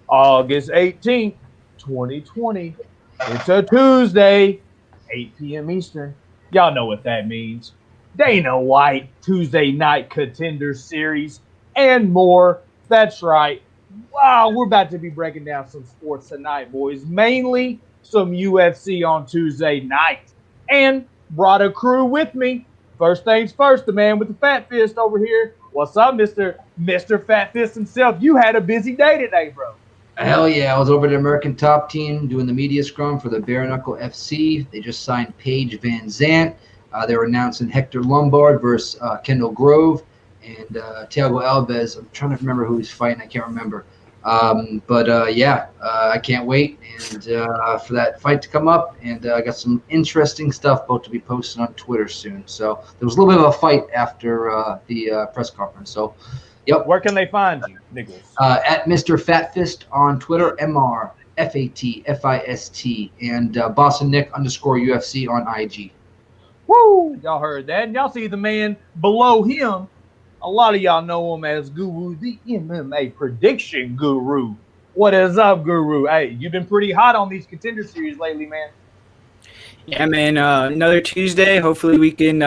August 18th, 2020. It's a Tuesday, 8 p.m. Eastern. Y'all know what that means. Dana White, Tuesday Night Contender Series, and more. That's right. Wow, we're about to be breaking down some sports tonight, boys. Mainly some UFC on Tuesday night. And brought a crew with me. First things first, the man with the fat fist over here. What's up, Mr. Fat Fist himself? You had a busy day today, bro. Hell yeah, I was over at the American Top Team doing the media scrum for the Bare Knuckle FC. They just signed Paige Van Zant. They were announcing Hector Lombard versus Kendall Grove and Thiago Alves. I'm trying to remember who he's fighting. I can't remember. I can't wait and for that fight to come up. And I got some interesting stuff about to be posted on Twitter soon. So there was a little bit of a fight after the press conference. So. Yep. Where can they find you, Nicholas? At Mr. Fatfist on Twitter, MrFatFist, and Boston Nick _UFC on IG. Woo! Y'all heard that. And y'all see the man below him. A lot of y'all know him as Guru, the MMA prediction guru. What is up, Guru? Hey, you've been pretty hot on these contender series lately, man. Yeah, man. Another Tuesday. Hopefully we can,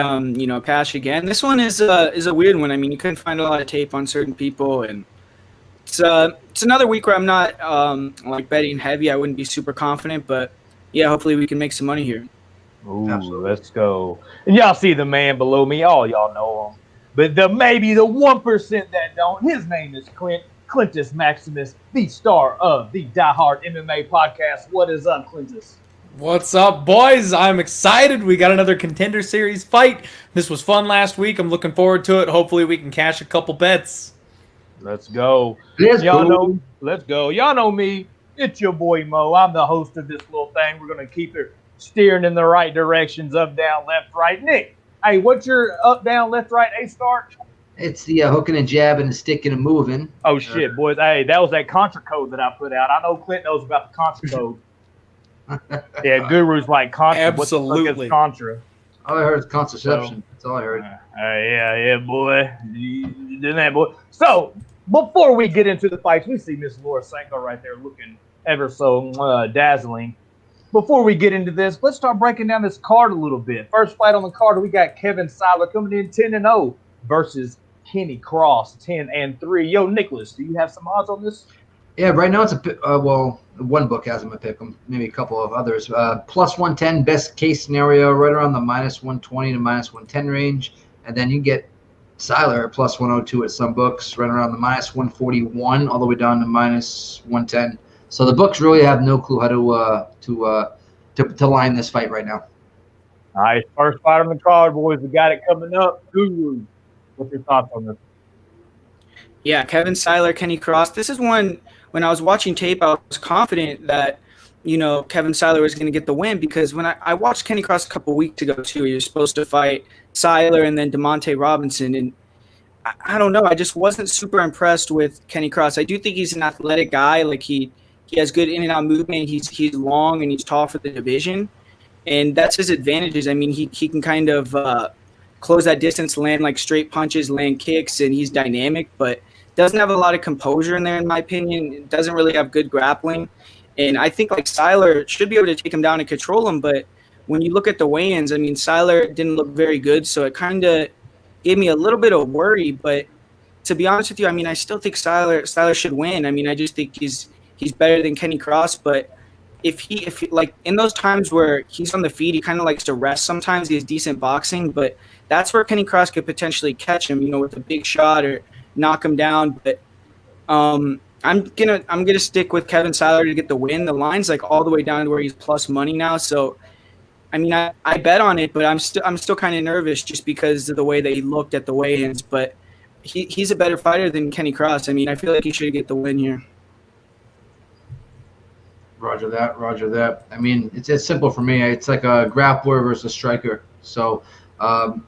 pass again. This one is a weird one. I mean, you couldn't find a lot of tape on certain people, and it's another week where I'm not betting heavy. I wouldn't be super confident, but yeah, hopefully we can make some money here. Ooh, absolutely. Let's go. And y'all see the man below me. All y'all know him, but maybe the 1% that don't. His name is Clintus Maximus, the star of the Die Hard MMA podcast. What is up, Clintus? What's up, boys? I'm excited. We got another Contender Series fight. This was fun last week. I'm looking forward to it. Hopefully we can cash a couple bets. Let's go. Let's go. Y'all know me. It's your boy Mo. I'm the host of this little thing. We're going to keep it steering in the right directions, up, down, left, right. Nick, hey, what's your up, down, left, right, A-start? It's the hooking and jabbing and sticking and moving. Oh, shit, boys. Hey, that was that Contra code that I put out. I know Clint knows about the Contra code. Yeah, Guru's like Contra. Absolutely. What the fuck is Contra? All I heard is contraception. That's all I heard. Yeah, boy. You did that, boy. So, before we get into the fights, we see Miss Laura Sanko right there looking ever so dazzling. Before we get into this, let's start breaking down this card a little bit. First fight on the card, we got Kevin Syler coming in 10-0 versus Kenny Cross 10-3. Yo, Nicholas, do you have some odds on this? Yeah, right now it's one book has him a pick 'em, maybe a couple of others. Plus 110, best case scenario, right around the minus 120 to minus 110 range. And then you get Syler at plus 102 at some books, right around the minus 141 all the way down to minus 110. So the books really have no clue how to line this fight right now. All right, first fight on the card, boys. We got it coming up. Guru, what's your thoughts on this? Yeah, Kevin Syler, Kenny Cross. This is one, when I was watching tape, I was confident that, Kevin Syler was going to get the win because when I watched Kenny Cross a couple weeks ago, too, he was supposed to fight Syler and then DeMonte Robinson. And I don't know. I just wasn't super impressed with Kenny Cross. I do think he's an athletic guy. Like, he has good in and out movement. He's long and he's tall for the division. And that's his advantages. I mean, he can kind of close that distance, land like straight punches, land kicks, and he's dynamic, but doesn't have a lot of composure in there, in my opinion. Doesn't really have good grappling. And I think like Syler should be able to take him down and control him. But when you look at the weigh-ins, I mean, Syler didn't look very good. So it kind of gave me a little bit of worry. But to be honest with you, I mean, I still think Syler should win. I mean, I just think he's better than Kenny Cross. But if he like in those times where he's on the feet, he kind of likes to rest sometimes. He has decent boxing. But that's where Kenny Cross could potentially catch him, with a big shot or knock him down. But I'm gonna stick with Kevin Syler to get the win. The line's like all the way down to where he's plus money now. So I mean, I bet on it, but I'm still kind of nervous just because of the way that he looked at the weigh-ins. But he's a better fighter than Kenny Cross. I mean, I feel like he should get the win here. Roger that. I mean, it's simple for me. It's like a grappler versus a striker. So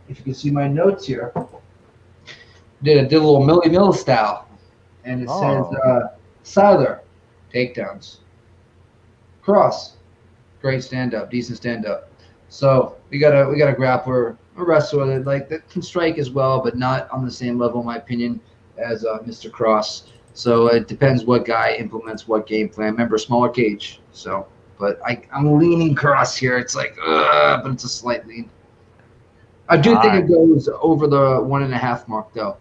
if you can see my notes here, did a little Millie Mill style, and it says Syler, takedowns, Cross, great stand up, decent stand up. So we got a grappler, a wrestler that can strike as well, but not on the same level, in my opinion, as Mr. Cross. So it depends what guy implements what game plan. Remember, smaller cage. So, but I'm leaning Cross here. It's like, but it's a slight lean. I do think it goes over the 1.5 mark, though.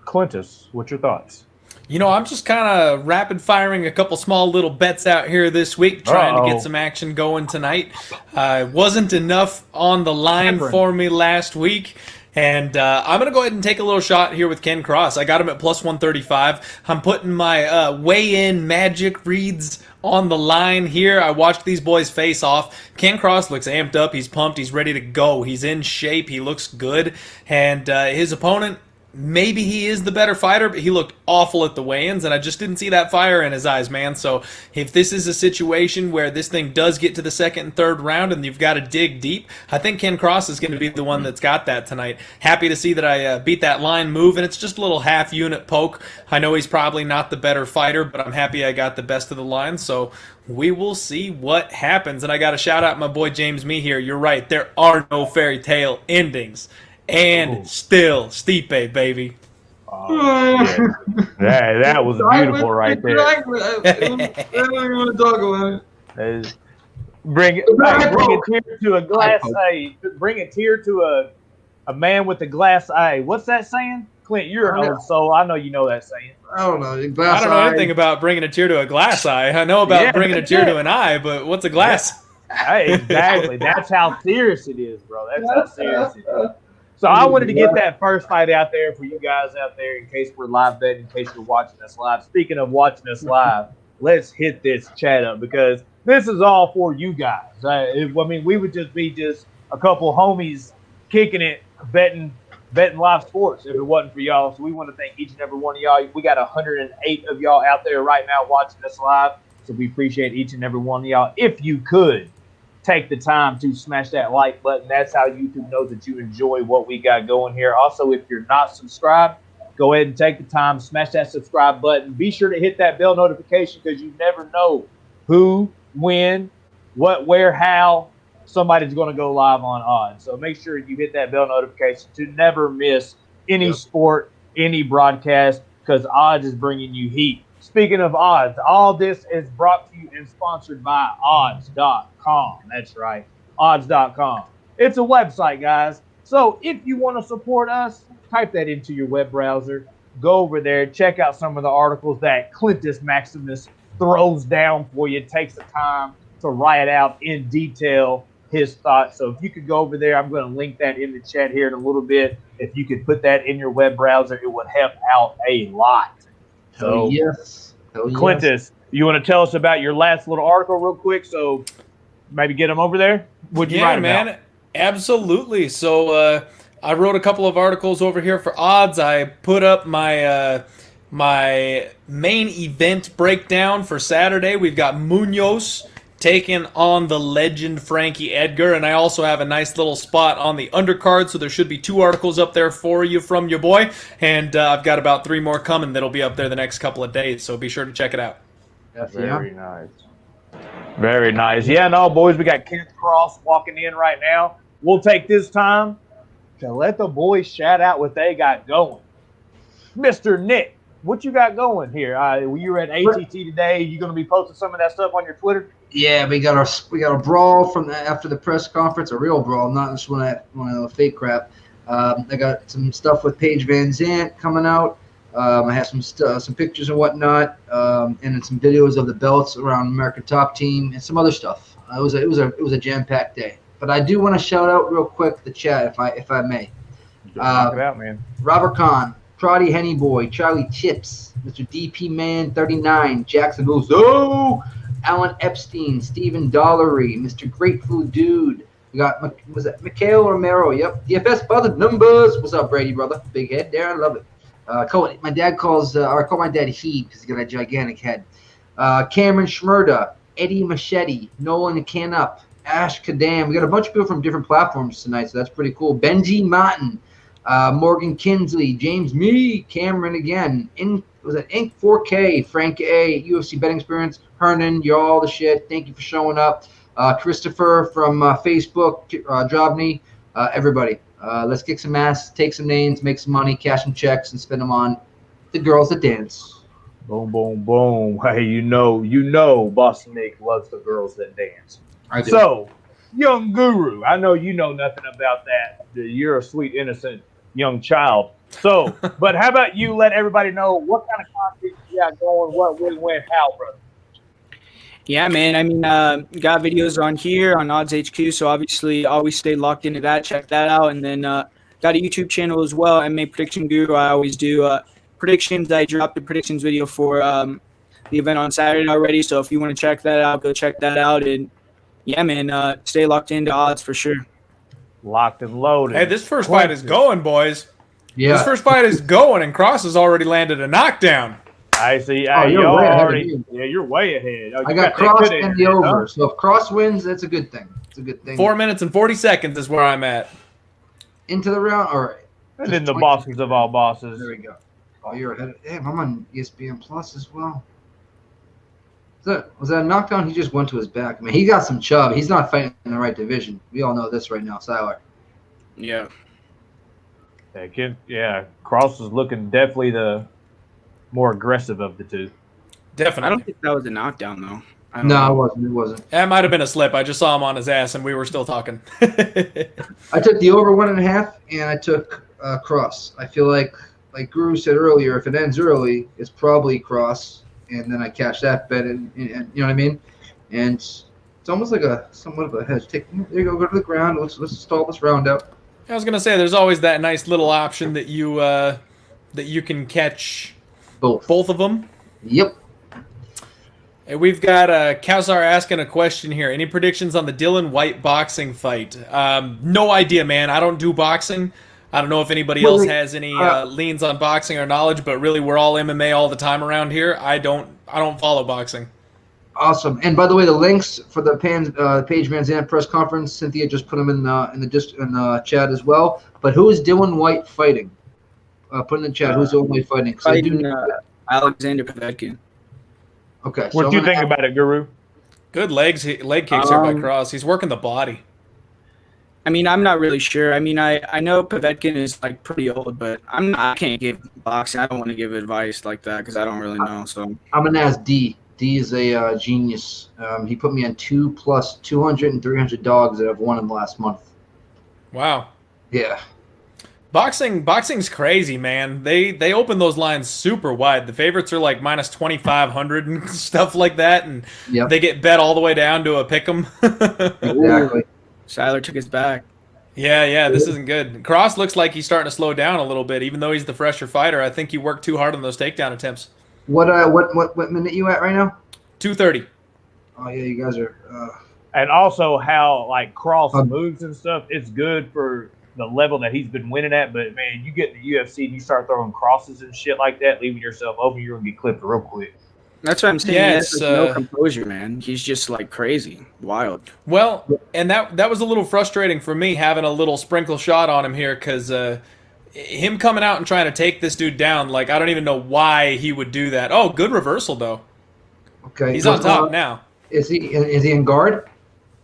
Clintus, what's your thoughts? You know, I'm just kind of rapid firing a couple small little bets out here this week, trying to get some action going tonight. Wasn't enough on the line for me last week. And I'm going to go ahead and take a little shot here with Ken Cross. I got him at plus 135. I'm putting my weigh-in magic reads on the line here. I watched these boys face off. Ken Cross looks amped up. He's pumped. He's ready to go. He's in shape. He looks good. And his opponent, maybe he is the better fighter, but he looked awful at the weigh-ins, and I just didn't see that fire in his eyes, man. So if this is a situation where this thing does get to the second and third round and you've got to dig deep, I think Ken Cross is going to be the one that's got that tonight. Happy to see that I beat that line move, and it's just a little half-unit poke. I know he's probably not the better fighter, but I'm happy I got the best of the line, so we will see what happens. And I got to shout out my boy James Me here. You're right, there are no fairy tale endings. And still Stipe, baby. That was beautiful right there. I don't even want to talk about it. Bring a tear to a glass eye. Bring a tear to a man with a glass eye. What's that saying? Clint, you're an old soul. I know you know that saying. I don't know. I don't know anything about bringing a tear to a glass eye. I know about bringing a tear to an eye, but what's a glass? Hey, exactly. That's how serious it is, bro. That's how serious it is. So I wanted to get that first fight out there for you guys out there in case we're live betting, in case you're watching us live. Speaking of watching us live, let's hit this chat up because this is all for you guys. I mean, we would just be a couple homies kicking it, betting live sports if it wasn't for y'all. So we want to thank each and every one of y'all. We got 108 of y'all out there right now watching us live. So we appreciate each and every one of y'all. If you could, take the time to smash that like button. That's how YouTube knows that you enjoy what we got going here. Also, if you're not subscribed, go ahead and take the time, smash that subscribe button. Be sure to hit that bell notification because you never know who, when, what, where, how somebody's going to go live on odds. So make sure you hit that bell notification to never miss any sport, any broadcast, because odds is bringing you heat. Speaking of odds, all this is brought to you and sponsored by odds.com. That's right, odds.com. It's a website, guys. So if you want to support us, type that into your web browser. Go over there, check out some of the articles that Clintus Maximus throws down for you. Takes the time to write out in detail his thoughts. So if you could go over there, I'm going to link that in the chat here in a little bit. If you could put that in your web browser, it would help out a lot. So, Clintus, you want to tell us about your last little article real quick? So maybe get them over there. What'd you write about? Man, absolutely. So I wrote a couple of articles over here for odds. I put up my my main event breakdown for Saturday. We've got Munoz taking on the legend Frankie Edgar, and I also have a nice little spot on the undercard, so there should be 2 articles up there for you from your boy, and I've got about 3 more coming that'll be up there the next couple of days, so be sure to check it out. Very nice. Very nice. Yeah, no, boys, we got Kenneth Cross walking in right now. We'll take this time to let the boys shout out what they got going. Mr. Nick, what you got going here? You were at ATT today. You going to be posting some of that stuff on your Twitter? Yeah, we got a brawl from after the press conference, a real brawl, not just one of the fake crap. I got some stuff with Paige Van Zant coming out. I have some pictures and whatnot, and then some videos of the belts around American Top Team and some other stuff. It was a jam-packed day. But I do want to shout out real quick the chat if I may. Knock it out, man. Robert Kahn, Trotty Henny Boy, Charlie Chips, Mr. DP Man 39, Jackson Ozo, Alan Epstein, Stephen Dollery, Mr. Grateful Dude. We got, was it Mikhail Romero? Yep. DFS by the numbers. What's up, Brady, brother? Big head there. I love it. My dad calls, or I call my dad he because he's got a gigantic head. Cameron Schmurda, Eddie Machete, Nolan Canup, Ash Kadam. We got a bunch of people from different platforms tonight, so that's pretty cool. Benji Martin, Morgan Kinsley, James Me, Cameron again. Was it Inc 4K, Frank A, UFC Betting Experience, Hernan, you're all the shit. Thank you for showing up. Christopher from Facebook, Jobney, everybody. Let's kick some ass, take some names, make some money, cash some checks, and spend them on the girls that dance. Boom, boom, boom. Hey, you know, Boston Nick loves the girls that dance. I do. So, young guru, I know you know nothing about that. You're a sweet, innocent young child. So, but how about you let everybody know what kind of content you got going, what, when, how, brother? Yeah, man. I mean, got videos on here on Odds HQ, so obviously always stay locked into that. Check that out. And then got a YouTube channel as well, MMA Prediction Guru. I always do predictions. I dropped the predictions video for the event on Saturday already, so if you want to check that out, go check that out. And yeah, man, stay locked into odds for sure. Locked and loaded. Hey, this first fight is going, boys. Yeah. This first fight is going, and Cross has already landed a knockdown. I see. Oh, you're way ahead of me. Yeah, you're way ahead. Oh, I got Cross and the over. So if Cross wins, that's a good thing. It's a good thing. 4 minutes and 40 seconds is where I'm at. Into the round, all right. And then the bosses of all bosses. There we go. Oh, you're ahead. Damn, I'm on ESPN Plus as well. Was that a knockdown? He just went to his back. I mean, he got some chub. He's not fighting in the right division. We all know this right now, Siler. Yeah. Yeah, Cross is looking definitely the more aggressive of the two. Definitely. I don't think that was a knockdown, though. No, it wasn't. That might have been a slip. I just saw him on his ass, and we were still talking. I took the over 1.5, and I took Cross. I feel like Guru said earlier, if it ends early, it's probably Cross, and then I catch that bet, and you know what I mean? And it's almost like somewhat of a hedge. There you go to the ground. Let's stall this round out. I was gonna say, there's always that nice little option that you can catch both of them. Yep. And we've got Kowsar asking a question here. Any predictions on the Dylan White boxing fight? No idea, man. I don't do boxing. I don't know if anybody else has any leans on boxing or knowledge, but really, we're all MMA all the time around here. I don't follow boxing. Awesome. And by the way, the links for the Paige Manzana press conference, Cynthia just put them in the chat as well. But who is Dylan White fighting? Put in the chat. Who's Dylan White fighting? Fighting Alexander Povetkin. Okay. What do you think about it, Guru? Good leg kicks here by Cross. He's working the body. I mean, I'm not really sure. I mean, I know Povetkin is like pretty old, but I can't give boxing. I don't want to give advice like that because I don't really know. So I'm gonna ask D. D is a genius. He put me on 2 plus 200 and 300 dogs that I've won in the last month. Wow. Yeah. Boxing's crazy, man. They open those lines super wide. The favorites are like minus 2,500 and stuff like that, and they get bet all the way down to a pick'em. Exactly. Syler took his back. Yeah, this isn't good. Cross looks like he's starting to slow down a little bit, even though he's the fresher fighter. I think he worked too hard on those takedown attempts. What minute you at right now? 2:30. Oh yeah, you guys are. And also how like Cross moves and stuff. It's good for the level that he's been winning at. But man, you get in the UFC and you start throwing crosses and shit like that, leaving yourself open, you're gonna get clipped real quick. That's what I'm saying. Yeah, it's no composure, man. He's just like crazy, wild. Well, and that was a little frustrating for me having a little sprinkle shot on him here because him coming out and trying to take this dude down, like I don't even know why he would do that. Oh, good reversal though. Okay, he's on top now. Is he in guard?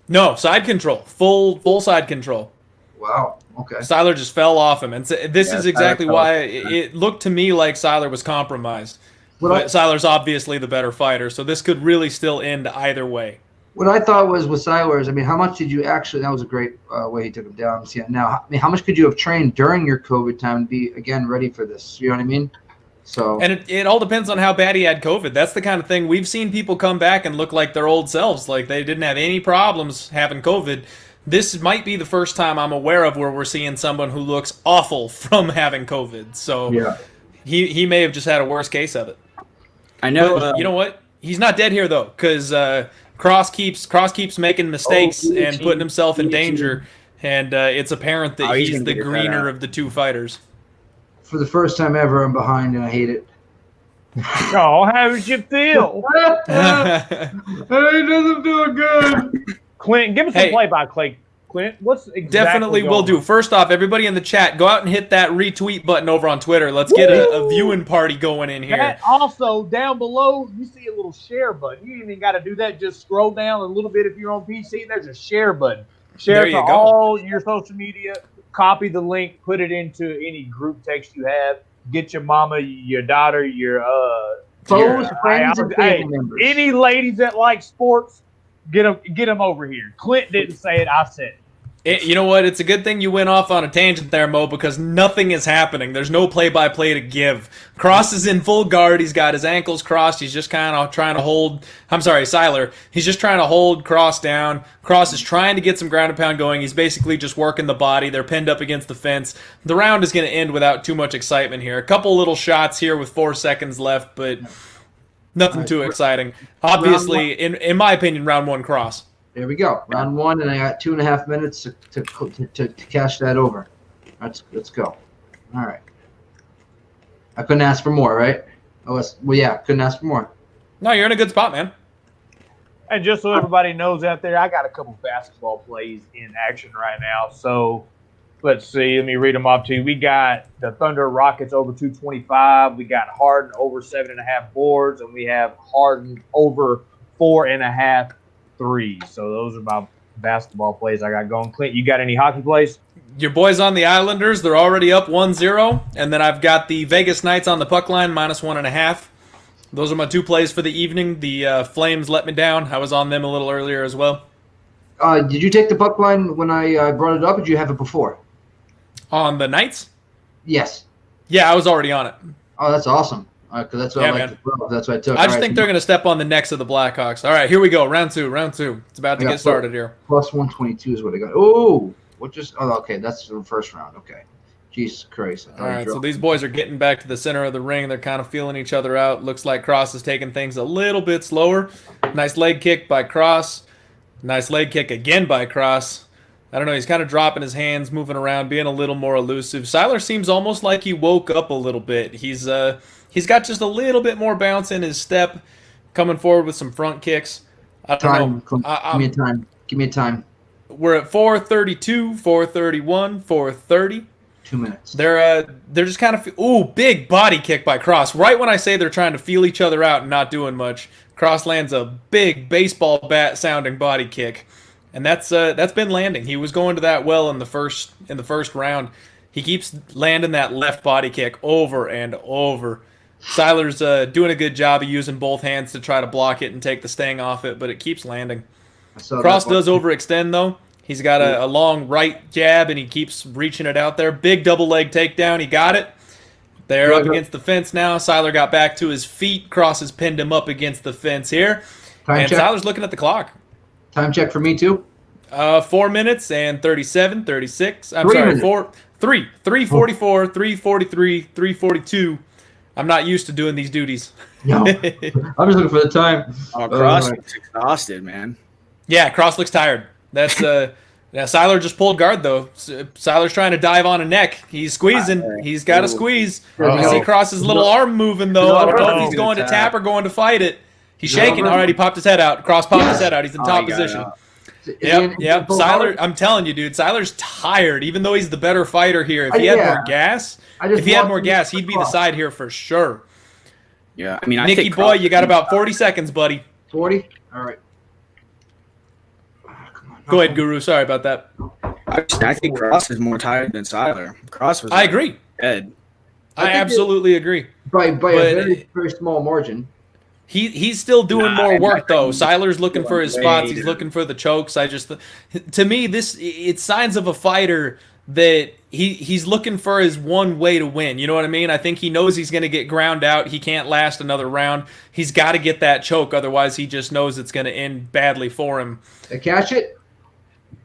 No, side control, full side control. Wow. Okay. Syler just fell off him, and this is exactly why it looked to me like Syler was compromised. But Syler's obviously the better fighter, so this could really still end either way. What I thought was with Syler's, I mean, how much did you actually? That was a great way he took him down. See, now, I mean, how much could you have trained during your COVID time to be again ready for this? You know what I mean? So. And it all depends on how bad he had COVID. That's the kind of thing we've seen people come back and look like their old selves, like they didn't have any problems having COVID. This might be the first time I'm aware of where we're seeing someone who looks awful from having COVID. So yeah. He may have just had a worse case of it. I know. But, you know what? He's not dead here though, because Cross keeps making mistakes and putting himself in danger, and it's apparent that he's the greener of the two fighters. For the first time ever, I'm behind, and I hate it. Oh, how did you feel? It doesn't feel good. Clint, give us a play-by-play. Clint, what's exactly definitely going will on? do. First off, everybody in the chat, go out and hit that retweet button over on Twitter. Let's get a viewing party going in here. That also, down below, you see a little share button. You ain't even got to do that. Just scroll down a little bit if you're on PC. There's a share button. Share it to all your social media. Copy the link. Put it into any group text you have. get your mama, your daughter, your Foes, friends, and family hey, members. any ladies that like sports, get them over here. Clint didn't say it, I said it. You know what? It's a good thing you went off on a tangent there, Mo, because nothing is happening. There's no play-by-play to give. Cross is in full guard. He's got his ankles crossed. He's just kind of trying to hold... I'm sorry, Syler. He's just trying to hold Cross down. Cross is trying to get some ground and pound going. He's basically just working the body. They're pinned up against the fence. The round is going to end without too much excitement here. A couple little shots here with 4 seconds left, but nothing too exciting. Obviously, in my opinion, round 1 Cross. There we go. Round 1, and I got 2.5 minutes to cash that over. Let's go. All right. I couldn't ask for more, right? Well, yeah, couldn't ask for more. No, you're in a good spot, man. And just so everybody knows out there, I got a couple basketball plays in action right now. So let's see. Let me read them off to you. We got the Thunder Rockets over 225. We got Harden over 7.5 boards, and we have Harden over 4.5 threes. So those are my basketball plays I got going. Clint, you got any hockey plays? Your boys on the Islanders, they're already up 1-0. And then I've got the Vegas Knights on the puck line, -1.5. Those are my 2 plays for the evening. The Flames let me down. I was on them a little earlier as well. Did you take the puck line when I brought it up, or did you have it before? On the Knights? Yes. Yeah, I was already on it. Oh, that's awesome. Because that's what I like. That's what I took. I just think they're going to step on the necks of the Blackhawks. All right, here we go. Round two. It's about to get started here. Plus 122 is what I got. Oh, what just? Oh, okay. That's the first round. Okay. Jesus Christ. All right, so these boys are getting back to the center of the ring. They're kind of feeling each other out. Looks like Cross is taking things a little bit slower. Nice leg kick by Cross. Nice leg kick again by Cross. I don't know. He's kind of dropping his hands, moving around, being a little more elusive. Syler seems almost like he woke up a little bit. He's got just a little bit more bounce in his step, coming forward with some front kicks. I don't know. Give me a time. We're at 4:32, 4:31, 4:30. 2 minutes. They're just kind of big body kick by Cross. Right when I say they're trying to feel each other out and not doing much, Cross lands a big baseball bat sounding body kick, and that's been landing. He was going to that well in the first round. He keeps landing that left body kick over and over. Syler's doing a good job of using both hands to try to block it and take the sting off it, but it keeps landing. Cross does overextend, though. He's got a long right jab, and he keeps reaching it out there. Big double leg takedown. He got it. They're up against the fence now. Syler got back to his feet. Cross has pinned him up against the fence here. And Syler's looking at the clock. Time check for me, too? 4 minutes and 37, 36. I'm sorry, 3:44, 3:43, 3:42. I'm not used to doing these duties. No, I'm just looking for the time. Cross looks exhausted, man. Yeah, Cross looks tired. That's Syler just pulled guard though. Syler's trying to dive on a neck. He's squeezing. He's got to squeeze. You see Cross's little arm moving though. I don't know if he's going to tap or going to fight it. He's shaking. All right, he popped his head out. Cross popped his head out. He's in top position. Yep. Syler, I'm telling you, dude, Syler's tired. Even though he's the better fighter here, if he had more gas, he'd be the side here for sure. Yeah, I mean, Nicky boy, you got about 40 seconds, buddy. 40. All right. Go ahead, Guru. Sorry about that. I think Cross is more tired than Syler. Cross was. I agree. Dead. I absolutely agree. By a very, very small margin. He's still doing more work though. Syler's looking for his spots. He's looking for the chokes. To me, it's signs of a fighter that he's looking for his one way to win. You know what I mean? I think he knows he's going to get ground out. He can't last another round. He's got to get that choke, otherwise he just knows it's going to end badly for him. Cash it.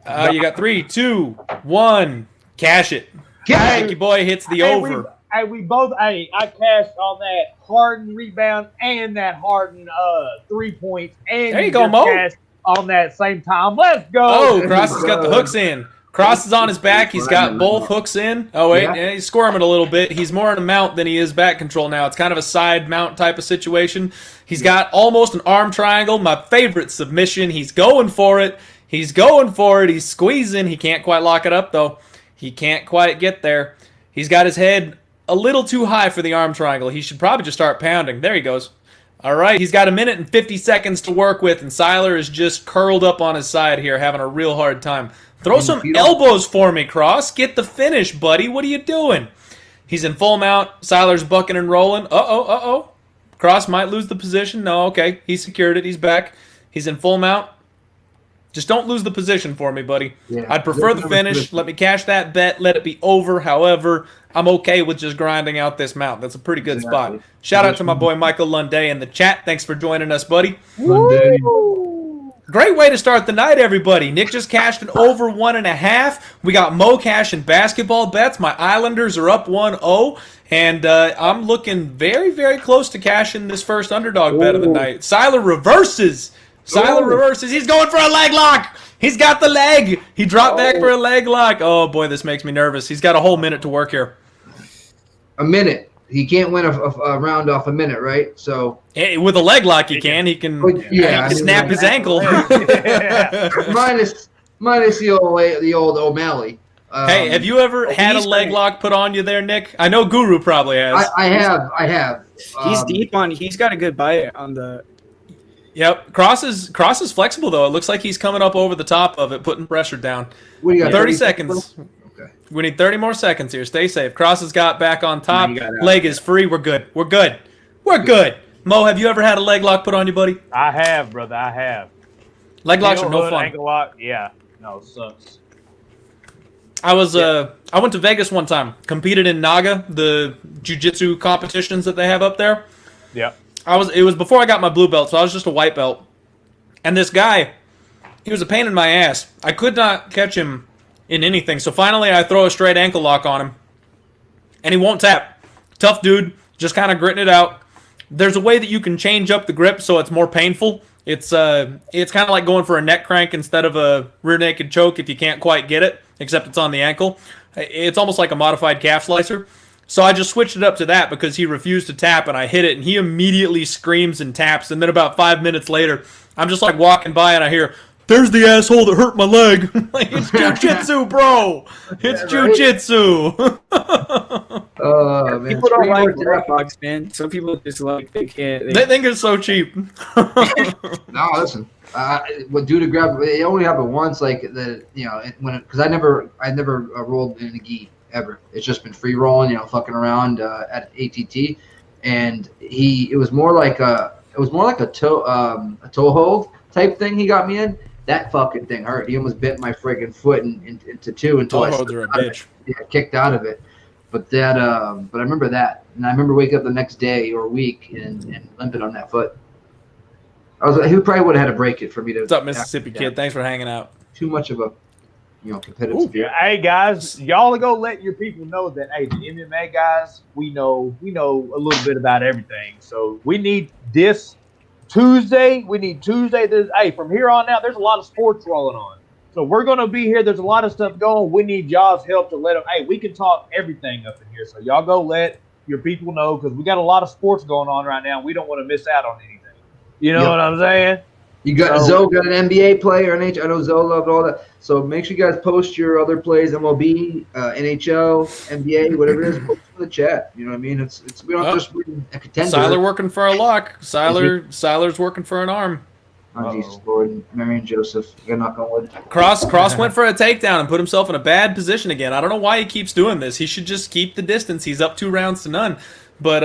You got 3, 2, 1. Cash it. Nicky boy hits the over. I cashed on that Harden rebound and that Harden 3 points. And there you go, Mo. Cashed on that same time. Let's go. Oh, Cross has got the hooks in. Cross is on his back. He's got both hooks in. Oh, wait. Yeah, he's squirming a little bit. He's more in a mount than he is back control now. It's kind of a side mount type of situation. He's got almost an arm triangle. My favorite submission. He's going for it. He's squeezing. He can't quite lock it up, though. He can't quite get there. He's got his head a little too high for the arm triangle. He should probably just start pounding. There he goes. All right, he's got 1 minute and 50 seconds to work with, and Syler is just curled up on his side here, having a real hard time. Throw some elbows for me, Cross. Get the finish, buddy. What are you doing? He's in full mount. Siler's bucking and rolling. Uh-oh. Cross might lose the position. No, okay. He secured it. He's back. He's in full mount. Just don't lose the position for me, buddy. Yeah. I'd prefer the finish. Let me cash that bet. Let it be over. However, I'm okay with just grinding out this mount. That's a pretty good spot. Shout out to my boy Michael Lunday in the chat. Thanks for joining us, buddy. Great way to start the night, everybody. Nick just cashed an over 1.5. We got Mo cashing basketball bets. My Islanders are up 1-0. And I'm looking very, very close to cashing this first underdog bet of the night. Syler reverses. He's going for a leg lock. He's got the leg. He dropped back for a leg lock. Oh, boy, this makes me nervous. He's got a whole minute to work here. A minute. He can't win a round off a minute, right? So hey, with a leg lock, he can. He can snap his ankle. minus the old O'Malley. Hey, have you ever had a leg lock put on you there, Nick? I know Guru probably has. I have. He's deep on. He's got a good bite on the. Yep, Cross is flexible though. It looks like he's coming up over the top of it, putting pressure down. What do you got? 30 seconds. Okay. We need 30 more seconds here. Stay safe. Cross has got back on top. Leg is free. We're good. We're good. Mo, have you ever had a leg lock put on you, buddy? I have, brother. I have. Leg locks are no fun. Ankle lock, yeah. No, it sucks. I went to Vegas one time. Competed in Naga, the jiu-jitsu competitions that they have up there. Yeah. It was before I got my blue belt, so I was just a white belt. And this guy, he was a pain in my ass. I could not catch him in anything. So finally I throw a straight ankle lock on him. And he won't tap. Tough dude, just kind of gritting it out. There's a way that you can change up the grip so it's more painful. It's kind of like going for a neck crank instead of a rear naked choke if you can't quite get it, except it's on the ankle. It's almost like a modified calf slicer. So I just switched it up to that because he refused to tap, and I hit it, and he immediately screams and taps. And then about 5 minutes later, I'm just like walking by, and I hear, "There's the asshole that hurt my leg." Like, it's jiu-jitsu, bro. It's jiu-jitsu. Man. People don't like Dropbox, man. Some people just like they can't. They think it's so cheap. No, listen. Due to grab, it only happened once. Like because I never rolled in a gi ever. It's just been free rolling, fucking around at ATT, and it was more like a toe hold type thing. He got me in. That fucking thing hurt. He almost bit my friggin' foot into two until toe holds are a bitch. Kicked out of it. But that, but I remember that, and I remember waking up the next day or week and limping on that foot. He probably would have had to break it for me to. What's up, Mississippi kid? Thanks for hanging out. Too much of a, competitive spirit. Yeah, hey guys, y'all go let your people know that the MMA guys, we know a little bit about everything. So we need this Tuesday. Hey, from here on out, there's a lot of sports rolling on. So we're gonna be here. There's a lot of stuff going. We need y'all's help to let them. Hey, we can talk everything up in here. So y'all go let your people know because we got a lot of sports going on right now. And we don't want to miss out on anything. You know what I'm saying? You got Zoe got an NBA player, NHL. I know Zoe loved all that. So make sure you guys post your other plays, MLB, NHL, NBA, whatever it is. Post in the chat. You know what I mean? It's we don't just win a contender. Syler working for a lock. Syler's working for an arm. Oh, Jesus Lord, Mary and Joseph, you're not going wood. Cross went for a takedown and put himself in a bad position again. I don't know why he keeps doing this. He should just keep the distance. He's up 2 rounds to none. But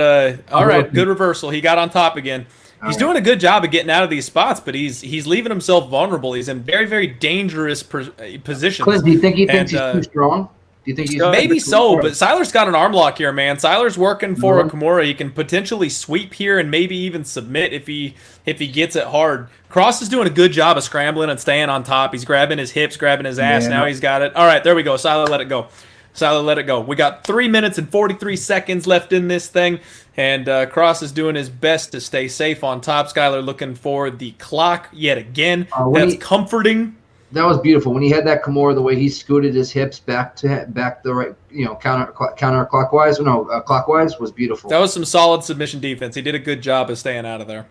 all right, good reversal. He got on top again. He's doing a good job of getting out of these spots, but he's leaving himself vulnerable. He's in very, very dangerous positions. Clint, do you think he thinks he's too strong? Do you think he's maybe so? But Syler's got an arm lock here, man. Syler's working for a Kimura. He can potentially sweep here and maybe even submit if he gets it hard. Cross is doing a good job of scrambling and staying on top. He's grabbing his hips, grabbing his ass. Now he's got it. All right, there we go. Syler let it go. Syler let it go. We got 3 minutes and 43 seconds left in this thing, and Cross is doing his best to stay safe on top. Skyler looking for the clock yet again. That's comforting. That was beautiful when he had that Kimura. The way he scooted his hips back the right, counterclockwise. No, clockwise was beautiful. That was some solid submission defense. He did a good job of staying out of there.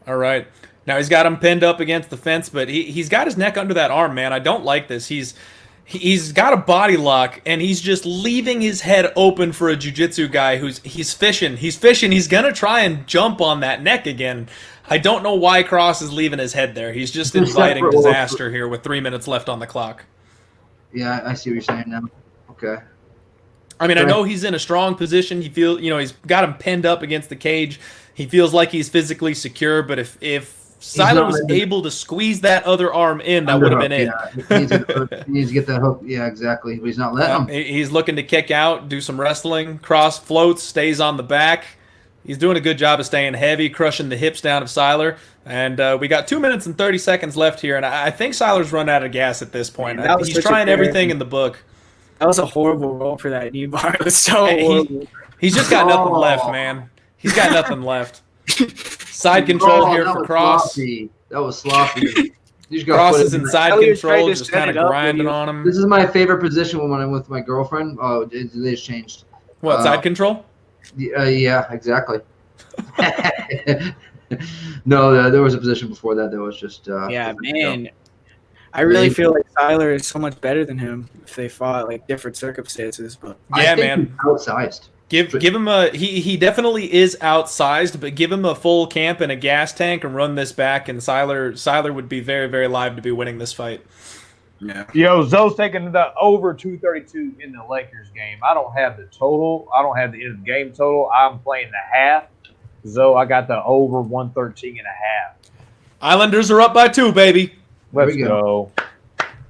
All right, now he's got him pinned up against the fence, but he's got his neck under that arm, man. I don't like this. He's got a body lock, and he's just leaving his head open for a jiu-jitsu guy he's fishing. He's going to try and jump on that neck again. I don't know why Cross is leaving his head there. He's just inviting disaster here with 3 minutes left on the clock. Yeah, I see what you're saying now. Okay. I mean, I know he's in a strong position. He feels, he's got him pinned up against the cage. He feels like he's physically secure. But if Syler was able to squeeze that other arm in, that would have been it. Yeah. He needs to get that hook. Yeah, exactly. But he's not letting him. He's looking to kick out, do some wrestling. Cross floats, stays on the back. He's doing a good job of staying heavy, crushing the hips down of Syler. And we got 2 minutes and 30 seconds left here. And I think Syler's run out of gas at this point. He's trying everything in the book. That was a horrible roll for that knee bar. It was so horrible. He's just got nothing left, man. He's got nothing left. Side control here for Cross. Sloppy. That was sloppy. Cross is in side control, just kind of grinding on him. This is my favorite position when I'm with my girlfriend. Oh, they just changed. What, side control? Yeah, exactly. No, there was a position before that was just. Yeah, man. I really feel like Syler is so much better than him if they fought like different circumstances. But yeah, man, he's outsized. Give him a he definitely is outsized, but give him a full camp and a gas tank and run this back, and Syler would be very, very live to be winning this fight. Yeah. Yo, Zoe's taking the over 232 in the Lakers game. I don't have the total. I don't have the end of the game total. I'm playing the half. Zoe, I got the over 113 and a half. Islanders are up by 2, baby. Let's go.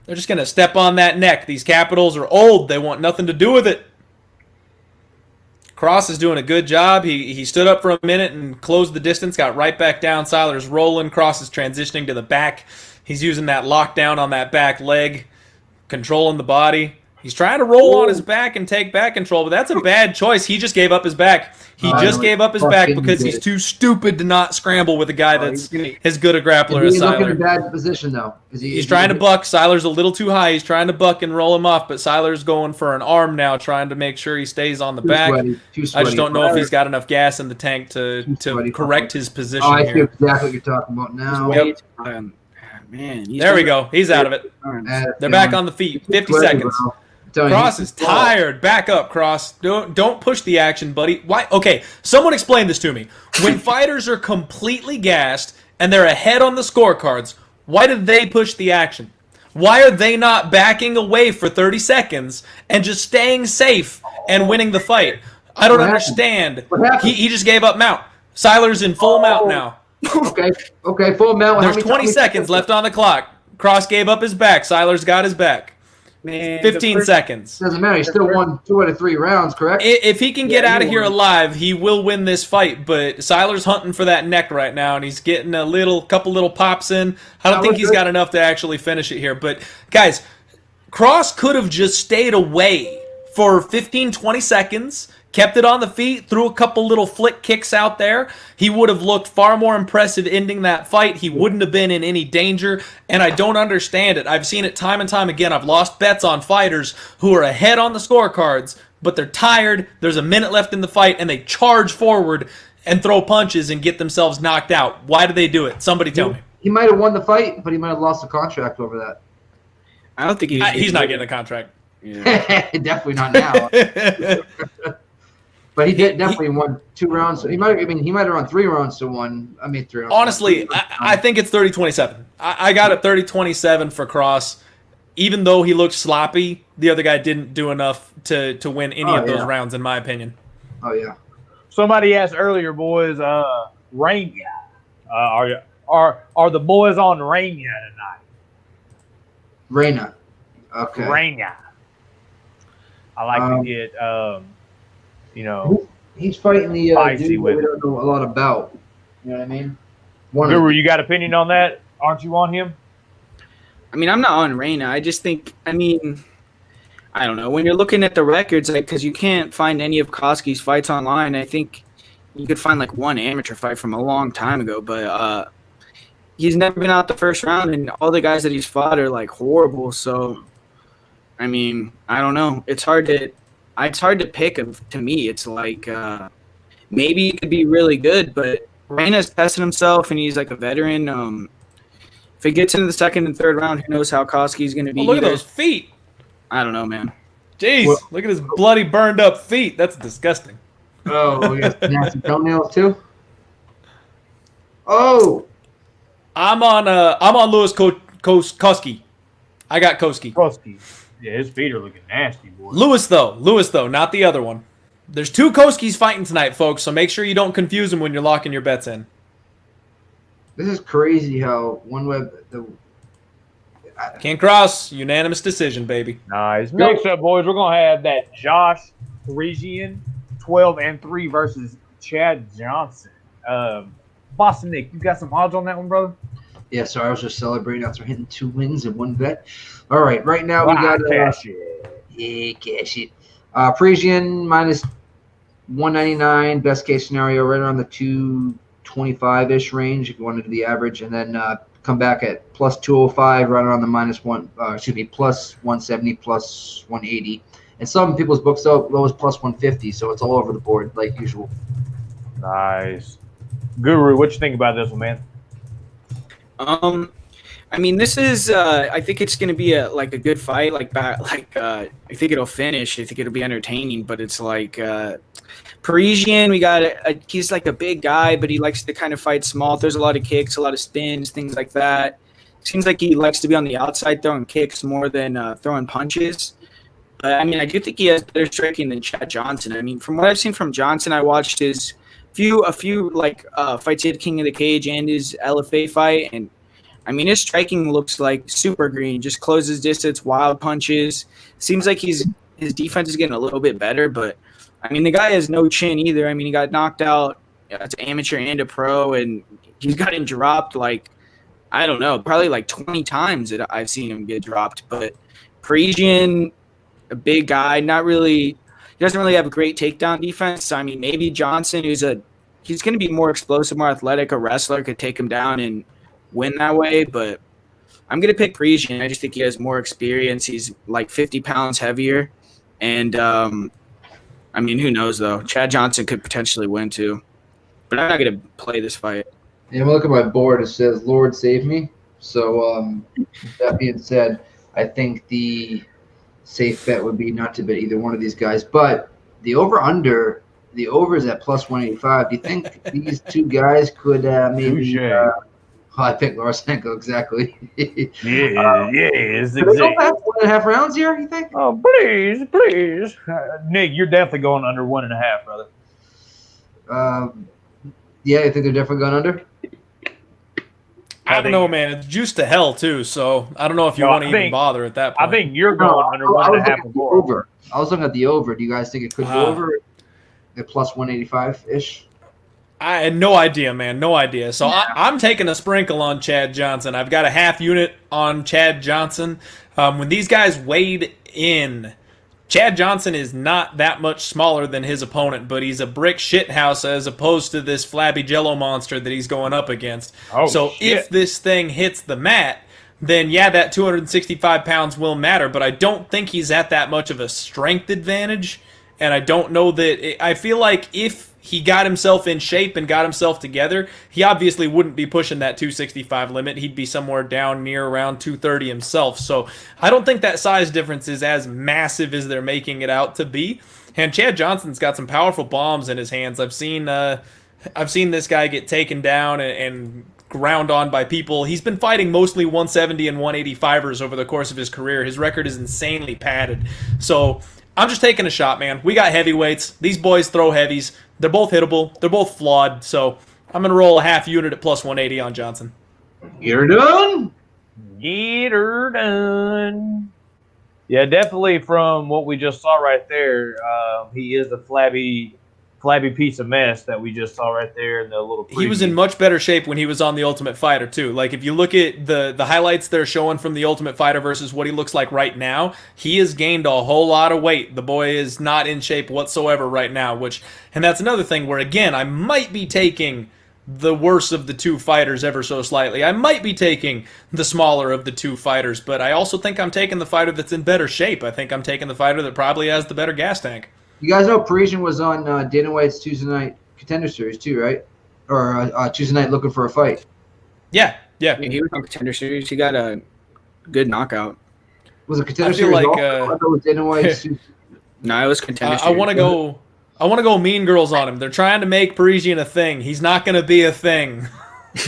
They're just going to step on that neck. These Capitals are old. They want nothing to do with it. Cross is doing a good job. He stood up for a minute and closed the distance, got right back down. Syler's rolling. Cross is transitioning to the back. He's using that lockdown on that back leg, controlling the body. He's trying to roll on his back and take back control, but that's a bad choice. He just gave up his back. He just gave up his back because he's too stupid to not scramble with a guy that's as good a grappler as Syler. He's in a bad position, though. He's trying to buck. Syler's a little too high. He's trying to buck and roll him off, but Syler's going for an arm now, trying to make sure he stays on the back. I just don't know if he's got enough gas in the tank to correct his position I here. see exactly what you're talking about now. Yep. Man, there we go. He's out of it. They're back on the feet. 50 seconds. Cross is tired. Back up, Cross. Don't push the action, buddy. Why? Okay, someone explain this to me. When fighters are completely gassed and they're ahead on the scorecards, why do they push the action? Why are they not backing away for 30 seconds and just staying safe and winning the fight? I don't understand. He just gave up mount. Syler's in full mount now. Okay, full mount. There's 20 seconds left on the clock. Cross gave up his back. Syler's got his back. Man, 15 seconds. Doesn't matter. He still won 2 out of 3 rounds, correct? If he can get out of here alive, he will win this fight. But Syler's hunting for that neck right now, and he's getting couple little pops in. I don't think he's got enough to actually finish it here. But, guys, Cross could have just stayed away for 15, 20 seconds, kept it on the feet, threw a couple little flick kicks out there. He would have looked far more impressive ending that fight. He wouldn't have been in any danger, and I don't understand it. I've seen it time and time again. I've lost bets on fighters who are ahead on the scorecards, but they're tired, there's a minute left in the fight, and they charge forward and throw punches and get themselves knocked out. Why do they do it? Somebody tell me. He might have won the fight, but he might have lost the contract over that. I don't think he's not getting a contract. Yeah. Definitely not now. But he did definitely won 2 rounds. He might have run 3 rounds to 1. 3 rounds. Honestly, I think it's 30-27. I got it 30-27 for Cross. Even though he looked sloppy, the other guy didn't do enough to win any of those rounds, in my opinion. Oh yeah. Somebody asked earlier, boys. Reyna, are the boys on Reyna tonight? Reyna. Okay. Reyna. I like to get he's fighting the spicy dude with we don't know a lot about. You know what I mean? Guru, you got opinion on that? Aren't you on him? I mean, I'm not on Reyna. I just think, I don't know. When you're looking at the records, because you can't find any of Koski's fights online, I think you could find like one amateur fight from a long time ago, but he's never been out the first round, and all the guys that he's fought are like horrible. So, I don't know. It's hard to pick him. To me, it's like maybe he could be really good, but Reyna's testing himself, and he's like a veteran. If he gets into the second and third round, who knows how Koski's going to be. Look at those feet. I don't know, man. Jeez, look at his bloody, burned up feet. That's disgusting. Oh, we got nasty toenails too. Oh, I'm on Louis Koski. I got Koski. Yeah, his feet are looking nasty, boy. Lewis, though, not the other one. There's 2 Koskis fighting tonight, folks, so make sure you don't confuse them when you're locking your bets in. This is crazy how Can't cross. Unanimous decision, baby. Nice. Next up, boys, we're going to have that Josh Parisian 12-3 versus Chad Johnson. Boston Nick, you got some odds on that one, brother? Yeah, so I was just celebrating after hitting 2 wins and 1 bet. All right, right now we got cash it. Yeah, cash it. Parisian minus 199, best case scenario, right around the 225-ish range if you want to do the average, and then come back at plus 205, right around the plus 170, plus 180. And some people's books low as plus 150, so it's all over the board like usual. Nice. Guru, what you think about this one, man? I mean, this is. I think it's going to be a good fight. I think it'll finish. I think it'll be entertaining. But it's like Parisian. We got he's like a big guy, but he likes to kind of fight small. There's a lot of kicks, a lot of spins, things like that. Seems like he likes to be on the outside throwing kicks more than throwing punches. But I mean, I do think he has better striking than Chad Johnson. I mean, from what I've seen from Johnson, I watched his a few fights he had King of the Cage and his LFA fight, and I mean, his striking looks like super green, just closes distance, wild punches. Seems like his defense is getting a little bit better, but I mean, the guy has no chin either. I mean, he got knocked out as an amateur and a pro, and he's gotten dropped I don't know, probably 20 times that I've seen him get dropped. But Parisian, a big guy, he doesn't really have a great takedown defense. So, I mean, maybe Johnson, he's going to be more explosive, more athletic, a wrestler, could take him down and win that way, but I'm going to pick Parisian. I just think he has more experience. He's 50 pounds heavier. And, I mean, who knows, though? Chad Johnson could potentially win, too. But I'm not going to play this fight. Yeah, I'm looking at my board. It says, Lord save me. So, that being said, I think the safe bet would be not to bet either one of these guys. But the over is at plus 185. Do you think these 2 guys could maybe I picked Lorosenko, exactly. Yes, exactly. They go back 1.5 rounds here, you think? Oh, please. Nick, you're definitely going under 1.5, brother. Yeah, I think they're definitely going under. I don't know, man. It's juiced to hell, too, so I don't know if you want to even bother at that point. I think you're going under 1.5 or more. I was looking at the over. Do you guys think it could go over at plus 185-ish? I had no idea, man. No idea. So I'm taking a sprinkle on Chad Johnson. I've got a half unit on Chad Johnson. When these guys weighed in, Chad Johnson is not that much smaller than his opponent, but he's a brick shithouse as opposed to this flabby jello monster that he's going up against. If this thing hits the mat, then yeah, that 265 pounds will matter, but I don't think he's at that much of a strength advantage, and I don't know that... I feel like if he got himself in shape and got himself together, he obviously wouldn't be pushing that 265 limit. He'd be somewhere down near around 230 himself. So I don't think that size difference is as massive as they're making it out to be. And Chad Johnson's got some powerful bombs in his hands. I've seen this guy get taken down and ground on by people. He's been fighting mostly 170 and 185ers over the course of his career. His record is insanely padded. So I'm just taking a shot, man. We got heavyweights. These boys throw heavies. They're both hittable. They're both flawed. So I'm going to roll a half unit at plus 180 on Johnson. Get her done. Get her done. Yeah, definitely from what we just saw right there, he is the flabby piece of mess that we just saw right there in the little preview. He was in much better shape when he was on The Ultimate Fighter, too. Like, if you look at the highlights they're showing from The Ultimate Fighter versus what he looks like right now, he has gained a whole lot of weight. The boy is not in shape whatsoever right now, and that's another thing where, again, I might be taking the worse of the 2 fighters ever so slightly. I might be taking the smaller of the 2 fighters, but I also think I'm taking the fighter that's in better shape. I think I'm taking the fighter that probably has the better gas tank. You guys know Parisian was on Dana White's Tuesday night Contender Series too, right? Or Tuesday night looking for a fight. Yeah. He was on Contender Series. He got a good knockout. Was it Contender Series? I thought it was Dana White's. No, it was Contender Series. I want to go Mean Girls on him. They're trying to make Parisian a thing. He's not going to be a thing.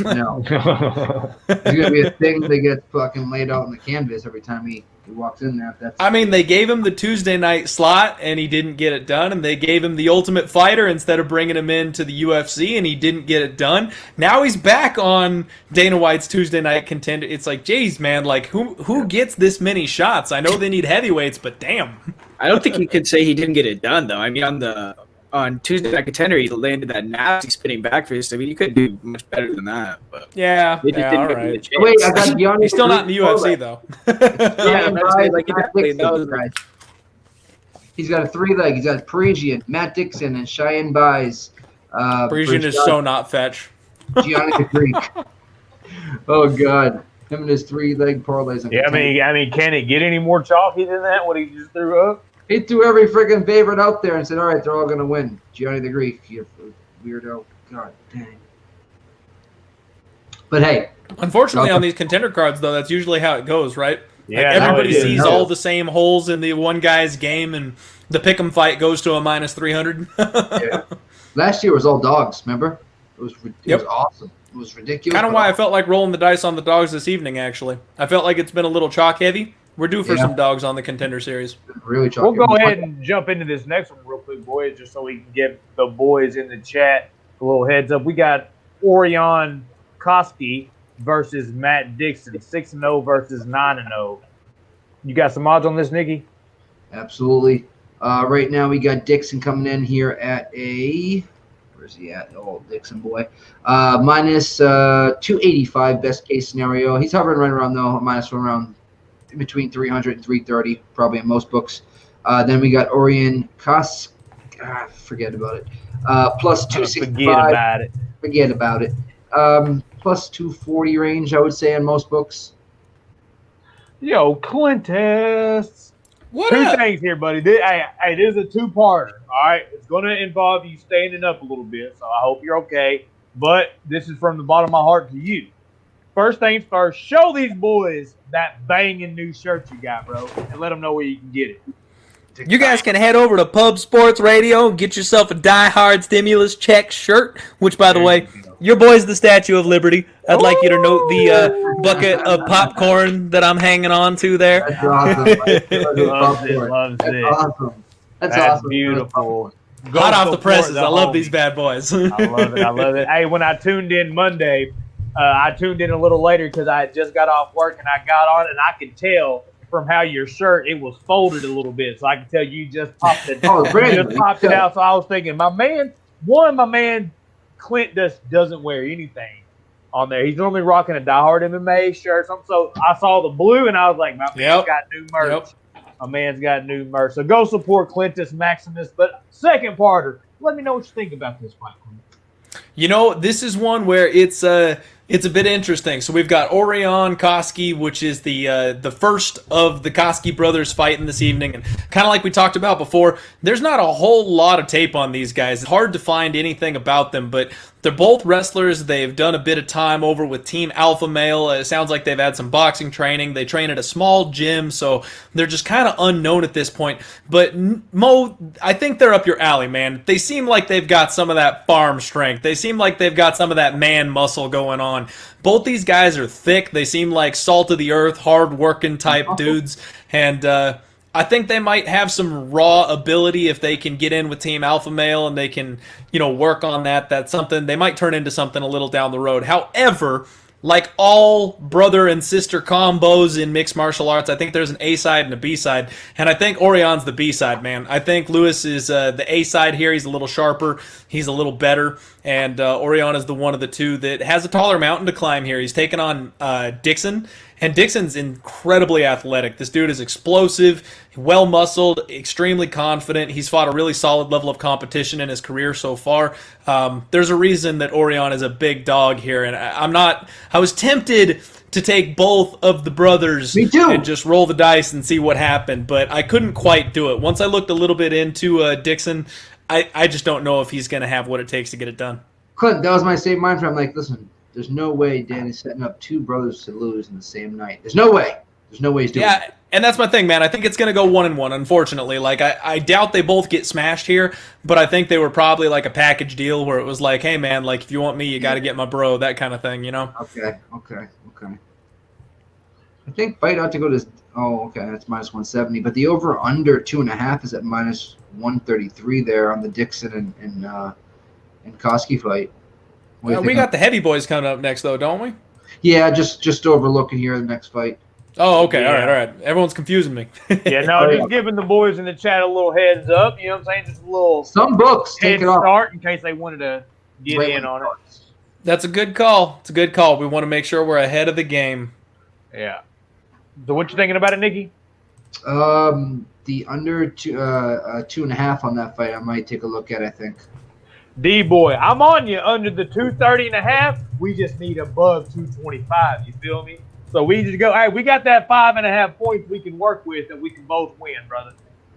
No. He's going to be a thing that gets fucking laid out on the canvas every time he He walks in there. That's. I mean, they gave him the Tuesday night slot, and he didn't get it done. And they gave him the Ultimate Fighter instead of bringing him into the UFC, and he didn't get it done. Now he's back on Dana White's Tuesday night contender. It's like, geez, man, like who gets this many shots? I know they need heavyweights, but damn. I don't think you could say he didn't get it done, though. I mean, on Tuesday Night Contender, he landed that nasty spinning back fist. I mean, you could do much better than that. But Yeah, they just all didn't give him the right. chance. Wait, I got Gianni. He's still not in the UFC, though. Yeah, I'm not saying, like, he definitely knows. He's got a 3-leg. He's got Parisian, Matt Dixon, and Cheyanne buys. Parisian is so not fetch. Gianni the Greek. Oh God, him and his 3-leg parlays. Yeah, I mean, can it get any more chalky than that? What he just threw up? He threw every freaking favorite out there and said, "All right, they're all gonna win." Gianni the Greek, you weirdo. God dang. But hey, Unfortunately, on these contender cards, though, that's usually how it goes, right? Yeah, like everybody no, sees all the same holes in the one guy's game, and the pick'em fight goes to a minus 300. Yeah. Last year was all dogs. Remember? It was awesome. It was ridiculous. Kind of why I felt like rolling the dice on the dogs this evening. Actually, I felt like it's been a little chalk heavy. We're due for some dogs on the contender series. Really chalky. We'll go ahead and jump into this next one real quick, boys, just so we can give the boys in the chat a little heads up. We got Orion Koski versus Matt Dixon, 6-0 versus 9-0. You got some odds on this, Nikki? Absolutely. Right now we got Dixon coming in here at a where's he at? Oh, Dixon boy. Minus 285 best case scenario. He's hovering right around though, minus one around between 300 and 330, probably in most books. Then we got Orion Cosce. Forget about it. Plus 265. Forget about it. Plus 240 range, I would say, in most books. Yo, Clintus. Two things here, buddy. This is a two-parter, all right? It's going to involve you standing up a little bit, so I hope you're okay. But this is from the bottom of my heart to you. First things first, show these boys that banging new shirt you got, bro, and let them know where you can get it. You guys can head over to Pub Sports Radio and get yourself a Die Hard Stimulus Check shirt, which, by the way, your boy's the Statue of Liberty. I'd like you to note the bucket of popcorn that I'm hanging on to there. That's awesome. Loves it. Awesome. That's awesome. Beautiful. Hot off the presses. I love these bad boys. I love it. Hey, when I tuned in Monday, I tuned in a little later because I had just got off work and I got on and I could tell from how your shirt, it was folded a little bit. So I could tell you just popped it, popped it out. So I was thinking, my man, Clint just doesn't wear anything on there. He's normally rocking a Die Hard MMA shirt. So I saw the blue and I was like, my man's got new merch. My man's got new merch. So go support Clintus Maximus. But second parter, let me know what you think about this fight. You know, this is one where it's a bit interesting. So we've got Orion Koski, which is the first of the Koski brothers fighting this evening, and kind of like we talked about before, there's not a whole lot of tape on these guys. It's hard to find anything about them, but they're both wrestlers. They've done a bit of time over with Team Alpha Male. It sounds like they've had some boxing training. They train at a small gym, so they're just kind of unknown at this point. But Mo, I think they're up your alley, man. They seem like they've got some of that farm strength. They seem like they've got some of that man muscle going on. Both these guys are thick. They seem like salt of the earth, hard-working type dudes. And I think they might have some raw ability if they can get in with Team Alpha Male and they can, work on that. That's something they might turn into something a little down the road. However, like all brother and sister combos in mixed martial arts, I think there's an A side and a B side, and I think Orion's the B side, man. I think Lewis is the A side here. He's a little sharper, he's a little better, and Orion is the one of the two that has a taller mountain to climb here. He's taking on Dixon. And Dixon's incredibly athletic. This dude is explosive, well-muscled, extremely confident. He's fought a really solid level of competition in his career so far. There's a reason that Orion is a big dog here, and I was tempted to take both of the brothers and just roll the dice and see what happened, but I couldn't quite do it. Once I looked a little bit into Dixon, I just don't know if he's going to have what it takes to get it done. Clint, that was my same mind frame. I'm like, listen, there's no way Danny's setting up two brothers to lose in the same night. There's no way. There's no way he's doing it. Yeah, and that's my thing, man. I think it's going to go 1-1, unfortunately. Like, I doubt they both get smashed here, but I think they were probably like a package deal where it was like, hey, man, like, if you want me, you got to get my bro, that kind of thing, Okay. I think fight ought to go to. Oh, okay, that's minus 170. But the over under 2.5 is at minus 133 there on the Dixon and Koski fight. We got the heavy boys coming up next, though, don't we? Yeah, just overlooking here the next fight. Oh, okay. Yeah. All right. Everyone's confusing me. Yeah, no, just giving the boys in the chat a little heads up. You know what I'm saying? Just a little Some books head take it off. start in case they wanted to get Right in when on it. That's a good call. It's a good call. We want to make sure we're ahead of the game. Yeah. So what you thinking about it, Nikki? The under 2.5 on that fight, I might take a look at. I think. D-boy, I'm on you under the 230.5. We just need above 225. You feel me? So we just go, hey, we got that 5.5 points we can work with and we can both win, brother.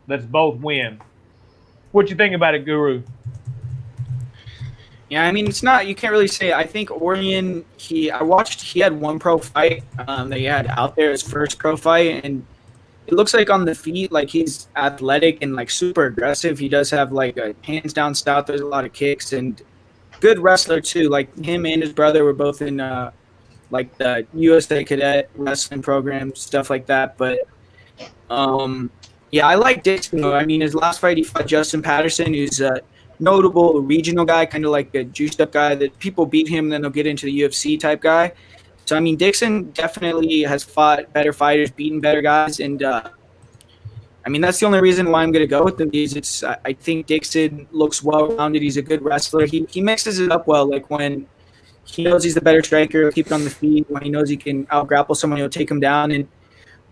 Let's both win. What you think about it, Guru? Yeah, I mean, it's not, you can't really say. I think Orion, I watched, he had one pro fight that he had out there, his first pro fight, and it looks like on the feet, like he's athletic and like super aggressive. He does have like a hands down style. There's a lot of kicks and good wrestler too. Like him and his brother were both in like the USA Cadet wrestling program, stuff like that. But yeah, I like Dixon though. I mean, his last fight he fought Justin Patterson, who's a notable regional guy, kind of like a juiced up guy that people beat him, then they'll get into the UFC type guy. So, I mean, Dixon definitely has fought better fighters, beaten better guys, and I mean, that's the only reason why I'm going to go with him is I think Dixon looks well-rounded. He's a good wrestler. He mixes it up well, like when he knows he's the better striker, he'll keep it on the feet. When he knows he can out-grapple someone, he'll take him down. And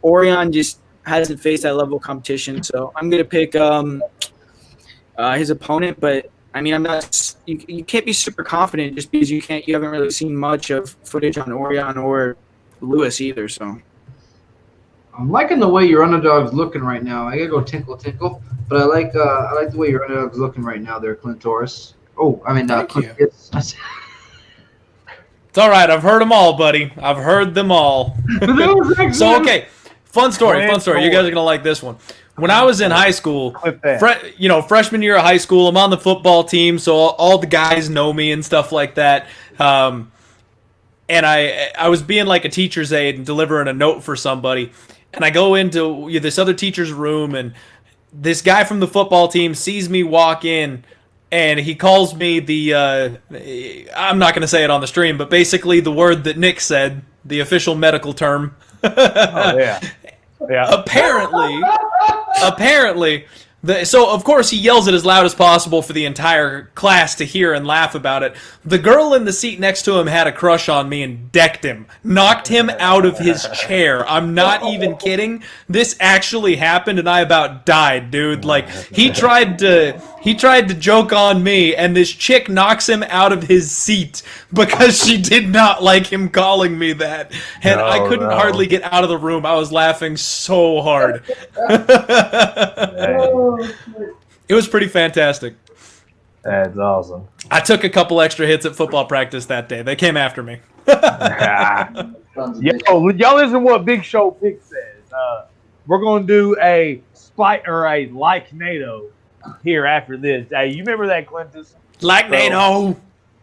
Orion just hasn't faced that level of competition. So I'm going to pick his opponent, but I mean, I'm not. You can't be super confident just because you haven't really seen much of footage on Orion or Lewis either. So I'm liking the way your underdog's looking right now. I gotta go tinkle, but I like the way your underdog's looking right now there, Clint Torres. Oh, I mean, Clint. It's all right. I've heard them all, buddy. I've heard them all. So okay, fun story. You guys are gonna like this one. When I was in high school, freshman year of high school, I'm on the football team, so all the guys know me and stuff like that. And I was being like a teacher's aide and delivering a note for somebody. And I go into this other teacher's room, and this guy from the football team sees me walk in, and he calls me I'm not going to say it on the stream, but basically the word that Nick said, the official medical term. Oh, yeah. Yeah. Apparently, so of course he yells it as loud as possible for the entire class to hear and laugh about it. The girl in the seat next to him had a crush on me and decked him, knocked him out of his chair. I'm not even kidding. This actually happened, and I about died, dude. Like he tried to joke on me, and this chick knocks him out of his seat because she did not like him calling me that, and I couldn't hardly get out of the room. I was laughing so hard. It was pretty fantastic. That's awesome. I took a couple extra hits at football practice that day. They came after me. Y'all listen to what Big Show Pick says. We're going to do a spike or a like NATO here after this. Hey, you remember that, Clintus? Like NATO.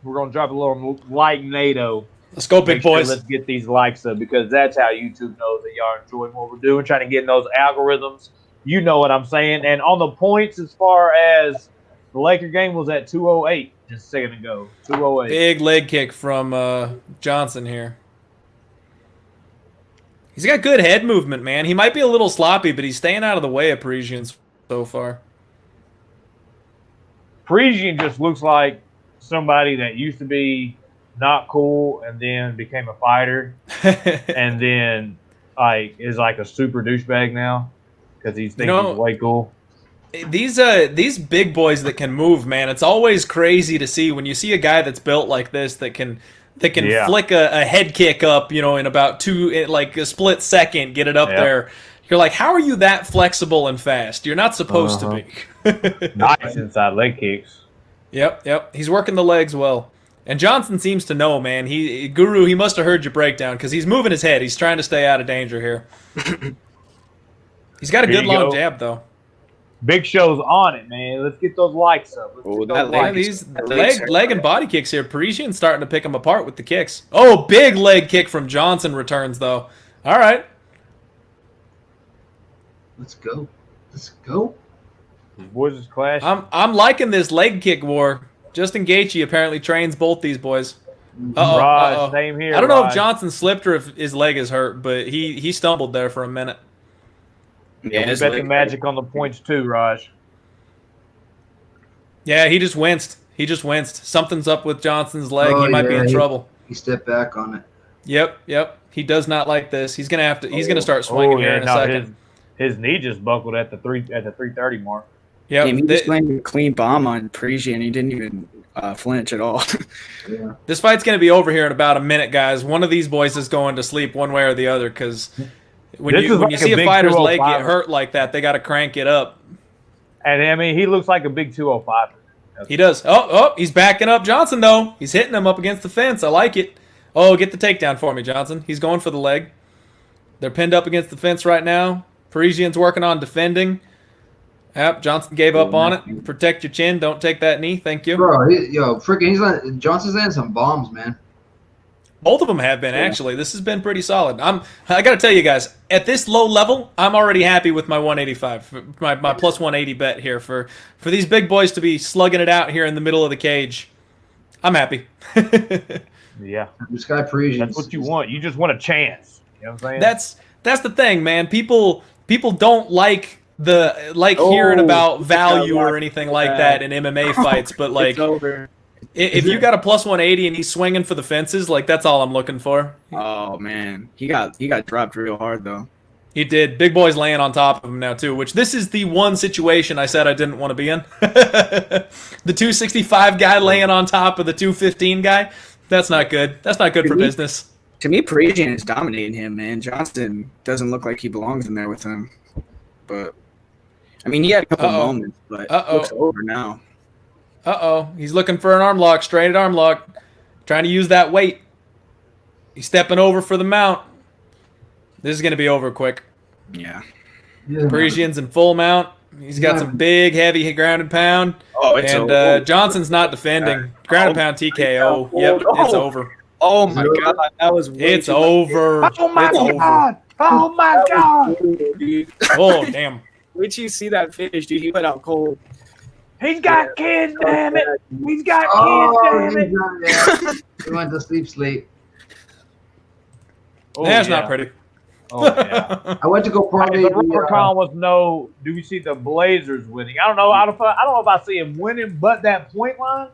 We're going to drop a little like NATO. Let's go, big boys. Let's get these likes up because that's how YouTube knows that y'all are enjoying what we're doing, trying to get in those algorithms. You know what I'm saying. And on the points, as far as the Laker game was at 208 just a second ago. 208. Big leg kick from Johnson here. He's got good head movement, man. He might be a little sloppy, but he's staying out of the way of Parisians so far. Parisian just looks like somebody that used to be not cool and then became a fighter and then is like a super douchebag now. Because he's thinking he's way cool. These big boys that can move, man, it's always crazy to see when you see a guy that's built like this that can flick a head kick up, in about a split second, get it up there. You're like, how are you that flexible and fast? You're not supposed to be. Nice inside leg kicks. Yep. He's working the legs well. And Johnson seems to know, man. Guru, he must have heard your breakdown because he's moving his head. He's trying to stay out of danger here. He's got a good long jab, though. Big Show's on it, man. Let's get those likes up. These leg and body kicks here. Parisian's starting to pick them apart with the kicks. Oh, big leg kick from Johnson returns, though. All right. Let's go. Let's go. These boys is clashing. I'm liking this leg kick war. Justin Gaethje apparently trains both these boys. Raj, same here. I don't know if Raj. Johnson slipped or if his leg is hurt, but he stumbled there for a minute. Yeah, we bet the magic on the points too, Raj. Yeah, he just winced. Something's up with Johnson's leg. He might be in trouble. He stepped back on it. Yep. He does not like this. He's gonna start swinging here in a second. His knee just buckled at the 330 mark. Yeah, he just landed a clean bomb on Parisian. He didn't even flinch at all. Yeah. This fight's gonna be over here in about a minute, guys. One of these boys is going to sleep one way or the other because when you see a fighter's leg get hurt like that, they got to crank it up. And I mean, he looks like a big 205. He does. Oh, he's backing up Johnson though. He's hitting him up against the fence. I like it. Oh, get the takedown for me, Johnson. He's going for the leg. They're pinned up against the fence right now. Parisian's working on defending. Yep, Johnson gave up on it. Protect your chin. Don't take that knee. Thank you. Bro, Johnson's landing some bombs, man. Both of them have been, actually. This has been pretty solid. I got to tell you guys, at this low level, I'm already happy with my 185, my plus 180 bet here. For these big boys to be slugging it out here in the middle of the cage, I'm happy. Yeah. This guy Parisian. That's what you want. You just want a chance. You know what I'm saying? That's the thing, man. People don't like hearing about value or anything like that in MMA fights, but like if you got a plus 180 and he's swinging for the fences, like that's all I'm looking for. Oh man, he got dropped real hard though. He did. Big boy's laying on top of him now too, which this is the one situation I said I didn't want to be in. The 265 guy laying on top of the 215 guy. That's not good. That's not good for business. To me, Parisian is dominating him, man. Johnson doesn't look like he belongs in there with him. But I mean, he had a couple moments, but it looks over now. He's looking for an arm lock, straight arm lock, trying to use that weight. He's stepping over for the mount. This is going to be over quick. Yeah. Parisian's in full mount. He's got some big, heavy ground and pound. And Johnson's not defending. Ground and pound TKO. Yep, it's over. Oh my God, that was it's over. Oh my God. Oh my God. Oh damn. Wait till you see that finish, dude. He went out cold. He's got kids, damn it. He's got kids, damn it. He went to sleep. Oh, That's not pretty. Oh yeah. I went to go parlay. The Rubicon was no. Do we see the Blazers winning? I don't know. I don't know if I see him winning, but that point line,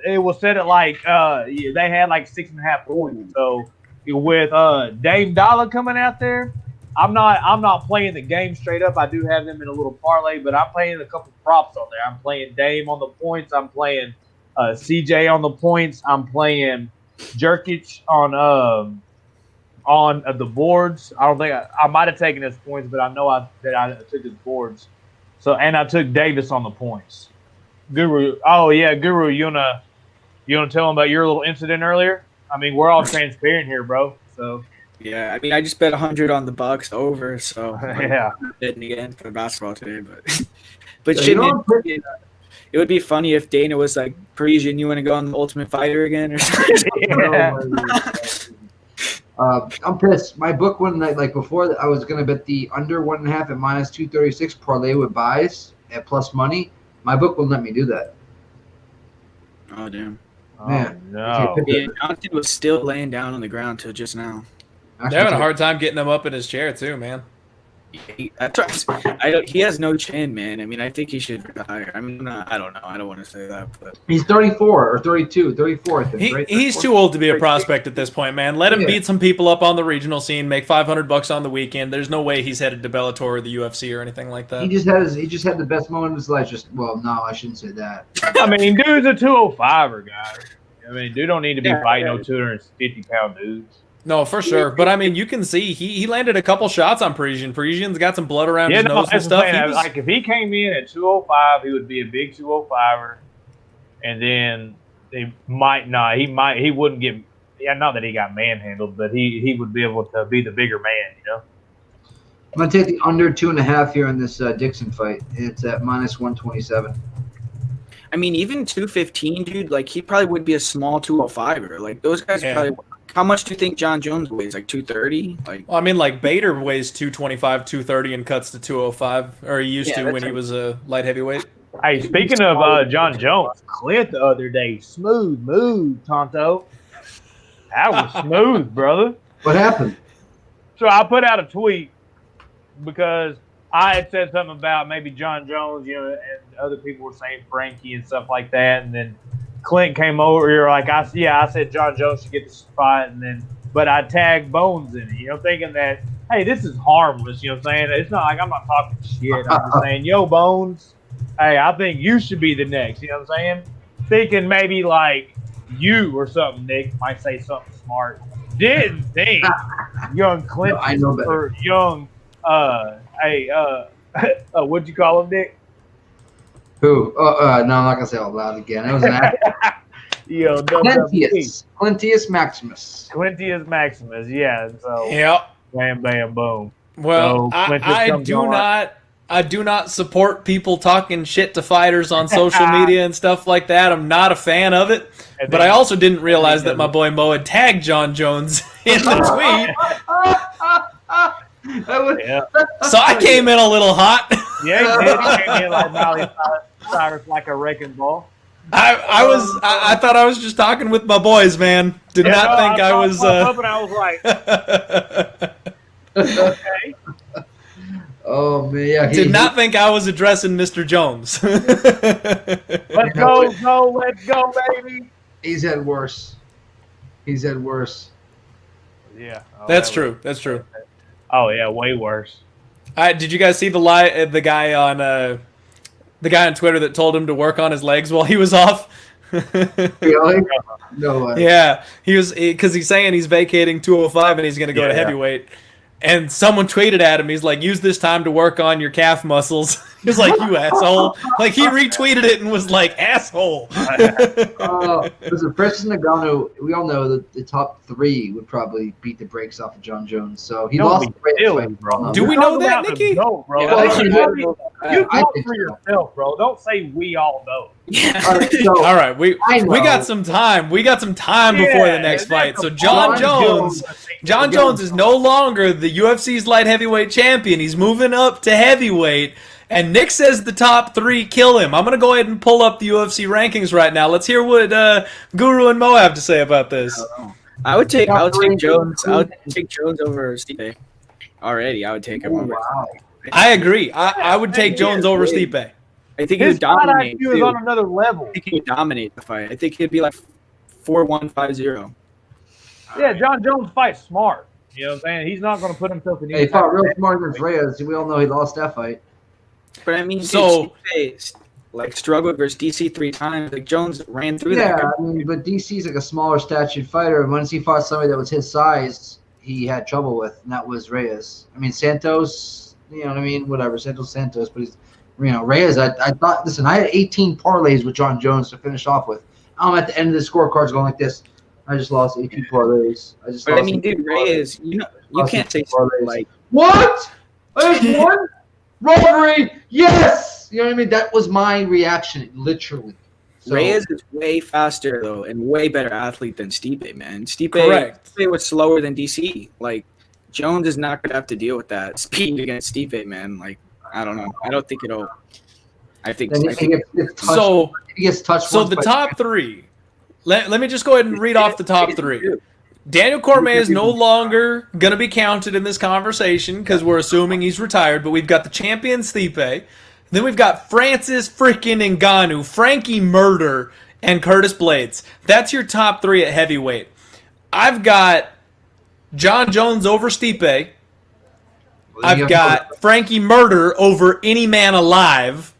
it was set at like they had like 6.5 points. So with Dame Dollar coming out there, I'm not playing the game straight up. I do have them in a little parlay, but I'm playing a couple props on there. I'm playing Dame on the points. I'm playing CJ on the points. I'm playing Jerkic on the boards. I don't think I might have taken his points, but I know I took his boards. So and I took Davis on the points. Guru, Guru, you wanna tell him about your little incident earlier? I mean, we're all transparent here, bro. So yeah, I mean, I just bet 100 on the Bucks over. So yeah, I'm betting again for basketball today, but it would be funny if Dana was like, Parisian, you want to go on the Ultimate Fighter again or something? Yeah. I'm pissed. My book one night, like before, I was gonna bet the under 1.5 at minus 236 parlay with buys at plus money. My book won't let me do that. Oh damn! Man, no. Yeah, Johnson was still laying down on the ground till just now. They're having a hard time getting him up in his chair too, man. He has no chin, man. I mean, I think he should retire. I mean, I don't know. I don't want to say that, but he's 34 or 32, 34, I think. Right? He's too old to be a prospect at this point, man. Let him beat some people up on the regional scene, make $500 on the weekend. There's no way he's headed to Bellator or the UFC or anything like that. He just had the best moment of his life. No, I shouldn't say that. I mean, dude's a 205er, guy. I mean, dude don't need to be fighting no 250-pound dudes. No, for sure. But, I mean, you can see he landed a couple shots on Parisian. Parisian's got some blood around his nose and stuff. Like, if he came in at 205, he would be a big 205er. And then he wouldn't get – not that he got manhandled, but he would be able to be the bigger man, you know? I'm going to take the under 2.5 here in this Dixon fight. It's at minus 127. I mean, even 215, dude, like, he probably would be a small 205er. Like, those guys are probably How much do you think John Jones weighs? Like 230? Like, Well, I mean, like Bader weighs 225, 230, and cuts to 205, or he used Yeah, to that's when he right. was a light heavyweight. Hey, speaking of John Jones, Clint the other day, smooth move, Tonto. That was smooth, brother. What happened? So I put out a tweet because I had said something about maybe John Jones, and other people were saying Frankie and stuff like that, and then Clint came over here like I said John Jones should get this fight, but I tagged Bones in it, thinking that hey, this is harmless, what I'm saying? It's not like I'm not talking shit. I'm just saying, yo, Bones, hey, I think you should be the next, what I'm saying? Thinking maybe like you or something, Nick might say something smart. Didn't think young Clint I know better. or young what'd you call him, Nick? Who? No, I'm not gonna say it out loud again. It was an actor. Quintius Maximus. Quintius Maximus, yeah. So Yep. bam, bam, boom. Well, So, Quintus I comes do on. I do not support people talking shit to fighters on social media and stuff like that. I'm not a fan of it. And But then- I also didn't realize that my boy Mo had tagged John Jones in the tweet, Yeah, so I came in a little hot. yeah, he did. He came in like Miley Cyrus, like a wrecking ball. I thought I was just talking with my boys, man. Did Yeah, not no, think I saw was. him pop up and I was like, okay. Oh man, yeah. Did not think I was addressing Mr. Jones. Let's go, baby. He's had worse. Yeah, That's true. That's true. Oh yeah, way worse. Did you guys see the guy on Twitter that told him to work on his legs while he was off? Really? No way. Yeah, because he's saying he's vacating 205 and he's going to go to Yeah. heavyweight. And someone tweeted at him, he's like, use this time to work on your calf muscles. He was like, you asshole. Like, he retweeted it and was like, asshole. Listen, Francis Ngannou, we all know that the top three would probably beat the brakes off of John Jones. So he Don't lost be the Reyna silly, fight. bro. Do we You're know talking that, about the Nikki? GOAT, bro. Yeah, Like, I you I talk think for so. yourself, bro. Don't say we all know. All right, so All right, we I know. got some time. We got some time before the next fight. So John Jones is no longer the UFC's light heavyweight champion. He's moving up to heavyweight. And Nick says the top three kill him. I'm going to go ahead and pull up the UFC rankings right now. Let's hear what Guru and Mo have to say about this. I would take Jones. I would take Jones over Stipe. Already, I would take him over. Wow. I agree. I would take Jones over Stipe. I think he His would fight dominate. IQ is too. on another level. I think he would dominate the fight. I think he'd be like 4-1, 5-0. Yeah, John Jones fights smart. You know what I'm saying? He's not going to put himself in Hey, he fought real smart against Reyes. We all know he lost that fight. But I mean, So- Stipe, like struggled versus DC 3 times. Like Jones ran through Yeah, that. I mean, but DC's like a smaller statured fighter. And once he fought somebody that was his size, he had trouble with, and that was Reyes. I mean, Santos, you know what I mean? Whatever, Santos, but he's, Reyes, I thought, listen, I had 18 parlays with John Jones to finish off with. I'm at the end of the scorecards going like this. I just lost 18 parlays. But I mean, dude, Reyes, you can't say something like What? I just won? Robbery? Yes! You know what I mean? That was my reaction, literally. So, Reyes is way faster though, and way better athlete than Stipe, man. Correct. Stipe was slower than DC. Like Jones is not gonna have to deal with that speed against Stipe, man. Like I don't know. I don't think it'll. I think. then I he think gets touched. So, He gets touched so once the by- top three. Let me just go ahead and read off the top three. Daniel Cormier is no longer going to be counted in this conversation because we're assuming he's retired, but we've got the champion Stipe. Then we've got Francis freaking Ngannou, Frankie Murder, and Curtis Blades. That's your top three at heavyweight. I've got John Jones over Stipe. I've got Frankie Murder over any man alive.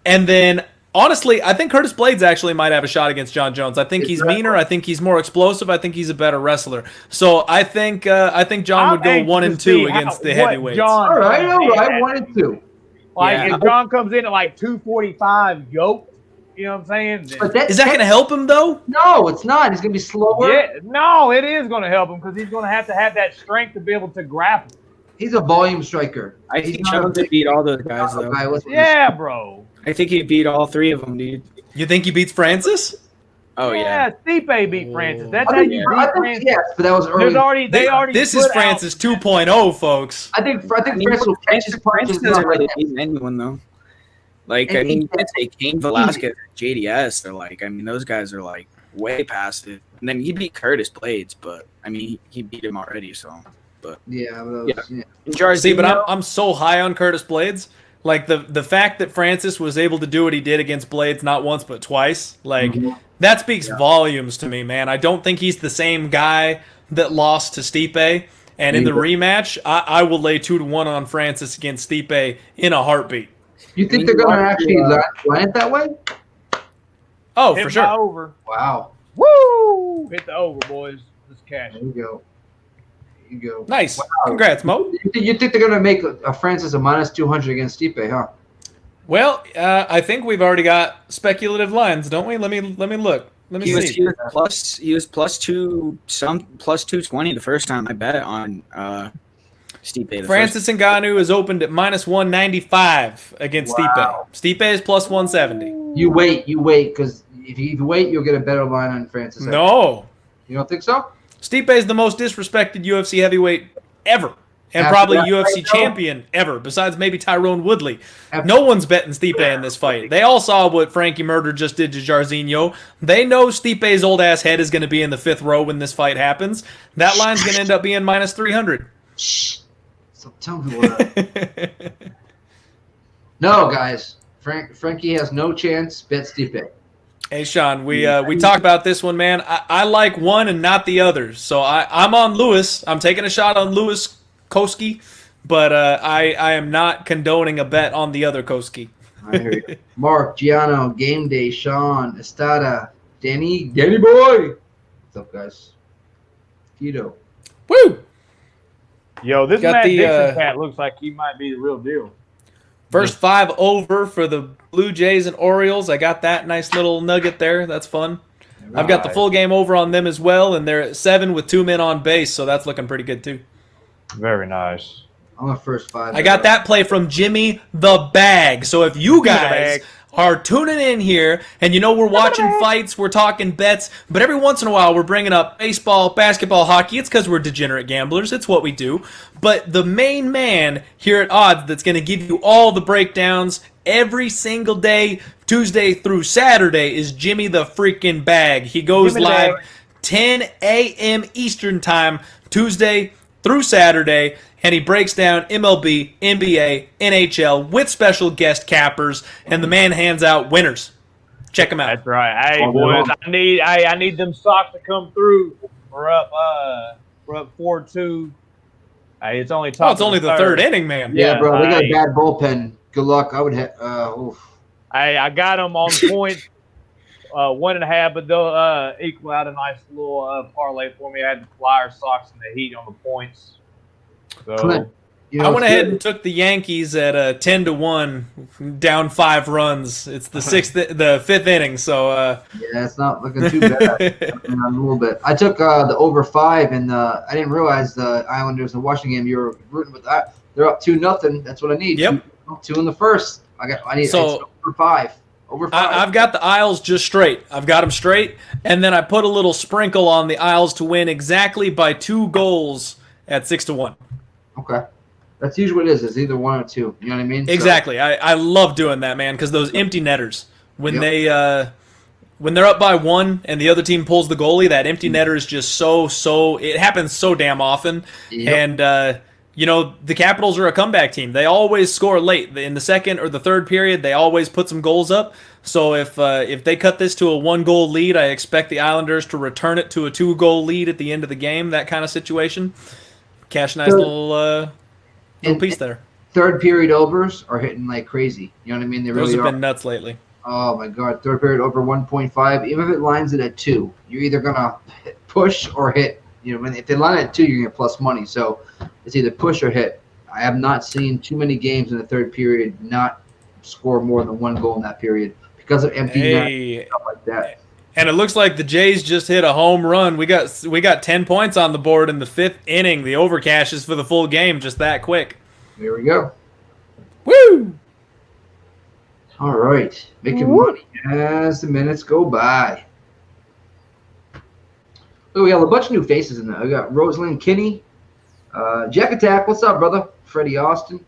And then, honestly, I think Curtis Blades actually might have a shot against John Jones. I think he's meaner. I think he's more explosive. I think he's a better wrestler. So I think John would go 1 and 2 against the heavyweights. All right, 1 and 2. Like if John comes in at like 245 yoked, you know what I'm saying? Then- But Is that going to help him, though? No, it's not. He's going to be slower. yeah, no, it is going to help him because he's going to have that strength to be able to grapple. He's a volume striker. I think Jones would beat all those guys though. Guy. Yeah, bro. I think he'd beat all three of them, dude. You think he beats Francis? Oh yeah. Stipe beat Francis. That's how you beat Francis. Yes, but that was early. This is Francis 2.0, folks. I think Francis will catch his punches. doesn't really beat anyone though. Like, I mean, you can say Cain Velasquez, JDS, they're like, I mean, those guys are like way past it. And then he beat Curtis Blades, but I mean, he beat him already, so. But yeah. See, but I'm so high on Curtis Blades. Like the fact that Francis was able to do what he did against Blades not once but twice, like that speaks volumes to me, man. I don't think he's the same guy that lost to Stipe. And in the rematch, I will lay 2-1 on Francis against Stipe in a heartbeat. You think they're going to actually line it that way? Oh, Hit for sure. Over. Wow. Woo! Hit the over, boys. Let's cash. There you go. Nice. Wow. Congrats, Mo. You think they're going to make a Francis a minus 200 against Stipe, huh? Well, I think we've already got speculative lines, don't we? Let me look. Let me see. He was plus 220 the first time I bet on Stipe. Francis Ngannou is opened at minus 195 against Stipe. Stipe is plus 170. You wait, because if you wait, you'll get a better line on Francis. No. You don't think so? Stipe is the most disrespected UFC heavyweight ever. And probably UFC champion ever, besides maybe Tyrone Woodley. No one's betting Stipe in this fight. They all saw what Frankie Murder just did to Jairzinho. They know Stipe's old-ass head is going to be in the 5th row when this fight happens. That line's going to end up being minus 300. Shh. So tell me what. No, guys. Frankie has no chance. Bet Stipe. Hey, Sean, we talked about this one, man. I like one and not the other. So I'm on Lewis. I'm taking a shot on Lewis Koski, but I am not condoning a bet on the other Koski. I hear you. Mark, Giano, Game Day, Sean, Estada, Danny boy. What's up, guys? Tito. Woo! Yo, this Matt Dixon cat looks like he might be the real deal. First 5 over for the Blue Jays and Orioles. I got that nice little nugget there. That's fun. Right. I've got the full game over on them as well, and they're at 7 with 2 men on base, so that's looking pretty good too. Very nice. I'm a first 5. I got that play from Jimmy the Bag. So if you guys are tuning in here, and you know we're watching fights, we're talking bets, but every once in a while we're bringing up baseball, basketball, hockey. It's because we're degenerate gamblers. It's what we do. But the main man here at Odds that's going to give you all the breakdowns every single day, Tuesday through Saturday, is Jimmy the freaking Bag. He goes live 10 a.m. Eastern time, Tuesday through Saturday, and he breaks down MLB, NBA, NHL with special guest cappers, and the man hands out winners. Check him out. That's right. Hey, boys, I need them socks to come through. We're up 4-2. Hey, it's only it's only the third inning, man. Yeah, bro, they got a bad bullpen. Good luck. I would have. Hey, I got them on points. 1.5, but they'll equal out a nice little parlay for me. I had the Flyers, Sox, and the Heat on the points. So Clint, I went ahead and took the Yankees at 10-1, down 5 runs. It's the 5th inning. So yeah, it's not looking too bad. A little bit. I took the over 5, and I didn't realize the Islanders and Washington game. You were rooting with that. They're up 2-0. That's what I need. Yep. 2 in the first. I need over 5. Over 5. I've got the Isles just straight. I've got them straight, and then I put a little sprinkle on the Isles to win exactly by 2 goals at 6-1. Okay. That's usually what it is. It's either 1 or 2. You know what I mean? Exactly. So. I love doing that, man, because those empty netters, when they're up by 1 and the other team pulls the goalie, that empty netter is just so it happens so damn often. Yep. And the Capitals are a comeback team. They always score late. In the second or the third period, they always put some goals up. So if they cut this to a 1-goal lead, I expect the Islanders to return it to a 2-goal lead at the end of the game, that kind of situation. Cash a nice little piece there. Third period overs are hitting like crazy. You know what I mean? Those have been nuts lately. Oh, my God. Third period over 1.5. Even if it lines it at 2, you're either going to push or hit. If they line it at 2, you're going to get plus money. So it's either push or hit. I have not seen too many games in the third period not score more than 1 goal in that period because of empty net and stuff like that. And it looks like the Jays just hit a home run. We got 10 points on the board in the 5th inning. The overcash is for the full game, just that quick. There we go. Woo! All right. Making money as the minutes go by. Oh, we got a bunch of new faces in there. We got Rosalind Kinney, Jack Attack. What's up, brother? Freddie Austin.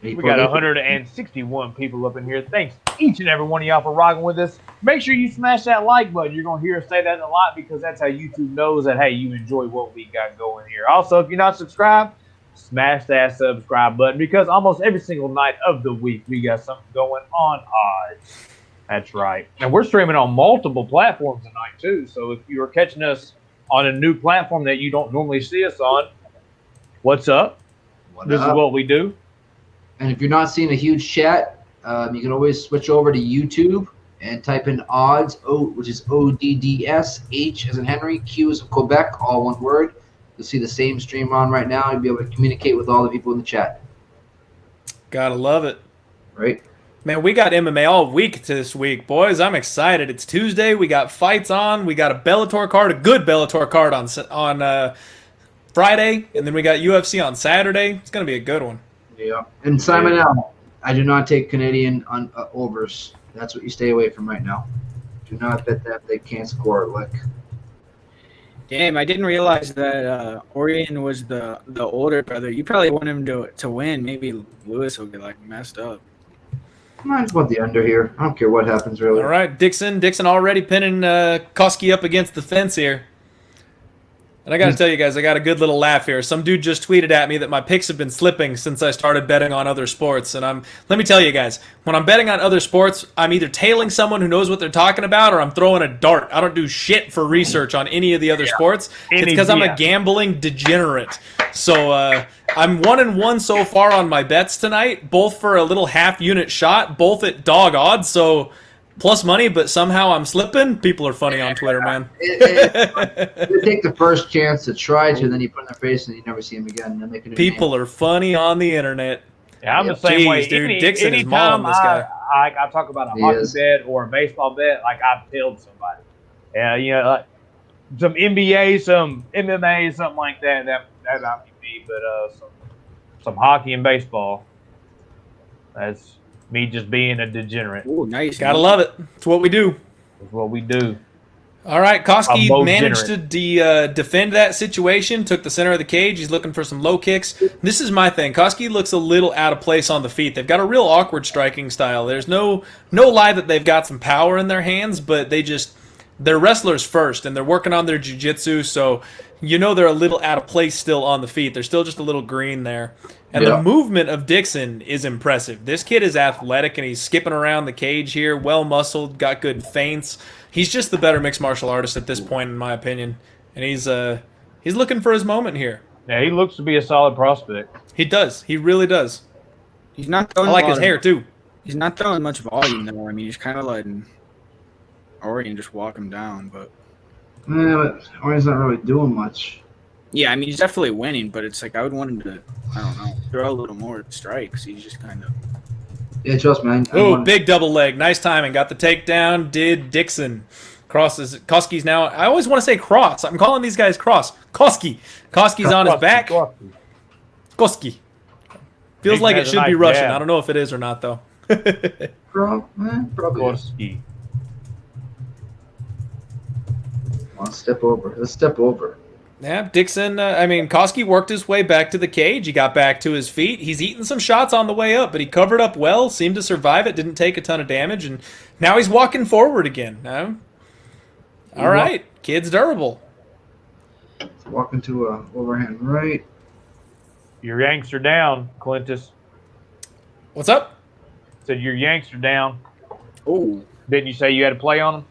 We got 161 people up in here. Thanks each and every one of y'all for rocking with us. Make sure you smash that like button. You're going to hear us say that a lot because that's how YouTube knows that, hey, you enjoy what we got going here. Also, if you're not subscribed, smash that subscribe button because almost every single night of the week we got something going on odds. That's right. And we're streaming on multiple platforms tonight too. So if you are catching us on a new platform that you don't normally see us on, what's up? This is what we do. And if you're not seeing a huge chat, you can always switch over to YouTube and type in odds, which is ODDS, H as in Henry, Q as in Quebec, all one word. You'll see the same stream on right now. You'll be able to communicate with all the people in the chat. Gotta love it. Right? Man, we got MMA all week this week, boys. I'm excited. It's Tuesday. We got fights on. We got a Bellator card, a good Bellator card on Friday, and then we got UFC on Saturday. It's gonna be a good one. Yeah. And Simon L, I do not take Canadian on overs. That's what you stay away from right now. Do not bet that they can't score a lick. Damn, I didn't realize that Orion was the older brother. You probably want him to win. Maybe Lewis will get like messed up. I just want the under here. I don't care what happens, really. All right, Dixon already pinning Koski up against the fence here. And I got to tell you guys, I got a good little laugh here. Some dude just tweeted at me that my picks have been slipping since I started betting on other sports. And let me tell you guys, when I'm betting on other sports, I'm either tailing someone who knows what they're talking about or I'm throwing a dart. I don't do shit for research on any of the other sports. It's because I'm a gambling degenerate. So I'm 1-1 so far on my bets tonight, both for a little half-unit shot, both at dog odds. So plus money, but somehow I'm slipping. People are funny on Twitter, man. You take the first chance to try to, then you put in their face and you never see them again. And then they can People are funny on the internet. Yeah, I'm the same way. Dude, Dixon is mauling this guy. I talk about a hockey bet or a baseball bet, like I've killed somebody. Yeah, you know, like some NBA, some MMA, something like that. That might be me, but some hockey and baseball. That's me just being a degenerate. Ooh, nice. Gotta love it. It's what we do. It's what we do. All right, Koski managed to defend that situation, took the center of the cage. He's looking for some low kicks. This is my thing. Koski looks a little out of place on the feet. They've got a real awkward striking style. There's no lie that they've got some power in their hands, but they're wrestlers first, and they're working on their jiu-jitsu, so you know they're a little out of place still on the feet. They're still just a little green there. And the movement of Dixon is impressive. This kid is athletic, and he's skipping around the cage here, well-muscled, got good feints. He's just the better mixed martial artist at this point, in my opinion. And he's looking for his moment here. Yeah, he looks to be a solid prospect. He does. He really does. He's not throwing I like his hair, too. He's not throwing much volume, though. I mean, he's kind of letting Orion just walk him down, but... Yeah, but Orion's not really doing much. Yeah, I mean, he's definitely winning, but it's like I would want him to, I don't know, throw a little more strikes. He's just kind of... Yeah, trust me. Oh, big double leg. Nice timing. Got the takedown. Did Dixon. Crosses. Koski's now... I always want to say cross. I'm calling these guys cross. Koski. Koski's on his back. Koski. Feels like it should be Russian. I don't know if it is or not, though. Probably. Koski. Let's step over. Yeah, Dixon, Koski worked his way back to the cage. He got back to his feet. He's eaten some shots on the way up, but he covered up well, seemed to survive it, didn't take a ton of damage, and now he's walking forward again. All right, kid's durable. Walking to a overhand right. Your Yanks are down, Clintus. What's up? Said your Yanks are down. Oh. Didn't you say you had to play on them?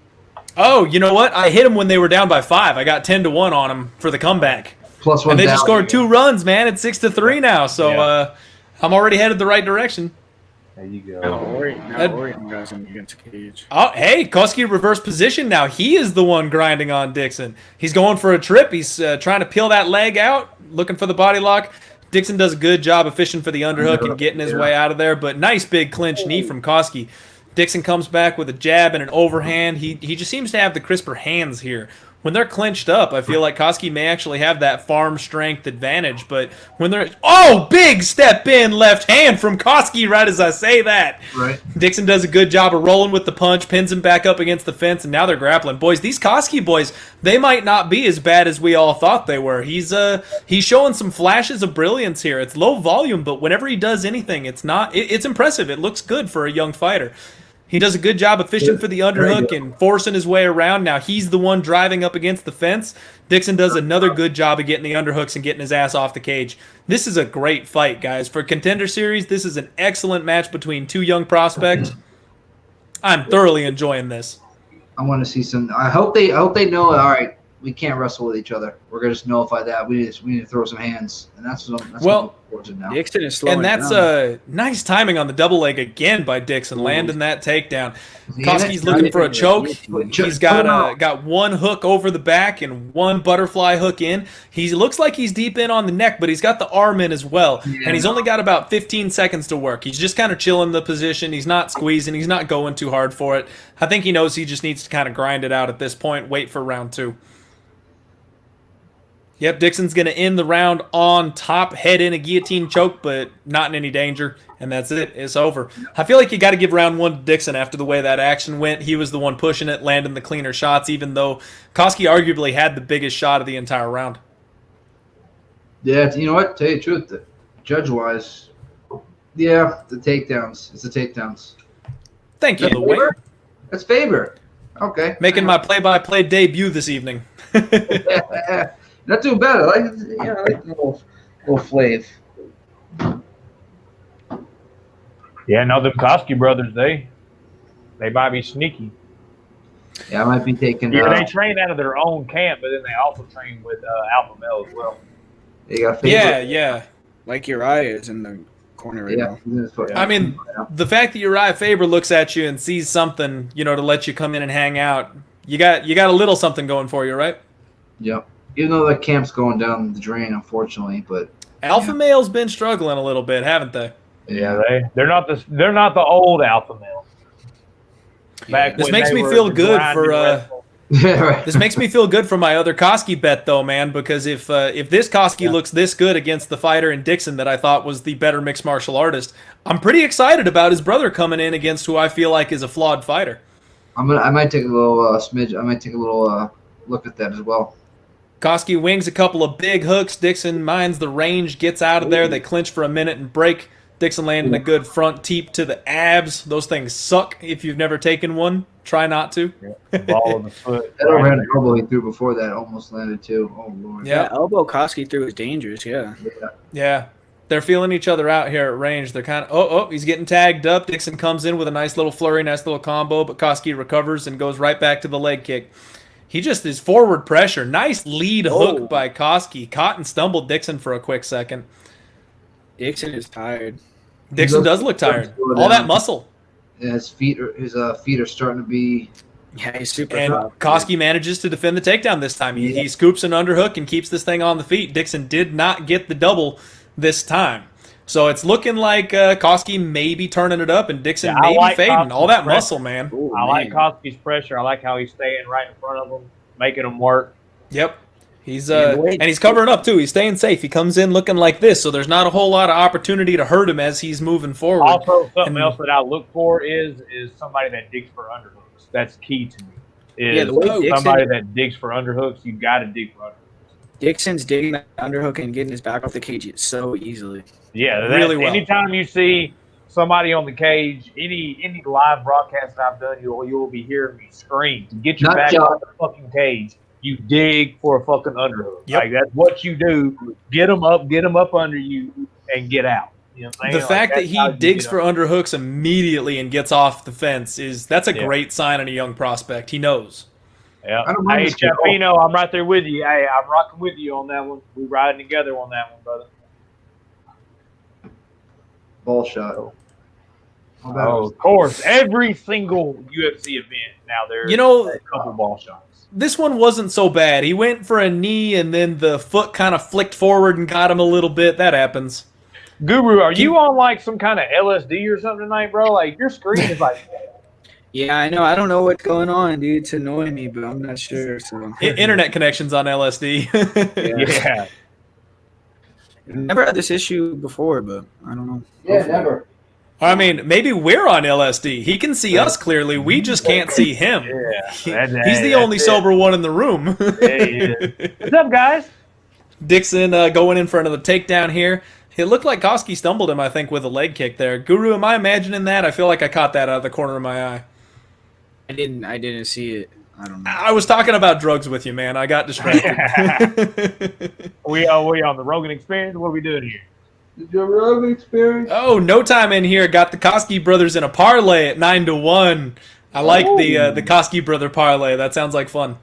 Oh, you know what? I hit them when they were down by 5. I got 10-1 on them for the comeback. +1. And they just scored 2 runs, man. It's 6-3 now, so I'm already headed the right direction. There you go. Now Orion got him against the cage. Oh, hey, Koski reverse position now. He is the one grinding on Dixon. He's going for a trip. He's trying to peel that leg out, looking for the body lock. Dixon does a good job of fishing for the underhook and getting his way out of there, but nice big clinch knee from Koski. Dixon comes back with a jab and an overhand. He just seems to have the crisper hands here when they're clinched up, I feel like Koski may actually have that farm strength advantage. But when they're big step in left hand from Koski right as I say that. Right. Dixon does a good job of rolling with the punch, pins him back up against the fence, and now they're grappling. Boys, these Koski boys, they might not be as bad as we all thought they were. He's showing some flashes of brilliance here. It's low volume, but whenever he does anything, it's impressive. It looks good for a young fighter. He does a good job of fishing for the underhook and forcing his way around. Now he's the one driving up against the fence. Dixon does another good job of getting the underhooks and getting his ass off the cage. This is a great fight, guys. For Contender Series, this is an excellent match between two young prospects. I'm thoroughly enjoying this. I want to see some. I hope they know. All right, we can't wrestle with each other. We're gonna just nullify that. We need to throw some hands, and that's what I'm looking forward to now. Dixon is slowing and that's down. Nice timing on the double leg again by Dixon, landing that takedown. Koski's looking for a choke. He's got one hook over the back and one butterfly hook in. He looks like he's deep in on the neck, but he's got the arm in as well. Yeah. And he's only got about 15 seconds to work. He's just kind of chilling the position. He's not squeezing. He's not going too hard for it. I think he knows he just needs to kind of grind it out at this point, wait for round 2. Yep, Dixon's going to end the round on top, head in a guillotine choke, but not in any danger, and that's it. It's over. I feel like you got to give round 1 to Dixon after the way that action went. He was the one pushing it, landing the cleaner shots, even though Koski arguably had the biggest shot of the entire round. Yeah, you know what? Tell you the truth, judge-wise, yeah, the takedowns. It's the takedowns. Thank you, Louis. That's Faber. Okay. Making my play-by-play debut this evening. Not too bad. I like the little flav. Yeah, no, the Koski brothers, they might be sneaky. Yeah, I might be taking. Yeah, they train out of their own camp, but then they also train with Alpha Male as well. They got yeah. Like Uriah is in the corner right now. I mean, the fact that Uriah Faber looks at you and sees something, to let you come in and hang out, you got a little something going for you, right? Yep. Even though the camp's going down the drain, unfortunately, but Alpha Male's been struggling a little bit, haven't they? Yeah, they're not the old Alpha Male. This makes me feel good for This makes me feel good for my other Koski bet, though, man. Because if this Koski looks this good against the fighter in Dixon that I thought was the better mixed martial artist, I'm pretty excited about his brother coming in against who I feel like is a flawed fighter. I might take a little smidge. I might take a little look at that as well. Koski wings a couple of big hooks. Dixon minds the range, gets out of there. They clinch for a minute and break. Dixon landing a good front teep to the abs. Those things suck if you've never taken one. Try not to. Ball in the foot. That overhand elbow he threw before that almost landed too. Oh, Lord. Yeah, elbow Koski threw is dangerous, Yeah. They're feeling each other out here at range. They're kind of, he's getting tagged up. Dixon comes in with a nice little flurry, nice little combo, but Koski recovers and goes right back to the leg kick. He just is forward pressure. Nice lead hook by Koski. Caught and stumbled Dixon for a quick second. Dixon is tired. Dixon does look tired. All that muscle. Yeah, his feet are starting to be. Yeah, he's super. And tough. Koski manages to defend the takedown this time. He scoops an underhook and keeps this thing on the feet. Dixon did not get the double this time. So it's looking like Koski may be turning it up and Dixon may be fading. Koski's all that pressure. Muscle, man. Ooh, I like Koski's pressure. I like how he's staying right in front of him, making them work. Yep. He's and he's covering up too. He's staying safe. He comes in looking like this, so there's not a whole lot of opportunity to hurt him as he's moving forward. Also, something else that I look for is somebody that digs for underhooks. That's key to me. Somebody that digs for underhooks. You got to dig for underhooks. Dixon's digging that underhook and getting his back off the cage so easily. Yeah, really well. Anytime you see somebody on the cage, any live broadcast I've done, you'll be hearing me scream to get your back off the fucking cage. You dig for a fucking underhook. Yep. Like that's what you do. Get them up under you, and get out. You know what I'm saying? The fact that he digs for underhooks immediately and gets off the fence that's a great sign in a young prospect. He knows. Yeah. Hey, Chappino, I'm right there with you. Hey, I'm rocking with you on that one. We're riding together on that one, brother. Ball shot. Oh, of course. Every single UFC event now there's a couple ball shots. This one wasn't so bad. He went for a knee and then the foot kind of flicked forward and got him a little bit. That happens. Guru, are you on like some kind of LSD or something tonight, bro? Like your screen is like Yeah, I know. I don't know what's going on, dude. It's annoying me, but I'm not sure. So Internet connections on LSD. Yeah. never had this issue before, but I don't know. Yeah, Hopefully. never. I mean, maybe we're on LSD. He can see us clearly. We just can't see him. Yeah. He's the only sober one in the room. What's up, guys? Dixon going in for another takedown here. It looked like Koski stumbled him, I think, with a leg kick there. Guru, am I imagining that? I feel like I caught that out of the corner of my eye. I didn't see it. I don't know. I was talking about drugs with you, man. I got distracted. we on the Rogan Experience? What are we doing here? Did you have an experience? Oh, no time in here. Got the Koski brothers in a parlay at 9-1. I like the Koski brother parlay. That sounds like fun.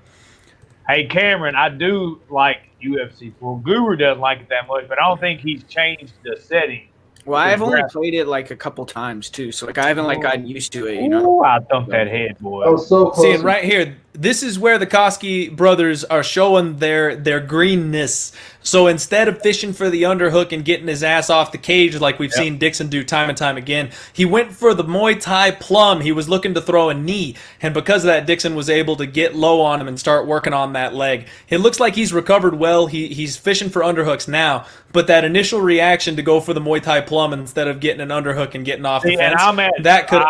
Hey, Cameron, I do like UFC. Well, Guru doesn't like it that much, but I don't think he's changed the setting. Well, I've only played it like a couple times too, so like I haven't like gotten used to it, you know. Ooh, I thumped that head, boy. I was so close. Seeing right here, this is where the Koski brothers are showing their greenness. So instead of fishing for the underhook and getting his ass off the cage like we've seen Dixon do time and time again, he went for the Muay Thai plum. He was looking to throw a knee, and because of that, Dixon was able to get low on him and start working on that leg. It looks like he's recovered well. He's fishing for underhooks now, but that initial reaction to go for the Muay Thai plum instead of getting an underhook and getting off the fence, that could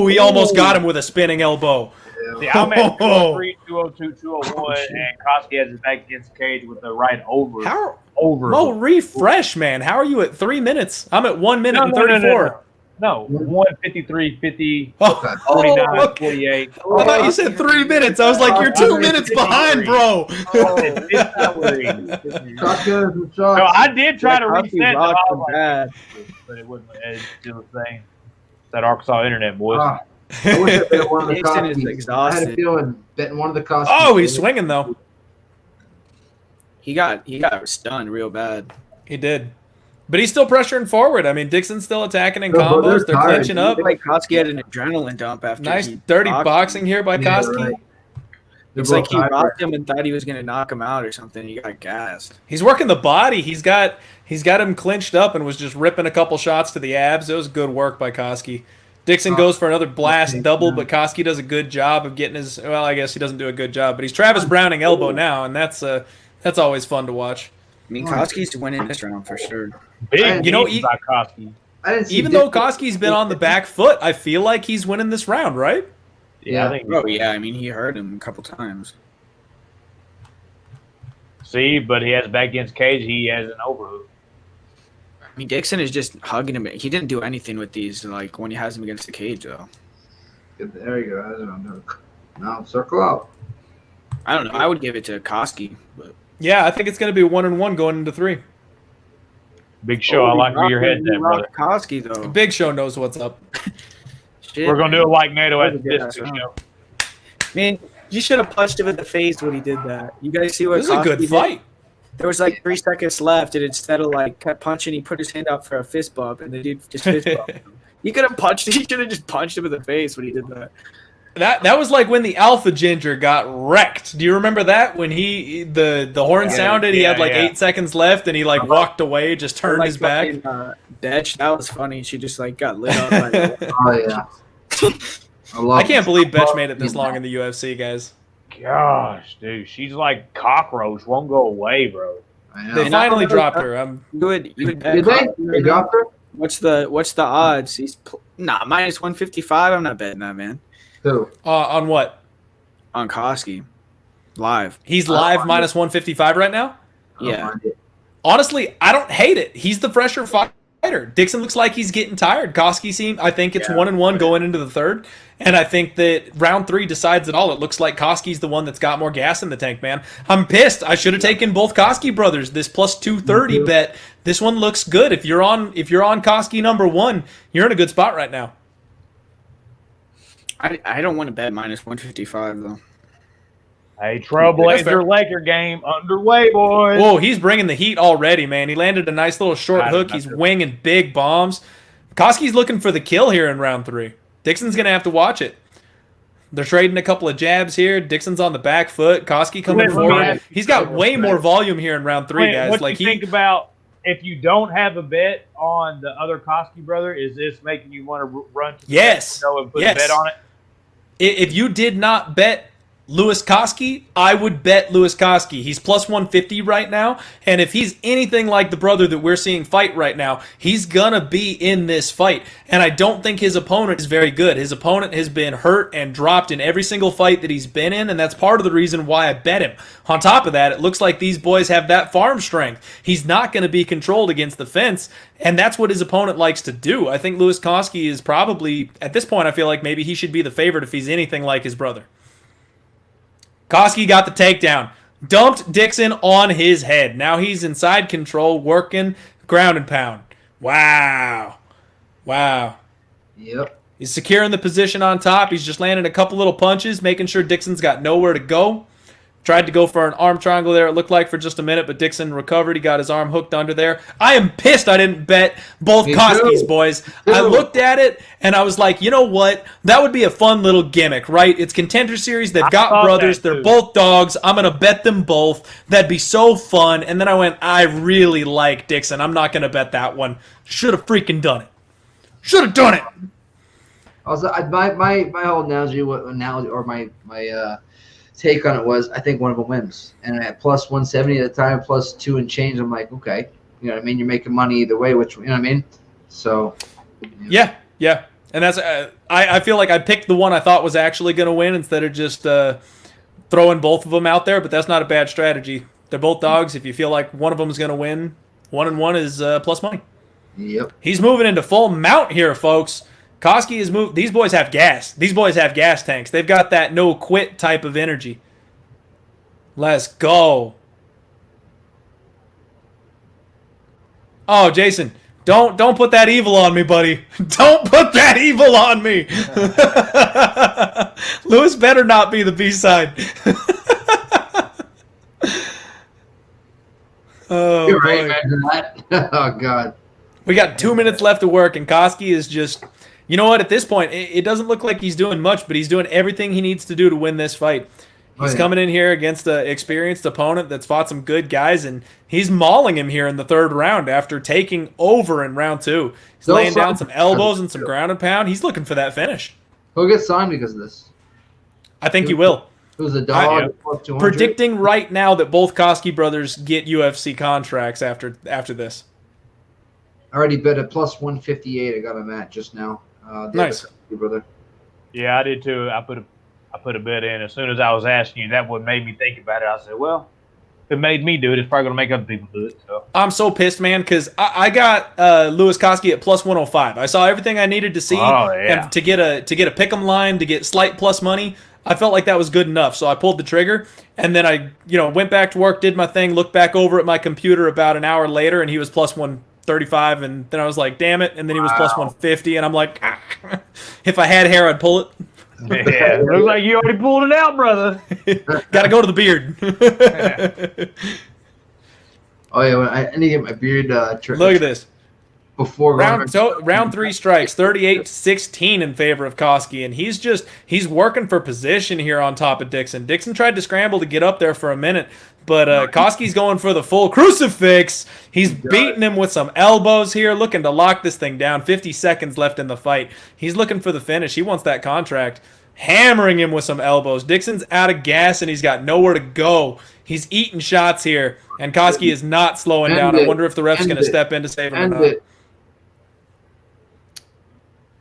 he almost got him with a spinning elbow. See, I'm at 203, 202, 201, and Koski has his back against the cage with the right over. Mo, refresh, man. How are you at 3 minutes? I'm at 1 minute and 34. No, 153, 50, Oh, 49, okay. 48. I thought you said 3 minutes. I was like, you're 2 minutes behind, bro. No, I did try to Koski reset it, rocked I was bad. but it wouldn't do the thing. That Arkansas internet, boys. I wish I bet one of the Dixon is Koskis. I had a exhausted. feeling betting one of the Koskis. Oh, he's swinging, though. He got stunned real bad. He did. But he's still pressuring forward. I mean, Dixon's still attacking in No, but combos. They're tired. clinching up. Like Koski had an adrenaline dump after. Nice, he dirty rocked boxing here by Yeah, Koski. right. It's like he rocked him and thought he was gonna knock him out or something. He got gassed. He's working the body. He's got him clinched up and was just ripping a couple shots to the abs. It was good work by Koski. Dixon goes for another blast double, but Koski does a good job of getting his. Well, I guess he doesn't do a good job, but he's Travis Browning elbow now, and that's always fun to watch. I mean, Koski's winning this round for sure. Big, you know, by Koski. Even though Koski's been on the back foot, I feel like he's winning this round, right? Yeah, I think. Oh yeah, I mean he hurt him a couple times. See, but he has back against cage. He has an overhook. I mean Dixon is just hugging him. He didn't do anything with these like when he has him against the cage though. There you go. That's what I'm doing. Now circle out. I don't know. I would give it to Koski, but Yeah, I think it's going to be 1-1 going into 3. Big Show. I like where your head's at, brother. Koski though. Big Show knows what's up. Shit, We're gonna do it like NATO at Yeah, this Big Show. Man, you should have punched him in the face when he did that. You guys see what This is a Koski good did? fight. There was like 3 seconds left, and instead of like kept punching, he put his hand up for a fist bump, and the dude just fist bumped him. You could have punched. He should have just punched him in the face when he did that. That was like when the Alpha Ginger got wrecked. Do you remember that when the horn sounded? He had like 8 seconds left, and he like walked away, just turned Like his back. fucking, Detch, that was funny. She just like got lit up. By Oh yeah. I can't believe Betch made it this long in the UFC, guys. Gosh, dude, she's like cockroach. Won't go away, bro. I know. They And I finally remember- dropped her. you would bet Did they? Koski They right dropped her? now? What's the odds? He's minus 155. I'm not betting that, man. Who? On what? On Koski, live. He's live minus 155 right now? I don't Yeah. mind it. Honestly, I don't hate it. He's the fresher fighter. Dixon looks like he's getting tired. Koski I think it's 1-1 going into the 3rd. And I think that round 3 decides it all. It looks like Koski's the one that's got more gas in the tank, man. I'm pissed. I should have taken both Koski brothers. This plus 230 bet. This one looks good. If you're on Koski number 1, you're in a good spot right now. I don't want to bet minus 155 though. Hey, That's fair. Trailblazer Laker game underway, boys. Whoa, he's bringing the heat already, man. He landed a nice little short hook. He's winging big bombs. Koski's looking for the kill here in round 3. Dixon's going to have to watch it. They're trading a couple of jabs here. Dixon's on the back foot. Koski coming forward. He's got way more volume here in round 3, guys. What Like do you think about if you don't have a bet on the other Koski brother? Is this making you want to run to Yes. and put Yes. a bet on it? If you did not bet Louis Koski, I would bet Louis Koski. He's plus 150 right now, and if he's anything like the brother that we're seeing fight right now, he's gonna be in this fight. And I don't think his opponent is very good. His opponent has been hurt and dropped in every single fight that he's been in, and that's part of the reason why I bet him. On top of that, it looks like these boys have that farm strength. He's not going to be controlled against the fence, and that's what his opponent likes to do. I think Louis Koski is probably, at this point, I feel like maybe he should be the favorite if he's anything like his brother. Koski got the takedown. Dumped Dixon on his head. Now he's inside control, working ground and pound. Wow. Wow. Yep. He's securing the position on top. He's just landing a couple little punches, making sure Dixon's got nowhere to go. Tried to go for an arm triangle there, it looked like, for just a minute, but Dixon recovered. He got his arm hooked under there. I am pissed I didn't bet both Koskis, boys. I looked at it, and I was like, you know what? That would be a fun little gimmick, right? It's Contender Series. They've got brothers. They're both dogs. I'm going to bet them both. That'd be so fun. And then I went, I really like Dixon. I'm not going to bet that one. Should have freaking done it. Should have done it. Also, my whole analogy, or my take on it was, I think one of them wins. And at plus 170 at the time, plus 2 and change, I'm like, okay, you know what I mean? You're making money either way, which, you know what I mean? So, yeah. And that's I feel like I picked the one I thought was actually going to win instead of just throwing both of them out there, but that's not a bad strategy. They're both dogs. If you feel like one of them is going to win, 1-1 is plus money. Yep. He's moving into full mount here, folks. Koski is moved. These boys have gas. These boys have gas tanks. They've got that no quit type of energy. Let's go. Oh, Jason, don't put that evil on me, buddy. Don't put that evil on me. Lewis better not be the B-side. Oh, you're right, man. Oh, God. We got 2 minutes left to work, and Koski is just... You know what? At this point, it doesn't look like he's doing much, but he's doing everything he needs to do to win this fight. He's coming in here against an experienced opponent that's fought some good guys, and he's mauling him here in the third round after taking over in round 2. He's laying down some elbows and some ground and pound. He's looking for that finish. He'll get signed because of this. I think he will. Who's a dog? Predicting right now that both Koski brothers get UFC contracts after this. I already bet at plus 158. I got him at just now. Nice, brother. Yeah, I did too. I put a bet in. As soon as I was asking you, that what made me think about it. I said, well, if it made me do it, it's probably going to make other people do it. So I'm so pissed, man, because I got Louis Koski at plus 105. I saw everything I needed to see and to get a pick'em line, to get slight plus money. I felt like that was good enough, so I pulled the trigger, and then I went back to work, did my thing, looked back over at my computer about an hour later, and he was plus 135, and then I was like, damn it, and then he was plus 150, and I'm like, if I had hair, I'd pull it. Yeah, looks like you already pulled it out, brother. Got to go to the beard. Oh, yeah, I need to get my beard trimmed. Look at this. Before round 3 strikes, 38-16 in favor of Koski, and he's working for position here on top of Dixon. Dixon tried to scramble to get up there for a minute, but Koski's going for the full crucifix. He's beating him with some elbows here, looking to lock this thing down. 50 seconds left in the fight. He's looking for the finish. He wants that contract. Hammering him with some elbows. Dixon's out of gas, and he's got nowhere to go. He's eating shots here, and Koski is not slowing down. I wonder if the ref's going to step in to save him or not.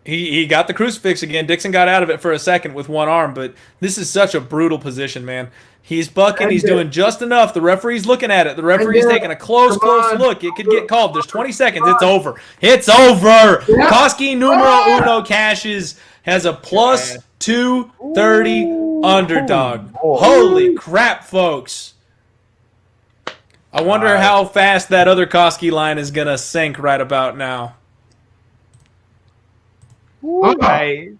He got the crucifix again. Dixon got out of it for a second with one arm, but this is such a brutal position, man. He's bucking. He's doing just enough. The referee's looking at it. The referee's taking a close look. It could get called. There's 20 seconds. It's over. It's over. Koski numero uno cashes, has a plus 230 underdog. Holy crap, folks. I wonder how fast that other Koski line is going to sink right about now. Hey,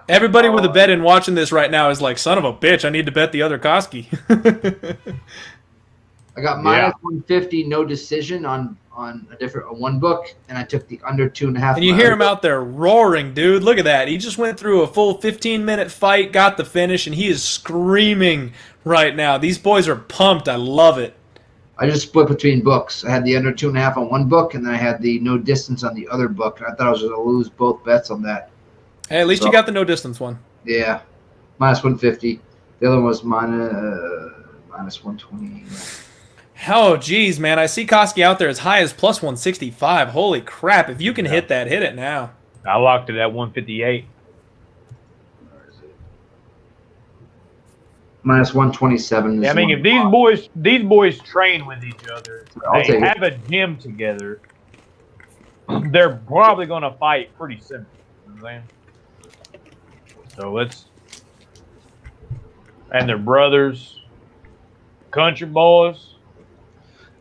everybody with a bet in watching this right now is like, son of a bitch, I need to bet the other Koski. I got minus 150, no decision on one book, and I took the under 2.5. And you hear him out there roaring, dude. Look at that. He just went through a full 15-minute fight, got the finish, and he is screaming right now. These boys are pumped. I love it. I just split between books. I had the under 2.5 on one book, and then I had the no distance on the other book. And I thought I was going to lose both bets on that. Hey, at least you got the no distance one. Yeah. minus 150. The other one was minus 120. Oh, geez, man. I see Koski out there as high as plus 165. Holy crap. If you can hit that, hit it now. I locked it at 158. Where is it? Minus 127. Yeah, I mean, if these boys train with each other, I'll they take it. have a gym together, they're probably going to fight pretty simple. You know what I'm saying? So let's, and they're brothers, country boys.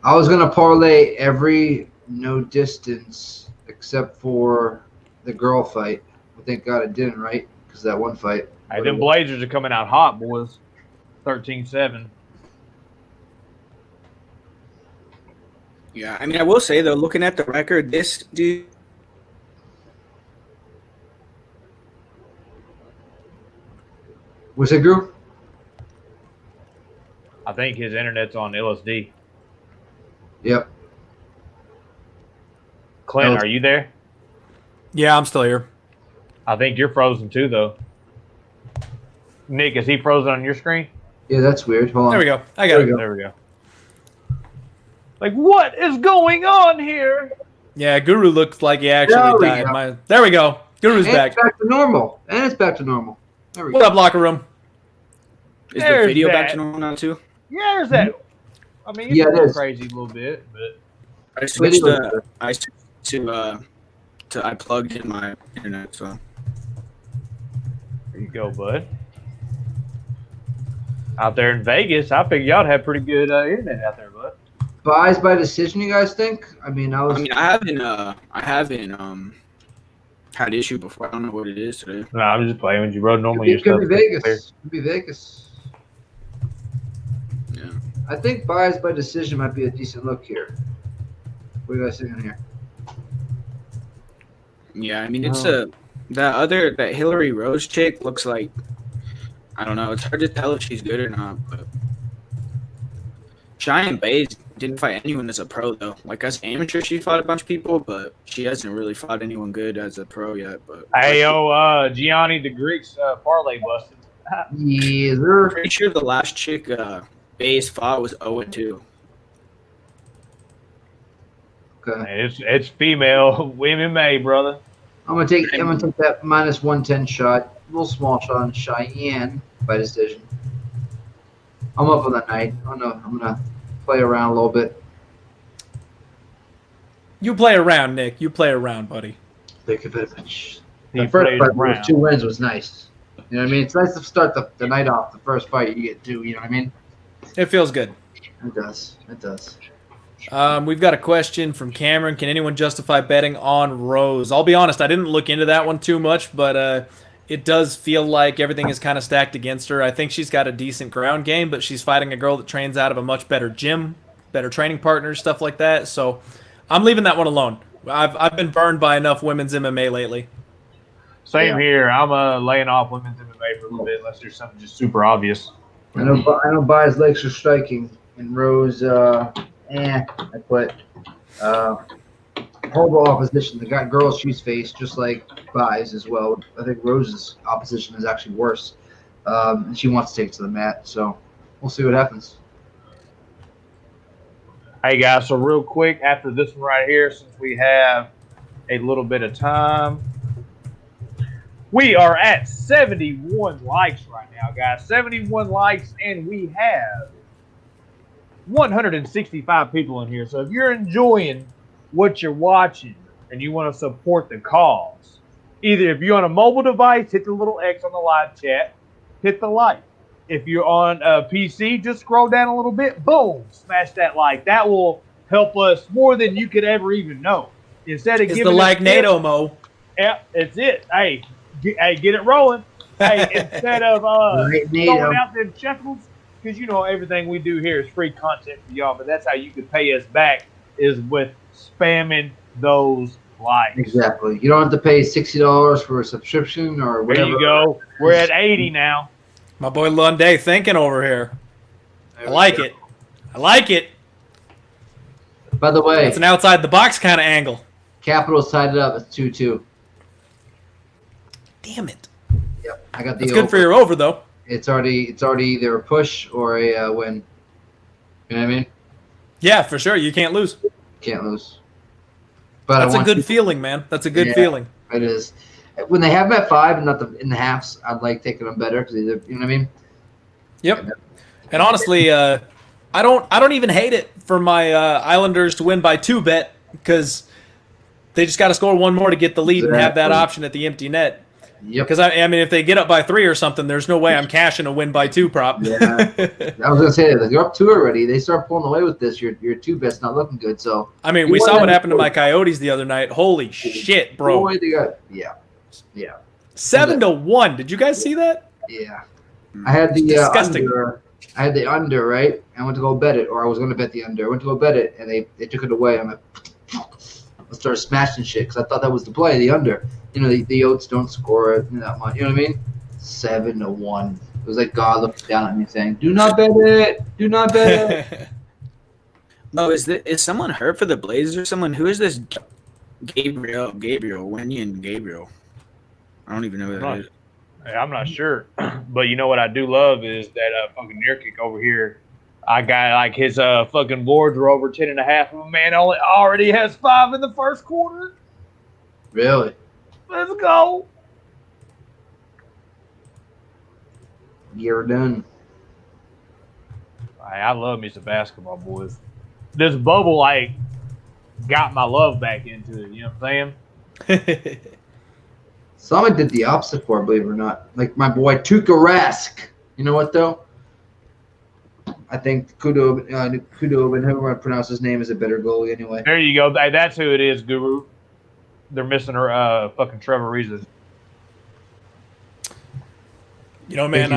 I was going to parlay every no distance except for the girl fight. But thank God it didn't, right? Because that one fight. Hey, them Blazers are coming out hot, boys. 13-7. Yeah, I mean, I will say, though, looking at the record, this dude. Was it Drew? I think his internet's on LSD. Yep. Clint, are you there? Yeah, I'm still here. I think you're frozen too, though. Nick, is he frozen on your screen? Yeah, that's weird. Hold on. There we go. I got it. There we go. Like, what is going on here? Yeah, Guru looks like he actually There we died. There we go. Guru's And back. it's back to normal. And it's back to normal. There we What go. up, locker room? Is There's the video back that. to normal now, too? Yeah, there's that. I mean, it's Yeah, a it little is. crazy a little bit, but I switched Video- to I plugged in my internet, so. there you go, bud. Out there in Vegas, I figured y'all have pretty good internet out there, bud. Buys by decision, you guys think? I mean, I haven't had issue before. I don't know what it is today. No, I'm just playing with you, bro. Normally, It could be your stuff. Vegas. Could be Vegas. Yeah. I think buys by decision might be a decent look here. What do you guys think in here? Yeah, I mean, it's that Hilarie Rose chick looks like, I don't know. It's hard to tell if she's good or not, but Cheyanne Bays didn't fight anyone as a pro, though. Like, as amateur, she fought a bunch of people, but she hasn't really fought anyone good as a pro yet. But Hey, Gianni the Greek's parlay busted. Yeah, I'm they're pretty sure the last chick Bays fought was 0-2. okay. Hey, it's female MMA, brother. I'm gonna take that minus 110 shot, a little small shot on Cheyanne by decision. I'm up for the night. I'm gonna play around a little bit. You play around, Nick. You play around, buddy. Take a bit of it. He The first plays fight around. with 2 wins was nice. You know what I mean? It's nice to start the night off. The first fight you get 2. You know what I mean? It feels good. It does. It does. We've got a question from Cameron. Can anyone justify betting on Rose? I'll be honest, I didn't look into that one too much, but it does feel like everything is kind of stacked against her. I think she's got a decent ground game, but she's fighting a girl that trains out of a much better gym, better training partners, stuff like that. So I'm leaving that one alone. I've been burned by enough women's MMA lately. Same here. I'm laying off women's MMA for a little bit unless there's something just super obvious. I know Baez' legs are striking, and Rose, I put horrible opposition. The girls she's faced, just like Baez as well. I think Rose's opposition is actually worse, and she wants to take it to the mat. So we'll see what happens. Hey, guys, so real quick, after this one right here, since we have a little bit of time, we are at 71 likes right now, guys. 71 likes, and we have 165 people in here. So if you're enjoying what you're watching and you want to support the cause, either if you're on a mobile device, hit the little X on the live chat, hit the like. If you're on a PC, just scroll down a little bit, boom, smash that like. That will help us more than you could ever even know. Instead of It's giving the us like NATO Mo. yeah, it's it. Hey, get it rolling. Hey, instead of Right, throwing out them shekels, because you know everything we do here is free content for y'all, but that's how you can pay us back is with spamming those likes. Exactly. You don't have to pay $60 for a subscription or There whatever. you go. We're at 80 now. My boy Lunday thinking over here. I like it. I like it. By the way, It's an outside the box kind of angle. Capitals tied it up. It's 2-2. Damn it. Yep, I got the That's good over. for your over, though. it's already either a push or a win. You know what I mean? Yeah, for sure. You can't lose. Can't lose. But That's a good feeling, man. That's a good feeling. It is. When they have them at 5 and not in the halves, I'd like taking them better because you know what I mean. Yep. And honestly, I don't even hate it for my Islanders to win by 2 bet because they just got to score 1 more to get the lead and have that option at the empty net. Yep. Because I mean, if they get up by 3 or something, there's no way I'm cashing a win by 2 prop. Yeah. I was gonna say that you're up 2 already. They start pulling away with this. Your 2 bet's not looking good. So I mean, we saw what happened to my Coyotes the other night. Holy shit, bro! Boy, they got, yeah. 7-1. Did you guys see that? Yeah. I had the disgusting. under. I had the under, right? I went to go bet it, or I was going to bet the under. I went to go bet it, and they took it away. I'm like, I started smashing shit because I thought that was the play, the under. You know, the Yotes don't score it that much. You know what I mean? 7-1. It was like God looked down at me saying, "Do not bet it. Do not bet it." No, is someone hurt for the Blazers or someone? Who is this? Gabriel, Wenyan Gabriel. I don't even know who that is. Hey, I'm not sure, but you know what I do love is that fucking near kick over here. I got like his fucking boards were over 10.5. And man already has 5 in the first quarter. Really? Let's go. You're done. Hey, I love me some basketball, boys. This bubble like got my love back into it. You know what I'm saying? Someone did the opposite for, believe it or not. Like my boy Tuukka Rask. You know what though? I think Kudo and whoever I pronounce his name is a better goalie anyway. There you go. Hey, that's who it is, Guru. They're missing her fucking Trevor Ariza. You know, man,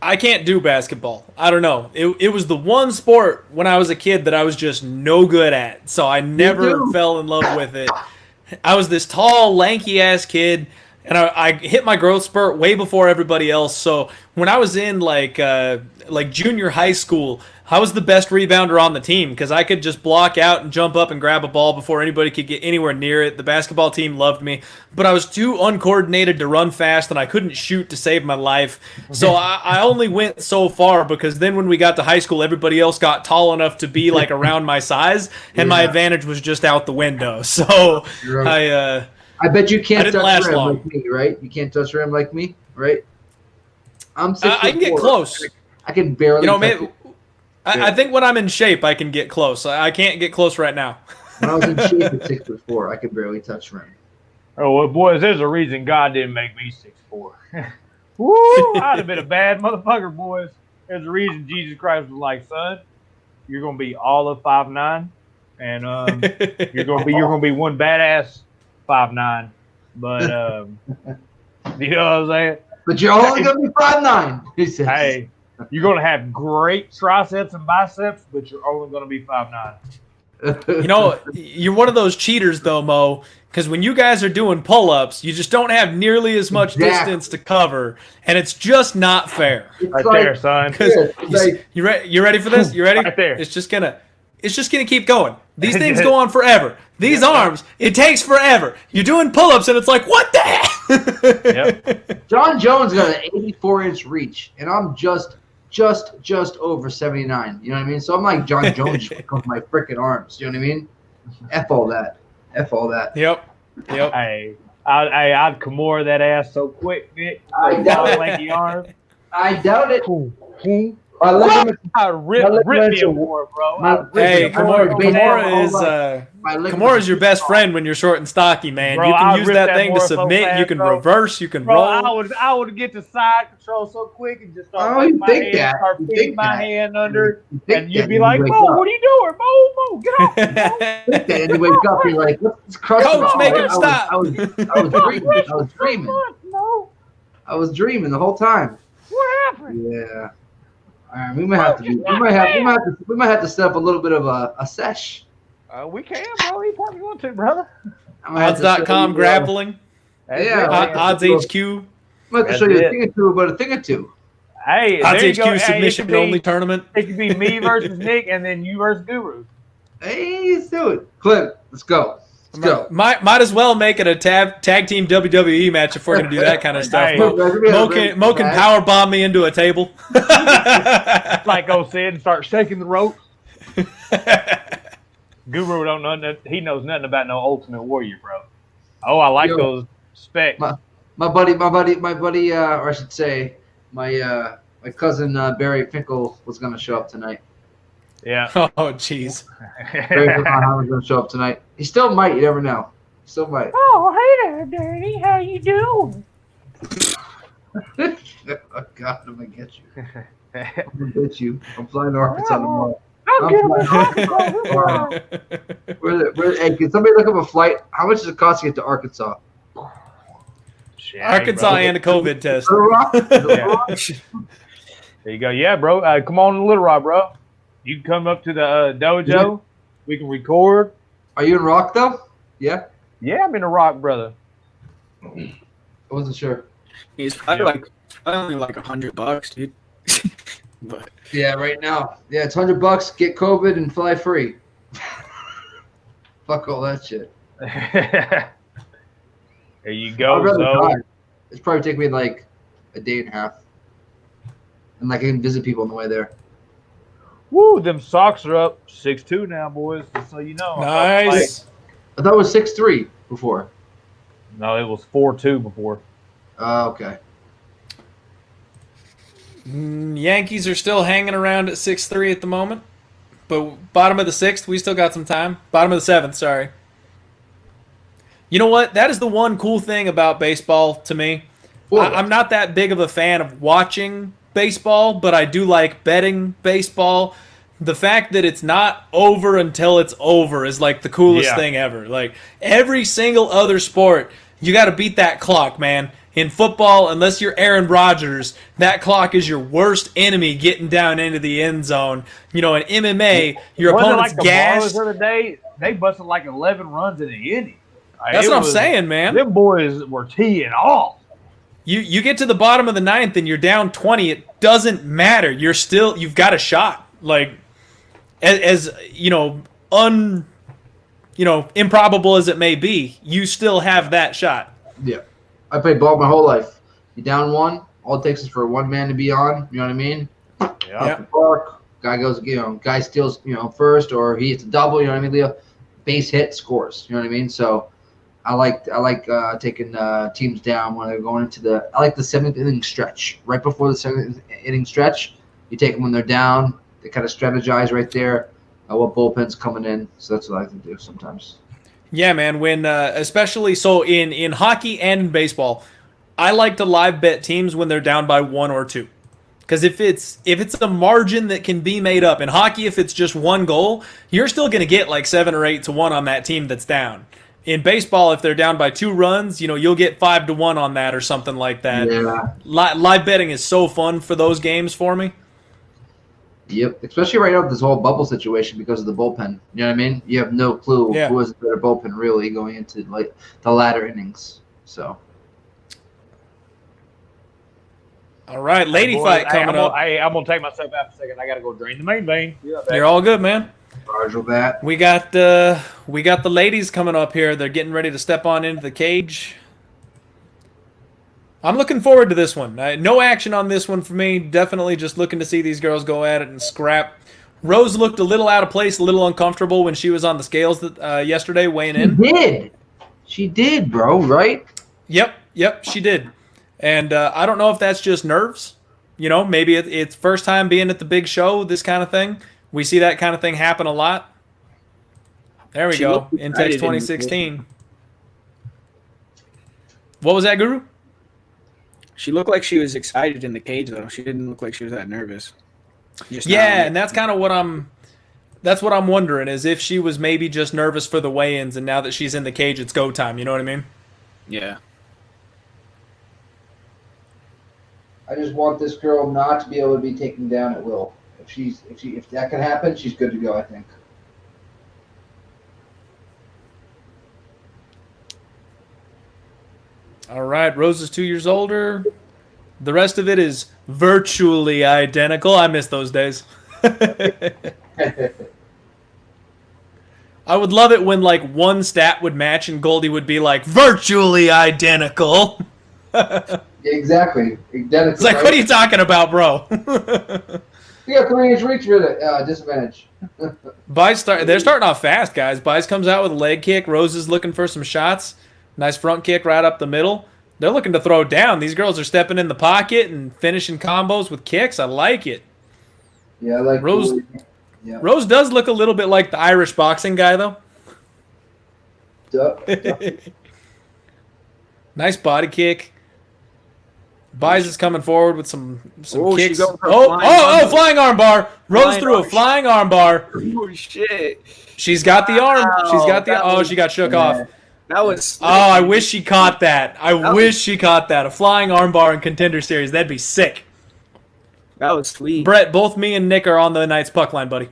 I can't do basketball. I don't know. It was the one sport when I was a kid that I was just no good at, so I never fell in love with it. I was this tall, lanky-ass kid, and I hit my growth spurt way before everybody else. So when I was in like junior high school, I was the best rebounder on the team because I could just block out and jump up and grab a ball before anybody could get anywhere near it. The basketball team loved me, but I was too uncoordinated to run fast, and I couldn't shoot to save my life. So I only went so far because then when we got to high school, everybody else got tall enough to be like around my size, and my advantage was just out the window. So I bet you can't touch rim long. like me, right? You can't touch rim like me, right? I'm 6'4". I can get close. I can barely. You know, touch maybe, it. I think when I'm in shape, I can get close. I can't get close right now. When I was in shape at 6'4", I could barely touch rim. Oh, well, boys, there's a reason God didn't make me 6'4". Woo! I'd have been a bad motherfucker, boys. There's a reason Jesus Christ was like, son, you're gonna be all of 5'9", and you're gonna be one badass 5'9". But you know what I'm saying? But you're only gonna be 5'9". He says. Hey, you're gonna have great triceps and biceps, but you're only gonna be 5'9". You know, you're one of those cheaters, though, Mo, because when you guys are doing pull-ups, you just don't have nearly as much distance to cover, and it's just not fair. Right there, son. You ready for this? You ready? Right there. It's just gonna keep going. These things go on forever. These arms, it takes forever. You're doing pull-ups, and it's like, what the heck? Yep. John Jones got an 84-inch reach, and I'm just over 79. You know what I mean? So I'm like John Jones with my freaking arms. You know what I mean? F all that. Yep. Hey, I'd Kimura that ass so quick, Nick. I doubt it. Lanky arm. I doubt it. I rip me a war, bro. Hey, Kimura is your best friend when you're short and stocky, man. Bro, you can I'll use rip that that thing to more so submit. fast, You can bro. reverse. You can Bro, roll. I would get to side control so quick and just start Oh, you my think hand, that. start You feeding think my that. hand under, You think and you'd that be when like, you wake Mo, up. what are you doing? Mo, get off me, Mo. And you wake up, you're like, what's crushing Coach, my make heart? him stop. I was dreaming the whole time. What happened? Yeah. All right, we might have to set up a little bit of a sesh. We can, bro. Anytime you want to, brother. I might have to show Odds.com you, grappling. Yeah. Odds HQ. I'm going to That's show you a it. thing or two about a thing or two. Hey, Odds there you go. HQ submission only tournament. It could be me versus Nick, and then you versus Guru. Hey, let's do it. Clint, let's go. go. Might as well make it a tag team WWE match if we're gonna do that kind of stuff. Hey. Mo can power bomb me into a table. Like Sid and start shaking the rope. Guru don't know nothing. He knows nothing about no Ultimate Warrior, bro. Oh, I like those specs. My buddy, or I should say, my cousin Barry Finkel was gonna show up tonight. Yeah. Oh, jeez. Barry Finkel was gonna show up tonight. He still might. You never know. He still might. Oh, hey there, Dirty. How you doing? Oh God, I'm gonna get you. I'm gonna get you. I'm flying to Arkansas tomorrow. Hey, can somebody look up a flight? How much does it cost to get to Arkansas? Arkansas and a COVID test. Little Rock? Yeah. There you go. Yeah, bro. Come on to Little Rock, bro. You can come up to the dojo. We can record. Are you in Rock though? Yeah. Yeah, I'm in the Rock, brother. I wasn't sure. He's probably only like $100, dude. But Yeah, right now. Yeah, it's $100. Get COVID and fly free. Fuck all that shit. There you I'd go. rather So, drive. It's probably take me like a day and a half, and like I can visit people on the way there. woo, them socks are up 6'2" now, boys. Just so you know. Nice. I thought it was 6'3" before. No, it was 4'2" before. Okay. Yankees are still hanging around at 6-3 at the moment, but bottom of the 6th, we still got some time. Bottom of the 7th, sorry. You know what? That is the one cool thing about baseball to me. I'm not that big of a fan of watching baseball, but I do like betting baseball. The fact that it's not over until it's over is like the coolest thing ever. Like every single other sport, you got to beat that clock, man. In football, unless you're Aaron Rodgers, that clock is your worst enemy getting down into the end zone. You know, in MMA, your opponent's gassed. The other day, they busted like 11 runs in the inning. That's what I'm saying, man. Them boys were teeing off. You get to the bottom of the 9th and you're down 20. It doesn't matter. You've got a shot. Like as improbable as it may be, you still have that shot. Yeah. I played ball my whole life. You down one, all it takes is for one man to be on. You know what I mean? Yeah. Park, guy goes, guy steals, first, or he hits a double. You know what I mean, Leo? Base hit, scores. You know what I mean? So, I like taking teams down when they're going into I like the 7th inning stretch. Right before the 7th inning stretch, you take them when they're down. They kind of strategize right there. What bullpen's coming in. So that's what I like to do sometimes. Yeah, man. When especially so in hockey and in baseball, I like to live bet teams when they're down by 1 or 2. Because if it's a margin that can be made up in hockey, if it's just one goal, you're still going to get like 7 or 8 to 1 on that team that's down. In baseball, if they're down by 2 runs, you'll get 5 to 1 on that or something like that. Yeah. Live betting is so fun for those games for me. Yep, especially right now with this whole bubble situation because of the bullpen. You know what I mean? You have no clue who has a better bullpen really going into like the latter innings. So. All right, lady fight coming up. I'm gonna take myself out for a second. I gotta go drain the main vein. You're all good, man. Roger that. We got the ladies coming up here. They're getting ready to step on into the cage. I'm looking forward to this one. No action on this one for me. Definitely just looking to see these girls go at it and scrap. Rose looked a little out of place, a little uncomfortable when she was on the scales yesterday weighing in. She did, bro, right? Yep, she did. And I don't know if that's just nerves. Maybe it's first time being at the big show, this kind of thing. We see that kind of thing happen a lot. There we go. Intex 2016. What was that, Guru? She looked like she was excited in the cage, though. She didn't look like she was that nervous. And that's kind of what I'm wondering, is if she was maybe just nervous for the weigh-ins, and now that she's in the cage, it's go time. You know what I mean? Yeah. I just want this girl not to be able to be taken down at will. If that can happen, she's good to go, I think. All right, Rose is 2 years older. The rest of it is virtually identical. I miss those days. I would love it when like one stat would match and Goldie would be like virtually identical. Exactly. Identical. It's like, what are you talking about, bro? You got 3-inch reach with it. Disadvantage. They're starting off fast, guys. Bice comes out with a leg kick. Rose is looking for some shots. Nice front kick right up the middle. They're looking to throw down. These girls are stepping in the pocket and finishing combos with kicks. I like it. Yeah, I like Rose. Yeah. Rose does look a little bit like the Irish boxing guy, though. Nice body kick. Bice is coming forward with some kicks. Flying arm bar. Rose threw a flying arm bar. Oh, shit. She's got the arm. She got shook off. That was. I wish she caught that. I wish she caught that. A flying arm bar in Contender Series. That'd be sick. That was sweet. Brett, both me and Nick are on the Knights puck line, buddy.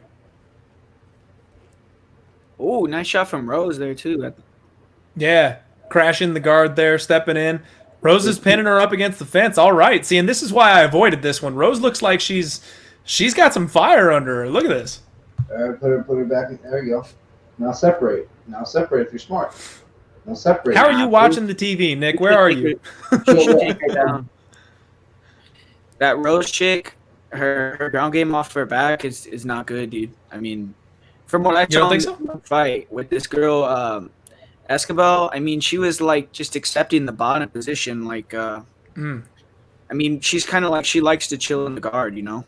Oh, nice shot from Rose there, too. Yeah. Crashing the guard there, stepping in. Rose is pinning her up against the fence. All right. See, and this is why I avoided this one. Rose looks like she's got some fire under her. Look at this. All right, put her back in. There you go. Now separate if you're smart. Now separate. How are you watching the TV, Nick? Where are you? Take her down. That Rose chick, her ground game off her back is not good, dude. I mean, from what I saw in the fight with this girl, Escobar, I mean, she was like just accepting the bottom position. Like, I mean, she's kind of like she likes to chill in the guard, you know.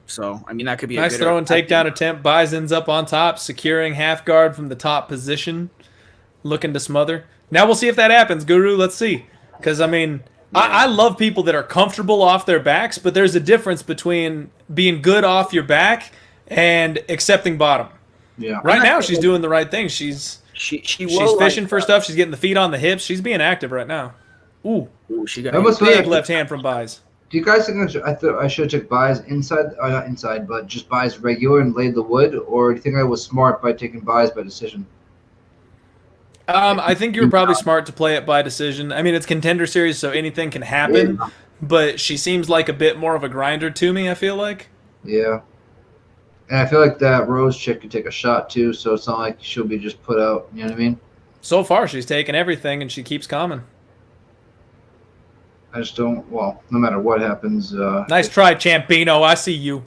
So, I mean, that could be nice throw and takedown attempt. Bice ends up on top, securing half guard from the top position, looking to smother. Now we'll see if that happens, Guru. Let's see, because I mean, I love people that are comfortable off their backs, but there's a difference between being good off your back and accepting bottom. Yeah. Right now, she's doing the right thing. She's fishing for stuff. She's getting the feet on the hips. She's being active right now. Ooh, she got a big left hand from Bice. Do you guys think I thought I should have took Bice inside, not inside, but just Bice regular and laid the wood, or do you think I was smart by taking Bice by decision? I think you were probably smart to play it by decision. I mean, it's Contender Series, so anything can happen, but she seems like a bit more of a grinder to me, I feel like. Yeah. And I feel like that Rose chick could take a shot, too, so it's not like she'll be just put out, you know what I mean? So far, she's taken everything, and she keeps coming. I just don't, well, no matter what happens. Nice try, Ciampino. I see you.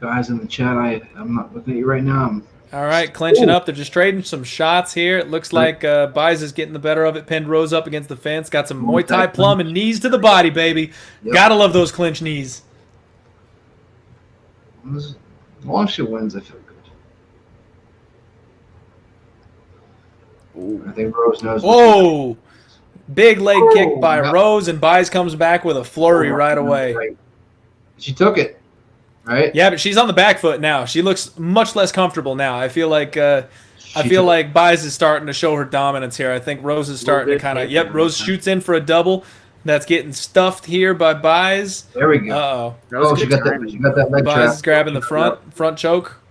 Guys in the chat, I'm not looking at you right now. All right, clinching up. They're just trading some shots here. It looks like Bice is getting the better of it. Pinned Rose up against the fence. Got some Muay Thai plum and knees to the body, baby. Yep. Gotta love those clinch knees. As long as she wins, I feel good. Ooh. I think Rose knows. Whoa! Big leg kick by Rose, and Bice comes back with a flurry right away. Right. She took it. Right? Yeah, but she's on the back foot now. She looks much less comfortable now. I feel like Bice is starting to show her dominance here. I think Rose is starting to kind of. Yep, Rose shoots in for a double. That's getting stuffed here by Bice. There we go. Uh-oh. She got that leg trap. Bice is grabbing the front choke.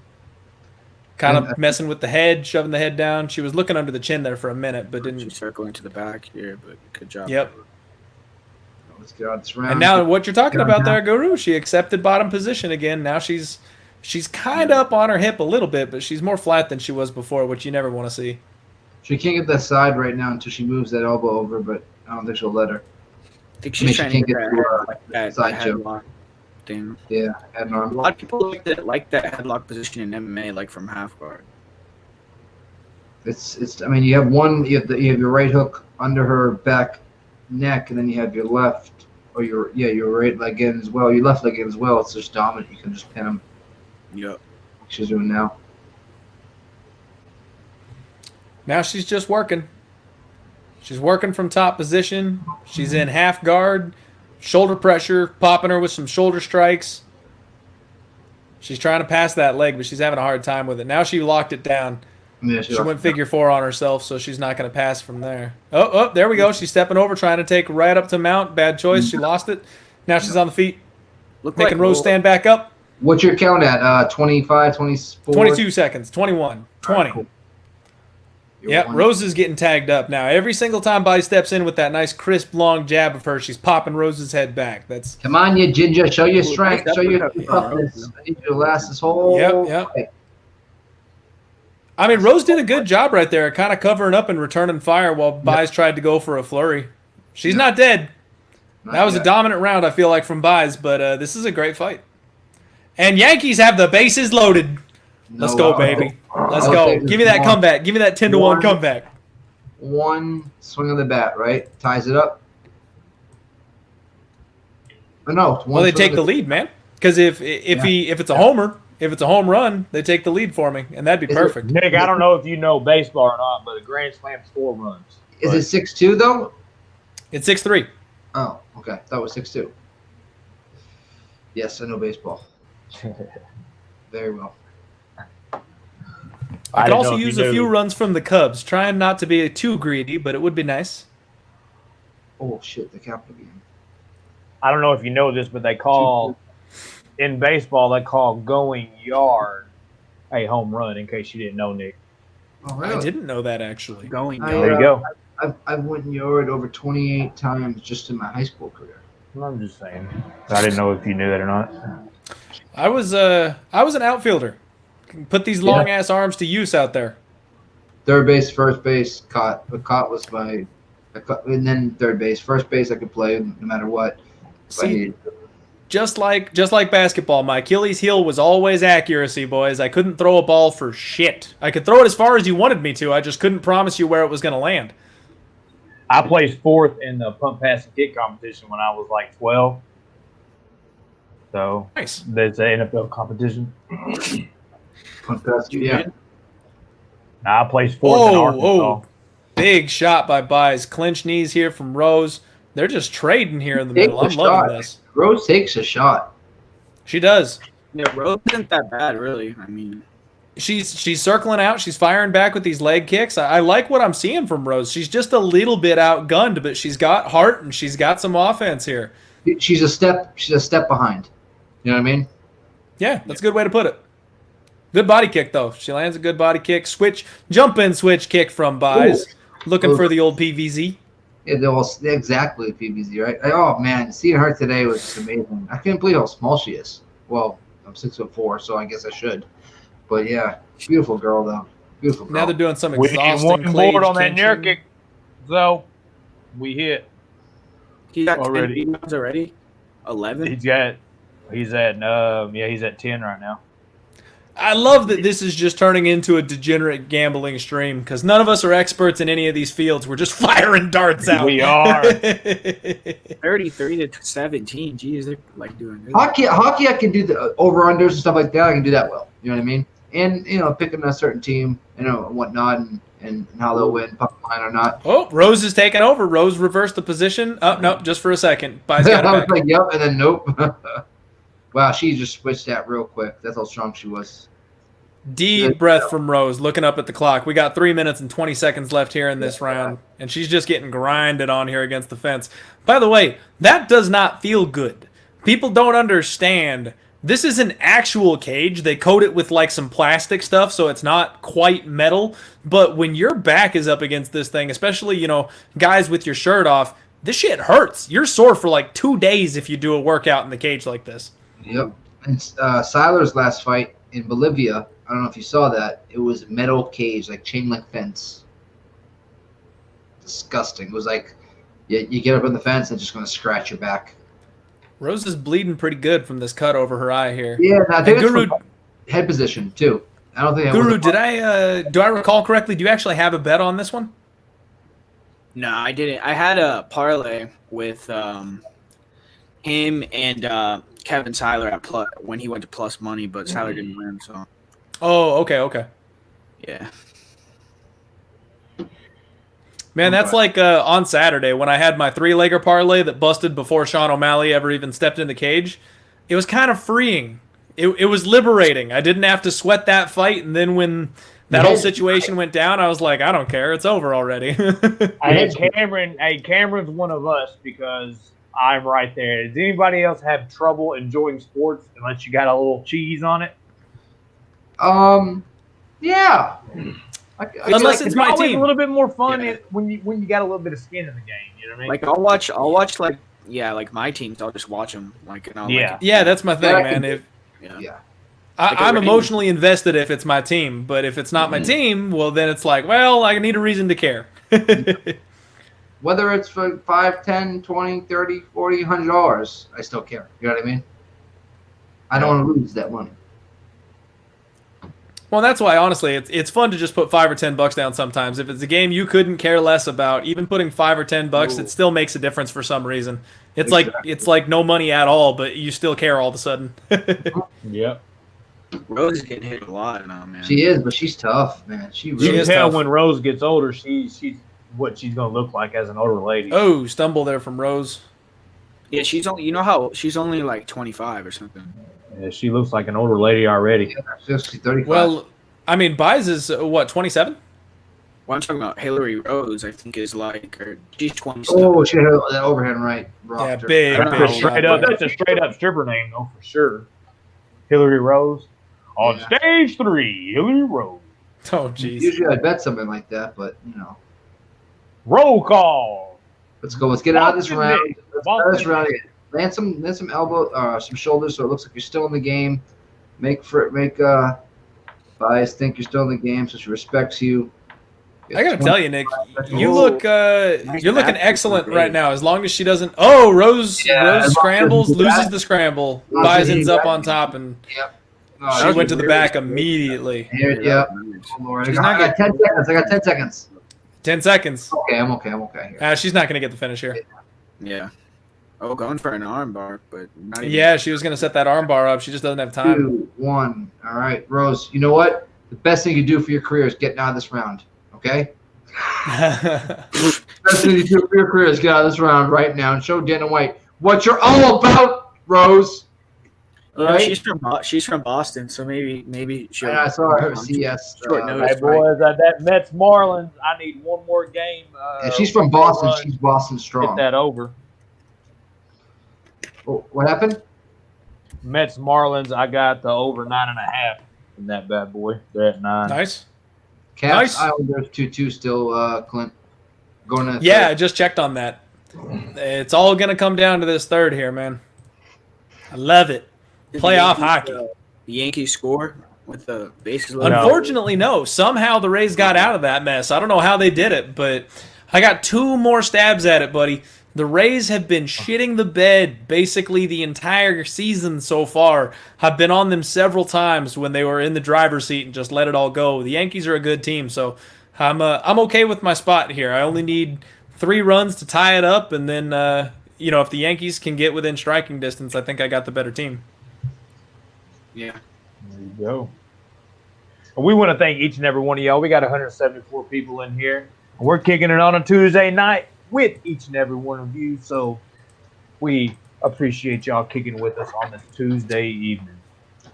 Kind of messing with the head, shoving the head down. She was looking under the chin there for a minute, but didn't. She's circling to the back here, but good job. Yep. Let's get on this round. And now what you're talking about there, Guru, she accepted bottom position again. Now she's kind of up on her hip a little bit, but she's more flat than she was before, which you never want to see. She can't get that side right now until she moves that elbow over, but I don't think she'll let her. I think she's trying to get that side choke thing. Yeah, head and arm. A lot of people like that headlock position in MMA, like from half guard. It's. I mean, you have your right hook under her back neck, and then you have your left or your right leg in as well, your left leg in as well. It's just dominant. You can just pin them. Yep. She's doing now. Now she's just working. She's working from top position. She's in half guard, shoulder pressure, popping her with some shoulder strikes. She's trying to pass that leg, but she's having a hard time with it. Now she locked it down. Yeah, she went figure four on herself, so she's not going to pass from there. Oh, there we go. She's stepping over, trying to take right up to mount. Bad choice. She lost it. Now she's on the feet. Making Rose stand back up. What's your count at? 25, 24? 22 seconds. 21. 20. Cool. Yeah, Rose is getting tagged up now. Every single time Bai steps in with that nice, crisp, long jab of hers, she's popping Rose's head back. That's Come on, you Ginger. Show your strength. nice Show your uppercut from toughness. I need you to last this whole Yep. fight. I mean, Rose did a good job right there, kind of covering up and returning fire while Bai's tried to go for a flurry. She's not dead. That was a dominant round, I feel like, from Bai's, but this is a great fight. And Yankees have the bases loaded. Let's go, baby. Let's go. Give me that comeback. Give me that 10-1 comeback. One swing of the bat, right? Ties it up. Or no. Well, they take the lead, man. Because if it's a homer, if it's a home run, they take the lead for me, and that'd be perfect. Nick, I don't know if you know baseball or not, but a grand slam's 4 runs. Is it 6-2 though? It's 6-3. Oh, okay. That was 6-2. Yes, I know baseball. Very well. I could also use a few runs from the Cubs, trying not to be too greedy, but it would be nice. Oh shit, the Capital game. I don't know if you know this, but they call in baseball going yard a home run. In case you didn't know, Nick. Oh, really? I didn't know that actually. There you go. I've went yard over 28 times just in my high school career. I'm just saying. I didn't know if you knew that or not. I was an outfielder. Put these long ass arms to use out there. Third base, first base, caught. But caught was and then third base, first base. I could play no matter what. See, just like basketball, my Achilles heel was always accuracy, boys. I couldn't throw a ball for shit. I could throw it as far as you wanted me to. I just couldn't promise you where it was going to land. I placed 4th in the pump, pass, and kick competition when I was like 12. So nice. There's an NFL competition. Pump, pass, yeah. I placed 4th in Arkansas. Big shot by Bies. Clinch knees here from Rose. They're just trading here in the middle. I'm loving this. Rose takes a shot. She does. Yeah, Rose isn't that bad, really. I mean, she's circling out. She's firing back with these leg kicks. I like what I'm seeing from Rose. She's just a little bit outgunned, but she's got heart and she's got some offense here. She's a step behind. You know what I mean? Yeah, that's a good way to put it. Good body kick though. She lands a good body kick. Jump in switch kick from Bies. Looking for the old PVZ. Yeah, exactly PVZ, right? Oh man, seeing her today was just amazing. I can't believe how small she is. Well, I'm 6'4", so I guess I should. But yeah, beautiful girl though. Beautiful girl. Now they're doing some We need exhausting one board on that tension. near kick, so we hit. he got Already. 10 rebounds already. 11. He's at 10 right now. I love that this is just turning into a degenerate gambling stream because none of us are experts in any of these fields. We're just firing darts out. We are. 33 to 17. Jeez, they're like doing good. Hockey, I can do the over-unders and stuff like that. I can do that well. You know what I mean? And, picking a certain team, and whatnot, and how they'll win, puck line or not. Oh, Rose is taking over. Rose reversed the position. Oh, no, just for a second. Bies got it I was back. like, yep, and then nope. Wow, she just switched that real quick. That's how strong she was. Deep breath from Rose, looking up at the clock. We got 3 minutes and 20 seconds left here in this round, and she's just getting grinded on here against the fence. By the way, that does not feel good. People don't understand. This is an actual cage. They coat it with like some plastic stuff, so it's not quite metal. But when your back is up against this thing, especially, guys with your shirt off, this shit hurts. You're sore for like 2 days if you do a workout in the cage like this. Yep. And Syler's last fight in Bolivia, I don't know if you saw that. It was a metal cage, like chain link fence. Disgusting. It was like you get up on the fence and it's just going to scratch your back. Rose is bleeding pretty good from this cut over her eye here. Yeah, I think it's Guru, from head position too. I don't think. Guru, do I recall correctly? Do you actually have a bet on this one? No, I didn't. I had a parlay with him and Kevin Siler at when he went to plus money, but Siler didn't win. So. Oh, okay. Yeah. Man, that's like on Saturday when I had my 3-legger parlay that busted before Sean O'Malley ever even stepped in the cage. It was kind of freeing. It was liberating. I didn't have to sweat that fight, and then when that whole situation went down, I was like, I don't care. It's over already. Hey, Cameron's one of us because I'm right there. Does anybody else have trouble enjoying sports unless you got a little cheese on it? Yeah. Unless it's my always team. a little bit more fun Yeah. when you got a little bit of skin in the game. You know what I mean? Like I'll watch like my teams. I'll just watch them. Like and I'll like, Yeah, that's my thing, man. If Yeah. I'm Like a emotionally invested if it's my team, but if it's not my team, well, then it's like, well, I need a reason to care. Whether it's for $5, $10, $20, $30, $40, $100, I still care. You know what I mean? I don't want to lose that money. Well, that's why, honestly, it's fun to just put $5 or $10 down sometimes. If it's a game you couldn't care less about, even putting $5 or $10, it still makes a difference for some reason. It's like no money at all, but you still care all of a sudden. Yep. Rose is getting hit a lot now, man. She is, but she's tough, man. She You really can is tell tough. when Rose gets older, she's what she's gonna look like as an older lady. Oh, stumble there from Rose. Yeah, she's only like 25 or something. Yeah, she looks like an older lady already. 50, 35. Well, I mean, Bies is, what, 27? What I'm talking about, Hilarie Rose, I think is like, or she's 27. Oh, she had that overhand right. Yeah, rocked her. big, That's big. a straight up stripper name though for sure. Hilarie Rose. On Yeah. stage 3, Hilarie Rose. Oh, jeez. Usually I'd bet something like that, but, you know. Roll call. Let's go. Let's get out of this Boston round. Nick. Let's get out of this round. Land some elbow, some shoulders, so it looks like you're still in the game. Make Bias think you're still in the game, so she respects you. I gotta tell you, Nick, you Oh. look you're looking excellent right now. As long as she doesn't. Oh, Rose scrambles, loses the scramble. Bias ends up on top, and she went to the back immediately. Here, yep. Oh, Lord. I got 10 seconds. I got 10 seconds. 10 seconds. Okay, I'm okay. Here. She's not gonna get the finish here. Yeah. Oh, going for an arm bar, but not even. Yeah, she was gonna set that arm bar up. She just doesn't have time. 2, 1. All right, Rose. You know what? The best thing you do for your career is getting out of this round. Okay. Best thing you do for your career is get out of this round right now and show Dana White what you're all about, Rose. You know, Right? she's from Boston, so maybe she'll. I saw her CS. Short notice. Hey boys, that Mets Marlins. I need one more game. If she's from Boston. run. She's Boston Get strong. that over. Oh, what happened? Mets Marlins. I got the over 9.5 in that bad boy. They're at 9. Nice. Caps, Nice. Islanders 2-2 still, Clint. Going to Yeah, I just checked on that. It's all gonna come down to this third here, man. I love it. Did the Playoff Yankees, hockey. The Yankees score with the bases loaded. No. Unfortunately, no. Somehow the Rays got out of that mess. I don't know how they did it, but I got 2 more stabs at it, buddy. The Rays have been shitting the bed basically the entire season so far. I've been on them several times when they were in the driver's seat and just let it all go. The Yankees are a good team, so I'm okay with my spot here. I only need 3 runs to tie it up, and then if the Yankees can get within striking distance, I think I got the better team. Yeah. There you go. And we want to thank each and every one of y'all. We got 174 people in here. And we're kicking it on a Tuesday night with each and every one of you. So we appreciate y'all kicking with us on this Tuesday evening.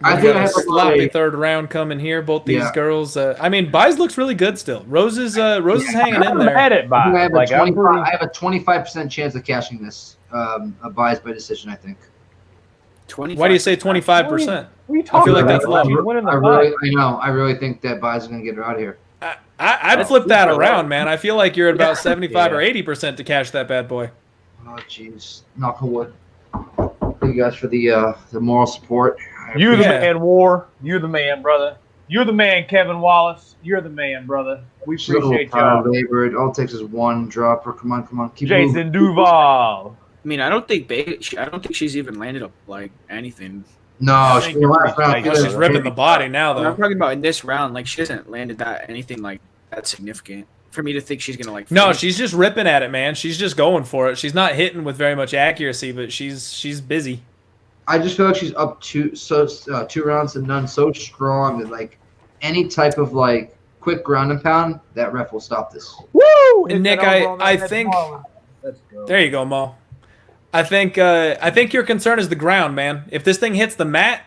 I We think got I a have sloppy third round coming here. Both these Yeah. girls. Bies looks really good still. Rose is hanging in I'm there. at it by. I have, Like, I'm pretty, I have a 25% chance of cashing this. A Bias by decision, I think. 25. Why do you say 25%? what are you I talking feel like about? that's low. She's winning the I really think that Bias is going to get her out of here. I'd flip that around, man. I feel like you're at about 75 or 80% to cash that bad boy. Oh, jeez. Knock on wood. Thank you guys for the moral support. You're the Yeah. man, War. You're the man, brother. You're the man, Kevin Wallace. You're the man, brother. We appreciate y'all. Labor. It all it takes is one dropper. Come on. Keep Jason moving. Duval. I mean, I don't think she's even landed up like anything. No, think she's you're last right. round. Yeah, She's ripping the body now, I'm though. talking about in this round, like she hasn't landed anything like that significant for me to think she's gonna like. No, finish. she's just ripping at it, man. She's just going for it. She's not hitting with very much accuracy, but she's busy. I just feel like she's up 2 rounds and none, so strong that like any type of like quick ground and pound, that ref will stop this. Woo! And Nick, I think- Let's go. There you go, Mo. I think your concern is the ground, man. If this thing hits the mat,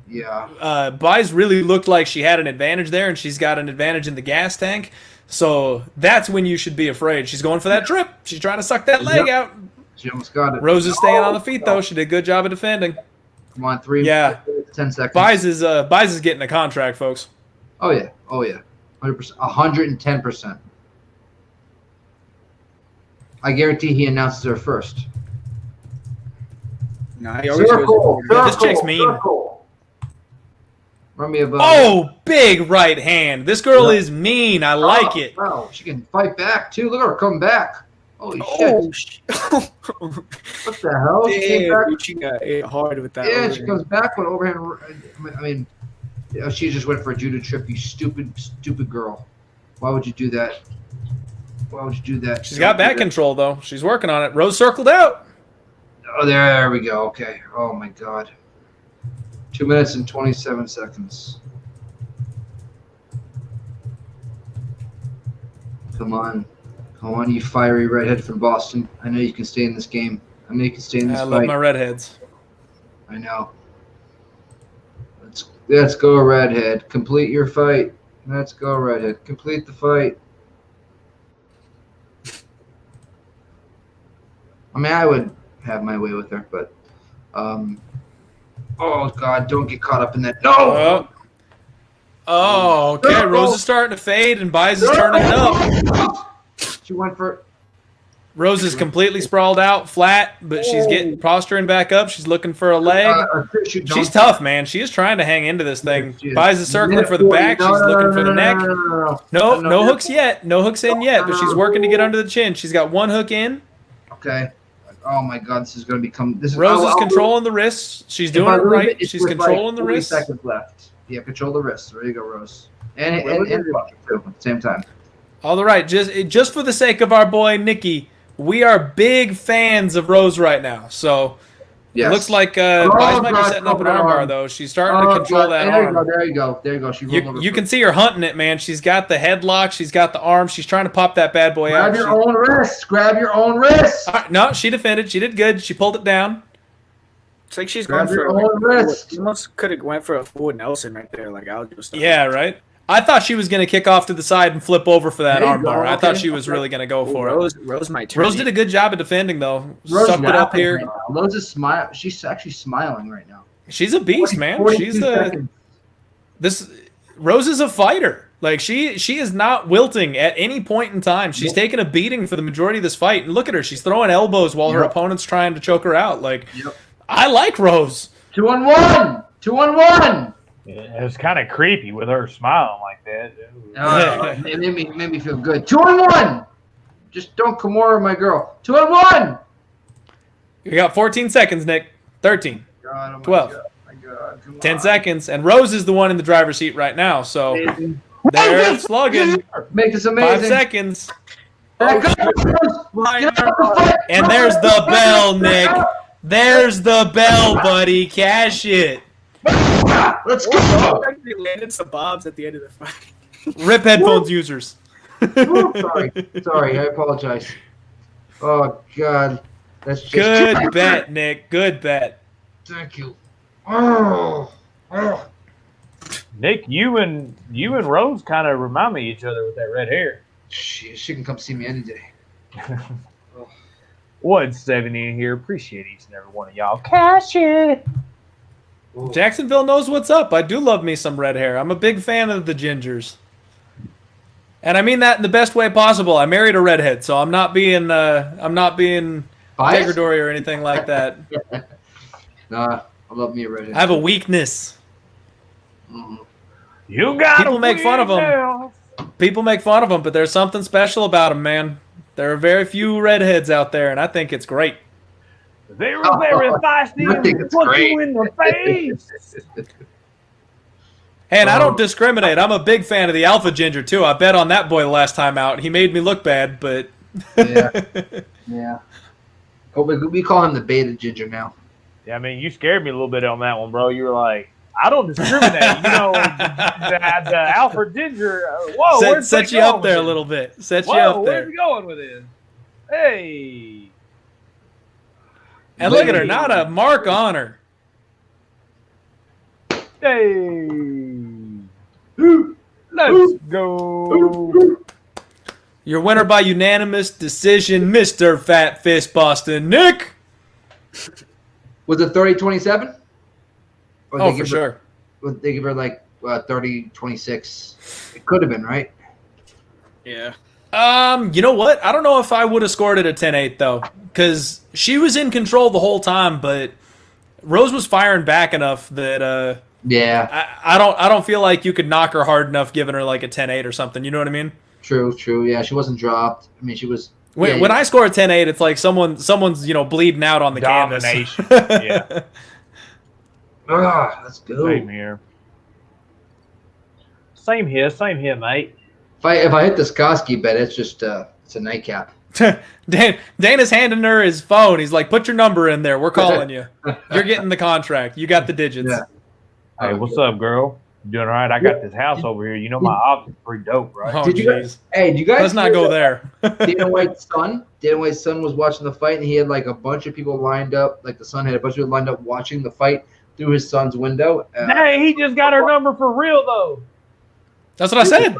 Yeah. Bies really looked like she had an advantage there, and she's got an advantage in the gas tank. So that's when you should be afraid. She's going for that trip. She's trying to suck that leg out. She almost got it. Rose is staying on the feet, though. She did a good job of defending. Come on, 3 Yeah. 10 seconds. Bies is getting a contract, folks. Oh yeah. 100%, 110%. I guarantee he announces her first. No, he always goes. Yeah, this chick's mean. Circle. Run me above. Oh, big right hand. This girl is mean. I like it. Wow, she can fight back too. Look at her come back. Holy shit! Oh, What the hell? She came back. damn, she got hit hard with that. Yeah, overhand. she comes back with overhand. I mean, she just went for a judo trip. You stupid girl. Why would you do that? Why would you do that? She's got back control, though. She's working on it. Rose circled out. Oh, there we go. Okay. Oh my God. 2 minutes and 27 seconds. Come on, you fiery redhead from Boston. I know you can stay in this game. I know you can stay in this I fight. love my redheads. I know. Let's go, redhead. Complete your fight. Let's go, redhead. Complete the fight. I mean, I would have my way with her, but oh God, don't get caught up in that. No. Oh, okay. Rose is starting to fade, and Bies is turning it up. She went for. Rose is completely sprawled out, flat, but she's getting posturing back up. She's looking for a leg. She's tough, man. She is trying to hang into this thing. Bies is circling for the back. She's looking for the neck. No hooks yet. No hooks in yet, but she's working to get under the chin. She's got one hook in. Okay. Oh my God, this is going to become. Rose is controlling the wrists. She's doing it right. She's controlling the wrists. 40 seconds left. Yeah, control the wrists. There you go, Rose. And the bucket too at the same time. All right, just for the sake of our boy Nikki, we are big fans of Rose right now. So yes. It looks like Bies might be setting up an armbar though. She's starting to control that arm. There you go. She you can see her hunting it, man. She's got the headlock. She's got the arm. She's trying to pop that bad boy out. Grab your own wrist. No, she defended. She did good. She pulled it down. It's like she's going for wrist. She almost could have went for a full Nelson right there, like Aljo style. Yeah, right. I thought she was going to kick off to the side and flip over for that armbar. I thought she was really going to go for it. Rose might turn. Rose did a good job of defending, though. Sucked it up here. Rose is She's actually smiling right now. She's a beast, man. Rose is a fighter. Like she is not wilting at any point in time. She's taking a beating for the majority of this fight. And look at her. She's throwing elbows while her opponent's trying to choke her out. Like I like Rose. 2-on-1. 2-on-1. It was kind of creepy with her smiling like that. It made me feel good. 2-on-1. Just don't Kimura my girl. 2-on-1. You got 14 seconds, Nick. 13. 12. 10 seconds. And Rose is the one in the driver's seat right now. So they're slugging. Make this amazing. 5 seconds. And there's the bell, Nick. There's the bell, buddy. Cash it. Let's go. They landed some bobs at the end of the fight. Rip headphones users. Sorry, I apologize. Oh God, that's just good bet, Nick. Good bet. Thank you. Oh. Nick, you and Rose kind of remind me of each other with that red hair. She can come see me any day. 170 in here. Appreciate each and every one of y'all. Cash it. Jacksonville knows what's up. I do love me some red hair. I'm a big fan of the gingers. And I mean that in the best way possible. I married a redhead, so I'm not being degradatory or anything like that. Nah, I love me a redhead. I have a weakness. You got people make fun of them. People make fun of them, but there's something special about them, man. There are very few redheads out there, and I think it's great. They were very feisty and punch you in the face. Hey, and I don't discriminate. I'm a big fan of the Alpha Ginger, too. I bet on that boy the last time out. He made me look bad, but... Yeah. We call him the Beta Ginger now. Yeah, I mean, you scared me a little bit on that one, bro. You were like, I don't discriminate. The Alpha Ginger... whoa, set you up there a little bit. Set you up there. Where's he going with this? Hey... And look at her, not a mark on her. Hey. Let's go. Your winner by unanimous decision, Mr. Fat Fist Boston, Nick. Was it 30-27? Oh, for sure. Would they give her like 30-26. It could have been, right? Yeah. You know what? I don't know if I would have scored it a 10-8 though, because she was in control the whole time, but Rose was firing back enough that Yeah. I don't feel like you could knock her hard enough giving her like a 10-8 or something. You know what I mean? True. Yeah, she wasn't dropped. I mean, she was. When I score a 10-8, it's like someone's bleeding out on the Domination. canvas. Yeah. Let's go. Same here, mate. If I hit this Koski bet, it's just it's a nightcap. Dana's handing her his phone. He's like, "Put your number in there. We're calling you. You're getting the contract. You got the digits." Yeah. Hey, what's up, girl? You doing all right? I got this house over here. You know my option's pretty dope, right? Oh, Did you jeez. Hey, do you guys? Let's not go there. Dana White's son. Dana White's son was watching the fight, and he had like a bunch of people lined up. Like the son had a bunch of people lined up watching the fight through his son's window. Hey, he just got her number for real though. That's what I said.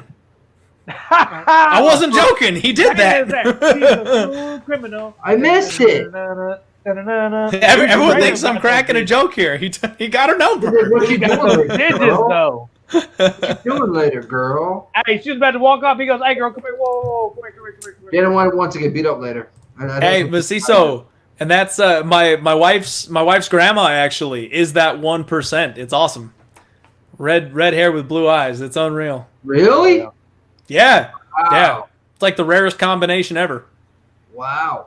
I wasn't joking. He did that. He's a criminal. I missed it. Everyone thinks I'm cracking a joke here. He got her number. What you doing, Digits girl? though. What you doing later, girl? Hey, she was about to walk off. He goes, "Hey, girl, come here. Whoa, come here. Dana White wants to get beat up later. Hey, but see, so, and that's my wife's grandma actually is that 1%. It's awesome. Red hair with blue eyes. It's unreal. Really? Yeah. Wow. Yeah. It's like the rarest combination ever. Wow.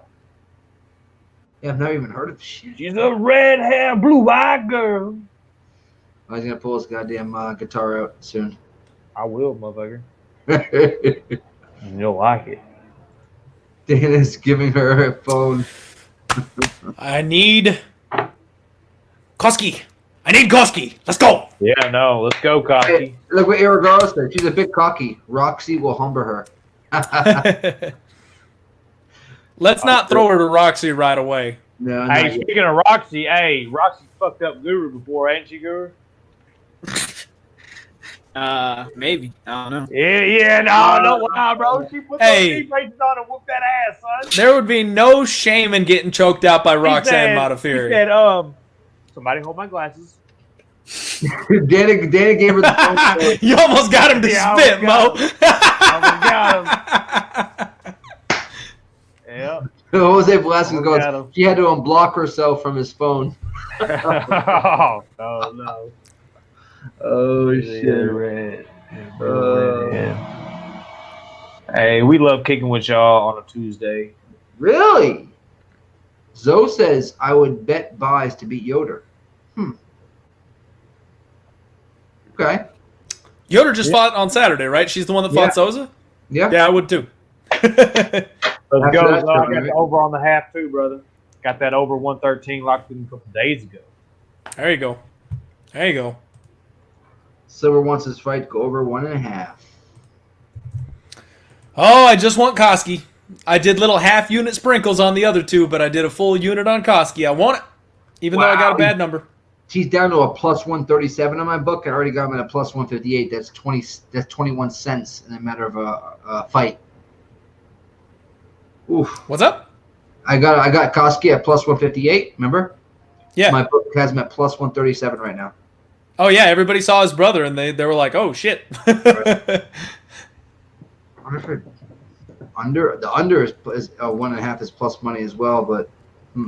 Yeah, I've never even heard of this shit. She's a red hair, blue eyed girl. I was gonna pull his goddamn guitar out soon. I will, motherfucker. You'll like it. Dana's giving her her phone. I need Koski. Let's go. Yeah, no, let's go, Koski. Hey, look what Irregardless said. She's a bit cocky. Roxy will humber her. Let's not throw her to Roxy right away. No, Hey, not yet. speaking of Roxy, Roxy fucked up Guru before, ain't she, Guru? Maybe. I don't know. Yeah, no, wow, bro. She put those knee braces on and whooped that ass, son. There would be no shame in getting choked out by Roxanne Modafferi. He said, somebody hold my glasses. Dana gave her the phone. You almost got him to spit, Mo. Got him. Yeah. Jose Velasquez Got goes, him. she had to unblock herself from his phone. Oh, no. Oh, shit. Hey, we love kicking with y'all on a Tuesday. Really? Zoe says, I would bet buys to beat Yoder. Okay. Yoder just fought on Saturday, right? She's the one that fought Souza? Yeah. Yeah, I would too. Let's go. That's I got right. the over on the half too, brother. Got that over 113 locked in a couple days ago. There you go. Silver wants his fight to go over 1.5. Oh, I just want Koski. I did little half unit sprinkles on the other two, but I did a full unit on Koski. I want it, even though I got a bad number. He's down to a plus 137 on my book. I already got him at a plus 158. That's 21 cents in a matter of a fight. Oof. What's up? I got Koski at plus 158. Remember? Yeah. My book has him at plus 137 right now. Oh yeah, everybody saw his brother and they were like, "Oh shit." The under is 1.5 is plus money as well, but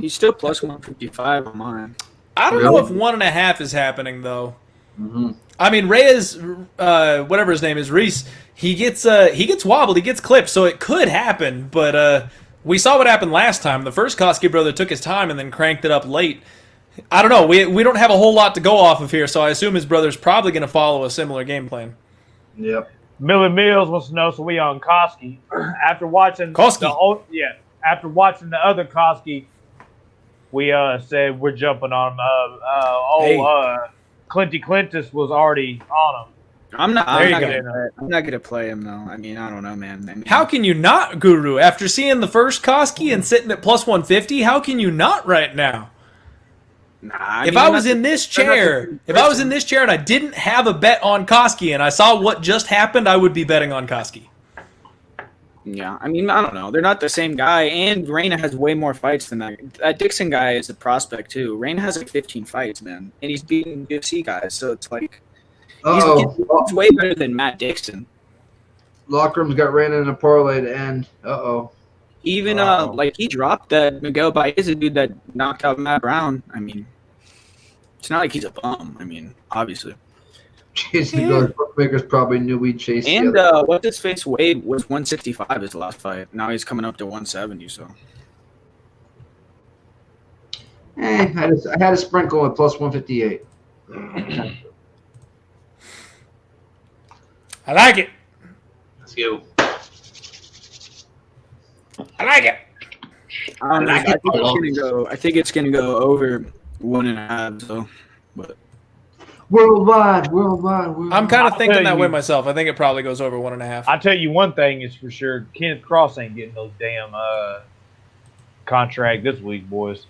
He's still plus 155 on mine. I don't know if 1.5 is happening though. mm-hmm. I mean, Reyes, whatever his name is, Reese, he gets wobbled, he gets clipped, so it could happen. But we saw what happened last time. The first Koski brother took his time and then cranked it up late. I don't know. We don't have a whole lot to go off of here, so I assume his brother's probably going to follow a similar game plan. Yep. Millie Mills wants to know, so we on Koski. After watching after watching the other Koski, we said we're jumping on him. Clinty Clintus was already on him. I'm not gonna play him though. I mean, I don't know, man. I mean, How can you not, Guru? After seeing the first Koski and sitting at plus 150, how can you not right now? If I was in this chair and I didn't have a bet on Koski and I saw what just happened, I would be betting on Koski. Yeah, I mean, I don't know. They're not the same guy, and Reyna has way more fights than that. That Dixon guy is a prospect too. Reyna has like 15 fights, man, and he's beating UFC guys. So it's like, He's way better than Matt Dixon. Locker room's got Reyna in a parlay to end. Even he dropped that Miguel Baez, a dude that knocked out Matt Brown. I mean, it's not like he's a bum. I mean, obviously. Jeez, the bookmakers probably knew we'd chase. And what's his face Wade was 165 his last fight. Now he's coming up to 170. So. I had a sprinkle at plus 158. I like it. Let's go. I like it. I think it's gonna go over 1.5. So, but Worldwide. I'm kind of thinking that way myself. I think it probably goes over 1.5. I'll tell you one thing is for sure: Kenneth Cross ain't getting those damn contract this week, boys.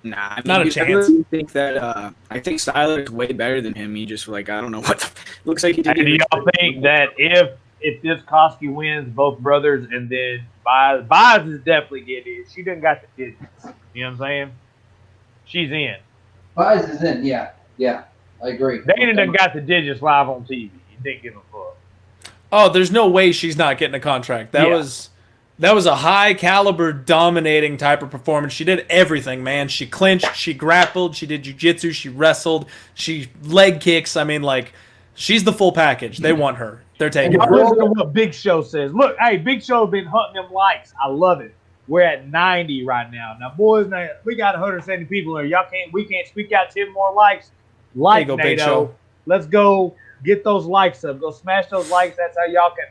Nah, I mean, not a chance. I really think that I think Syler is way better than him. He just I don't know what looks like he did. Hey, do y'all think that if this Koski wins, both brothers, and then Baez is definitely getting it. She done got the digits. You know what I'm saying? She's in. Baez is in. Yeah, I agree. Dana done got the digits live on TV. You didn't give a fuck. Oh, there's no way she's not getting a contract. That was a high caliber, dominating type of performance. She did everything, man. She clinched, she grappled, she did jiu-jitsu, she wrestled, she leg kicks. I mean, she's the full package. They want her. They're taking her. Listen to what Big Show says. Look, hey, Big Show been hunting them likes. I love it. We're at 90 right now. Now, boys, we got 170 people here. We can't speak out 10 more likes. Like go, Big NATO. Show. Let's go get those likes up. Go smash those likes. That's how y'all can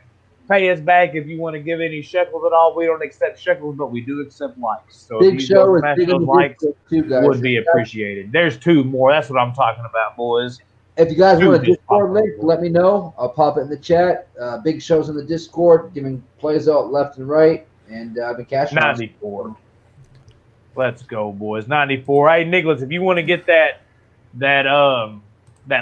pay us back if you want to give any shekels at all. We don't accept shekels, but we do accept likes. So Big if you Show go is smash big those on the likes, too, guys. would be appreciated. There's 2 more. That's what I'm talking about, boys. If you guys want a Dude, Discord link, let me know. I'll pop it in the chat. Big Show's in the Discord, giving plays out left and right, and I've been cashing 94. Let's go, boys. 94. Hey, Nicholas, if you want to get that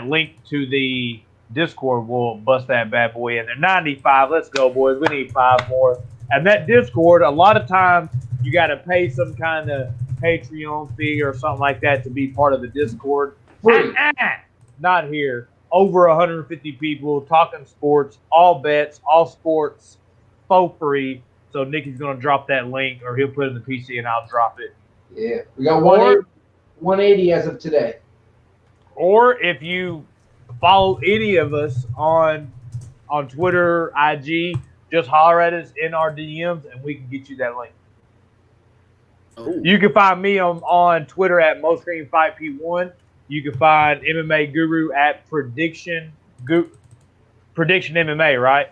link to the Discord, we'll bust that bad boy in there. 95. Let's go, boys. We need 5 more. And that Discord, a lot of times you got to pay some kind of Patreon fee or something like that to be part of the Discord. Free. Not here. Over 150 people talking sports, all bets, all sports, for free. So Nicky's going to drop that link, or he'll put it in the PC and I'll drop it. Yeah. We got 180 as of today. Or if you follow any of us on Twitter, IG, just holler at us in our DMs and we can get you that link. Oh. You can find me on Twitter at MostGreenFightP1. You can find MMA Guru at Prediction MMA, right?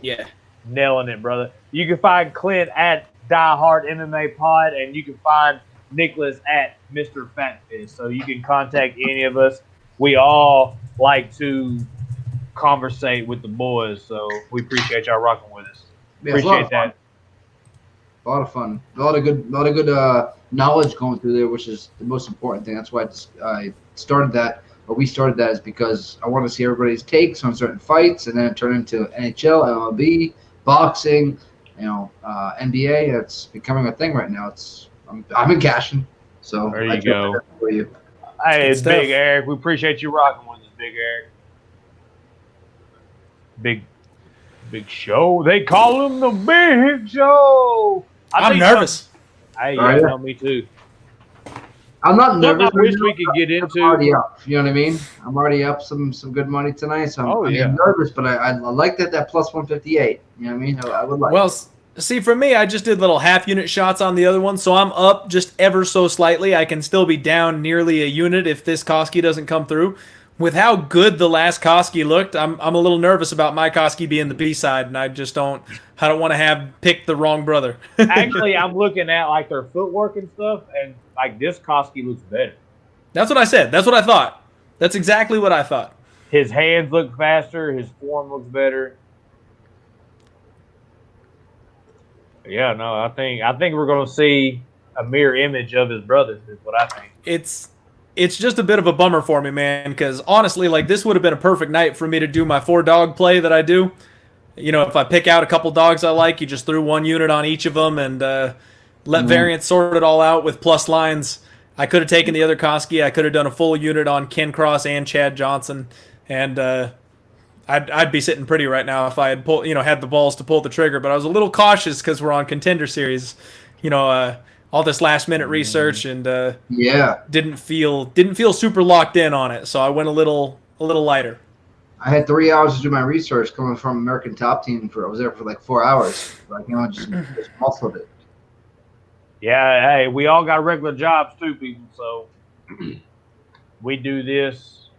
Yeah. Nailing it, brother. You can find Clint at Die Hard MMA Pod, and you can find Nicholas at Mr. Fat Fist. So you can contact any of us. We all like to conversate with the boys, so we appreciate y'all rocking with us. Yeah, Appreciate that. A lot of fun. A lot of good knowledge going through there, which is the most important thing. That's why I started that, or we started that, is because I want to see everybody's takes on certain fights, and then it turned into NHL, MLB, boxing, NBA. It's becoming a thing right now. I've been cashing. So There you go. For you. Hey, it's Good stuff. Big Eric. We appreciate you rocking with us, Big Eric. Big Show. They call him the Big Show. I'm nervous. Hey, Oh, yeah, yeah. no, me too. I'm not Something nervous. I wish we could get I'm already into. up. You know what I mean? I'm already up some good money tonight. So Oh, I'm yeah. nervous, but I like that plus 158. You know what I mean? I would like. Well, see, for me, I just did little half-unit shots on the other one, so I'm up just ever so slightly. I can still be down nearly a unit if this Koski doesn't come through. With how good the last Koski looked, I'm a little nervous about my Koski being the B-side, and I don't want to have picked the wrong brother. Actually, I'm looking at like their footwork and stuff, and like this Koski looks better. That's what I said. That's what I thought. That's exactly what I thought. His hands look faster. His form looks better. Yeah, no, I think we're going to see a mirror image of his brothers. Is what I think. It's just a bit of a bummer for me, man, because honestly, like, this would have been a perfect night for me to do my 4-dog play that I do. You know, if I pick out a couple dogs I like, you just threw 1 unit on each of them and let variants sort it all out with plus lines. I could have taken the other Koski. I could have done a full unit on Ken Cross and Chad Johnson. and I'd be sitting pretty right now if I had had the balls to pull the trigger. But I was a little cautious because we're on Contender Series, all this last minute research, and didn't feel super locked in on it, so I went a little lighter. I had 3 hours to do my research coming from American Top Team. I was there for like 4 hours. Like, just muscled it. Yeah, hey, we all got regular jobs too, people. So we do this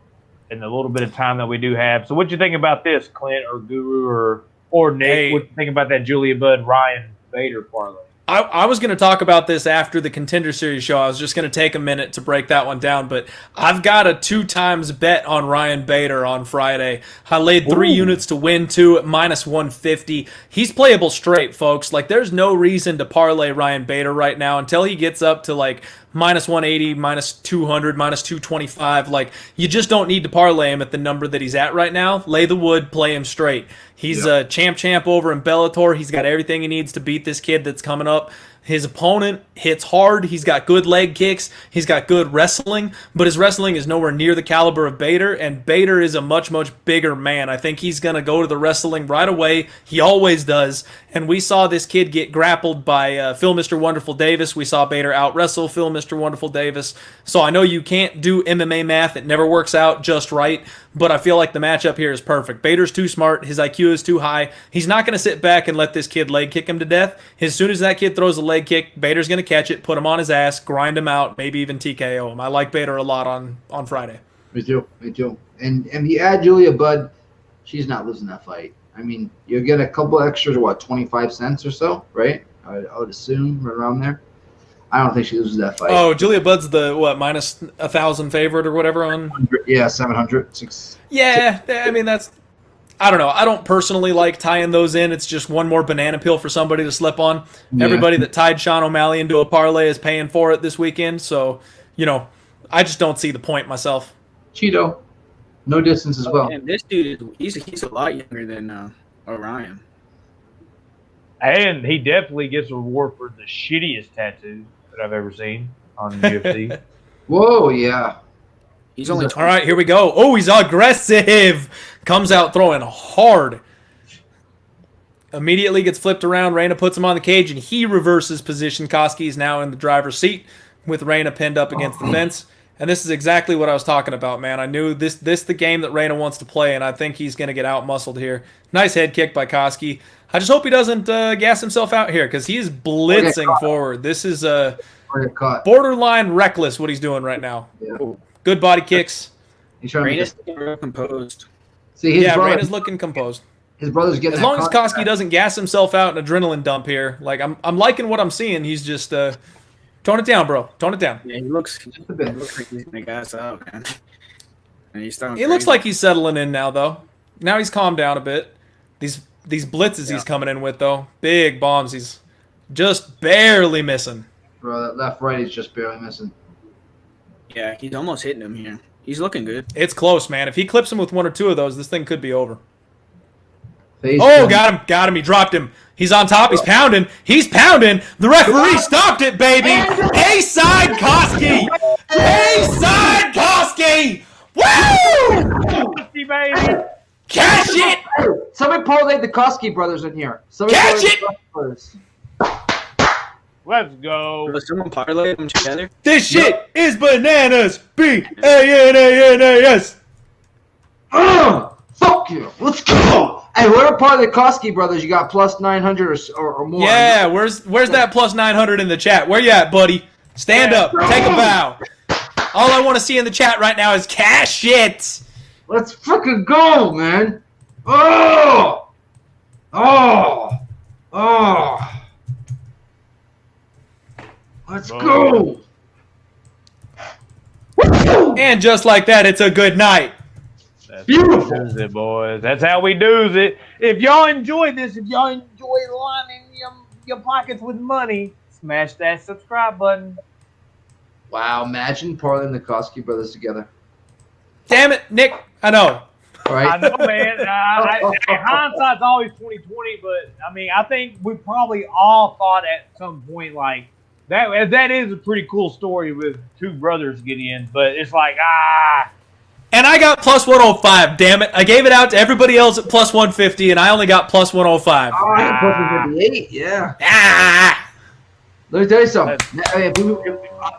in the little bit of time that we do have. So what you think about this, Clint or Guru or Nick? Hey. What you think about that Julia Budd Ryan Bader parlay? I was going to talk about this after the Contender Series show. I was just going to take a minute to break that one down, but I've got a 2x bet on Ryan Bader on Friday. I laid 3 units to win 2 at -150. He's playable straight, folks. Like, there's no reason to parlay Ryan Bader right now until he gets up to like -180, -200, -225. Like, you just don't need to parlay him at the number that he's at right now. Lay the wood, play him straight. He's a champ over in Bellator. He's got everything he needs to beat this kid that's coming up. His opponent hits hard. He's got good leg kicks. He's got good wrestling, but his wrestling is nowhere near the caliber of Bader, and Bader is a much, much bigger man. I think he's going to go to the wrestling right away. He always does, and we saw this kid get grappled by Phil Mr. Wonderful Davis. We saw Bader out-wrestle Phil Mr. Wonderful Davis, so I know you can't do MMA math. It never works out just right, but I feel like the matchup here is perfect. Bader's too smart. His IQ is too high. He's not going to sit back and let this kid leg kick him to death. As soon as that kid throws a leg kick, Bader's going to catch it, put him on his ass, grind him out, maybe even TKO him. I like Bader a lot on Friday. Me too. And you add Julia Budd, she's not losing that fight. I mean, you'll get a couple extras, 25 cents or so, right? I would assume right around there. I don't think she loses that fight. Oh, Julia Budd's the, -1,000 favorite or whatever on? Yeah, 700. Yeah, I mean, I don't know. I don't personally like tying those in. It's just one more banana peel for somebody to slip on. Yeah. Everybody that tied Sean O'Malley into a parlay is paying for it this weekend. So, I just don't see the point myself. Cheeto. No distance as well. And this dude, he's a lot younger than Orion. And he definitely gets a reward for the shittiest tattoo that I've ever seen on UFC. Whoa, yeah. He's only all right. Here we go. Oh, he's aggressive. Comes out throwing hard. Immediately gets flipped around. Reyna puts him on the cage, and he reverses position. Koski is now in the driver's seat with Reyna pinned up against the fence. And this is exactly what I was talking about, man. I knew this the game that Reyna wants to play, and I think he's going to get out-muscled here. Nice head kick by Koski. I just hope he doesn't gas himself out here because he's blitzing forward. This is borderline reckless what he's doing right now. Yeah. Good body kicks. He's trying Reyna's real composed. See, Reyna's looking composed. His brother's getting as long as Koski doesn't gas himself out an adrenaline dump here. Like I'm liking what I'm seeing. He's just tone it down, bro. Tone it down. Yeah, he looks like he's gonna gas out, man. And he's He looks like he's settling in now, though. Now he's calmed down a bit. These blitzes he's coming in with, though, big bombs. He's just barely missing. Bro, that left right he's just barely missing. Yeah, he's almost hitting him here. He's looking good. It's close, man. If he clips him with 1 or 2 of those, this thing could be over. Got him. He dropped him. He's on top. He's pounding. The referee stopped it, baby. A-side Koski. A-side Koski. Woo! Baby. Cash it. Somebody parlayed the Koski brothers in here. Catch it. Let's go. Was someone parlay them together? This shit is bananas. B-A-N-A-N-A-S. Fuck you. Let's go. Hey, whatever part of the Koski brothers you got plus 900 or more. Yeah, where's that plus 900 in the chat? Where you at, buddy? Stand up. Take a bow. All I want to see in the chat right now is cash it. Let's fucking go, man. Oh. Let's go. And just like that, it's a good night. That's beautiful, it, boys. That's how we do it. If y'all enjoyed this, if y'all enjoy lining your pockets with money, smash that subscribe button. Wow, imagine parlaying the Koski brothers together. Damn it, Nick. I know. Right? I know, man. Hindsight's always 20/20, but I mean, I think we probably all thought at some point like that is a pretty cool story with 2 brothers getting in, but it's like And I got plus 105, damn it. I gave it out to everybody else at plus 150, and I only got plus 105. Oh, I got plus 158, yeah. Ah! Let me tell you something.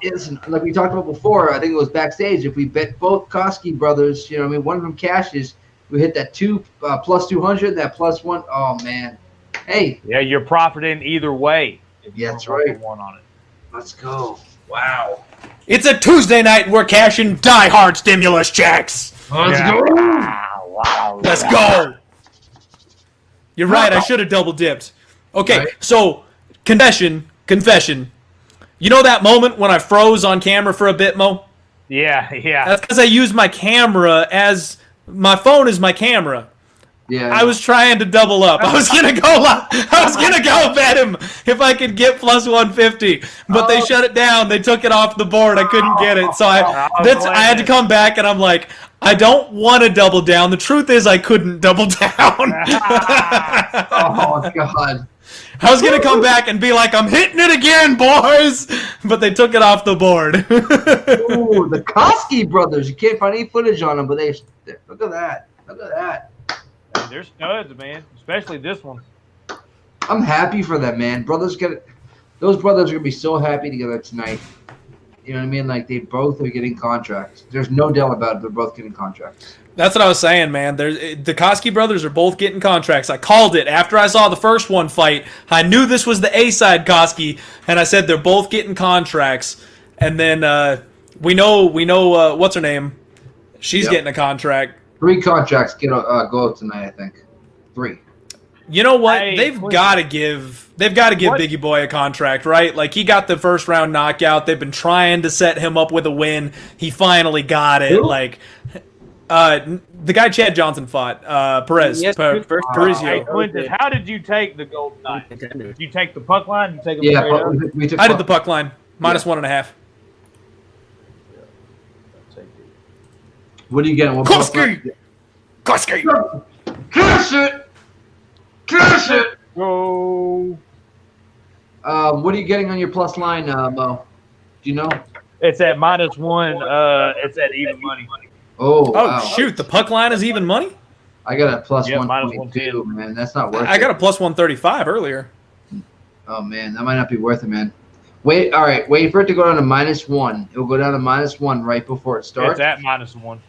Listen, like we talked about before, I think it was backstage. If we bet both Koski brothers, one of them cashes, we hit that plus 200, that plus one. Oh, man. Hey. Yeah, you're profiting either way. Yeah, that's right. One on it. Let's go. Wow. It's a Tuesday night, and we're cashing die-hard stimulus checks. Let's go. Wow. Let's go. You're right, I should have double-dipped. Okay, so, confession. You know that moment when I froze on camera for a bit, Mo? Yeah. That's because I used my camera as my phone is my camera. Yeah. I was trying to double up. I was gonna go bet him if I could get plus 150, but they shut it down. They took it off the board. I couldn't get it, so I had to come back, and I'm like, I don't want to double down. The truth is, I couldn't double down. Oh God. I was gonna come back and be like, I'm hitting it again, boys, but they took it off the board. Ooh, the Koski brothers. You can't find any footage on them, but look at that. Look at that. They're studs, man. Especially this one. I'm happy for them, man. Those brothers are gonna be so happy together tonight. You know what I mean? Like, they both are getting contracts. There's no doubt about it. They're both getting contracts. That's what I was saying, man. The Koski brothers are both getting contracts. I called it after I saw the first one fight. I knew this was the A-side Koski, and I said they're both getting contracts. And then we know what's her name? She's getting a contract. 3 contracts go tonight, I think. 3. You know what? They've got to give Biggie Boy a contract, right? Like, he got the first round knockout. They've been trying to set him up with a win. He finally got it. Who? Like, the guy Chad Johnson fought, Perez. Yes, Parisian. Hey, Quintus, how did you take the gold knight? Did you take the puck line? Did you take them Yeah, straight up? we took I did the puck line. Minus 1.5. What are you getting? Koski! Cash it! Cash it! Go. What are you getting on your plus line, Mo? Do you know? It's at -1. It's at even money. Oh, Oh, wow. shoot. The puck line is even money? I got a plus Yeah, minus 122, man. That's not worth it. I got a plus 135 earlier. Oh, man. That might not be worth it, man. Wait, all right. Wait for it to go down to -1. It will go down to -1 right before it starts. It's at -1.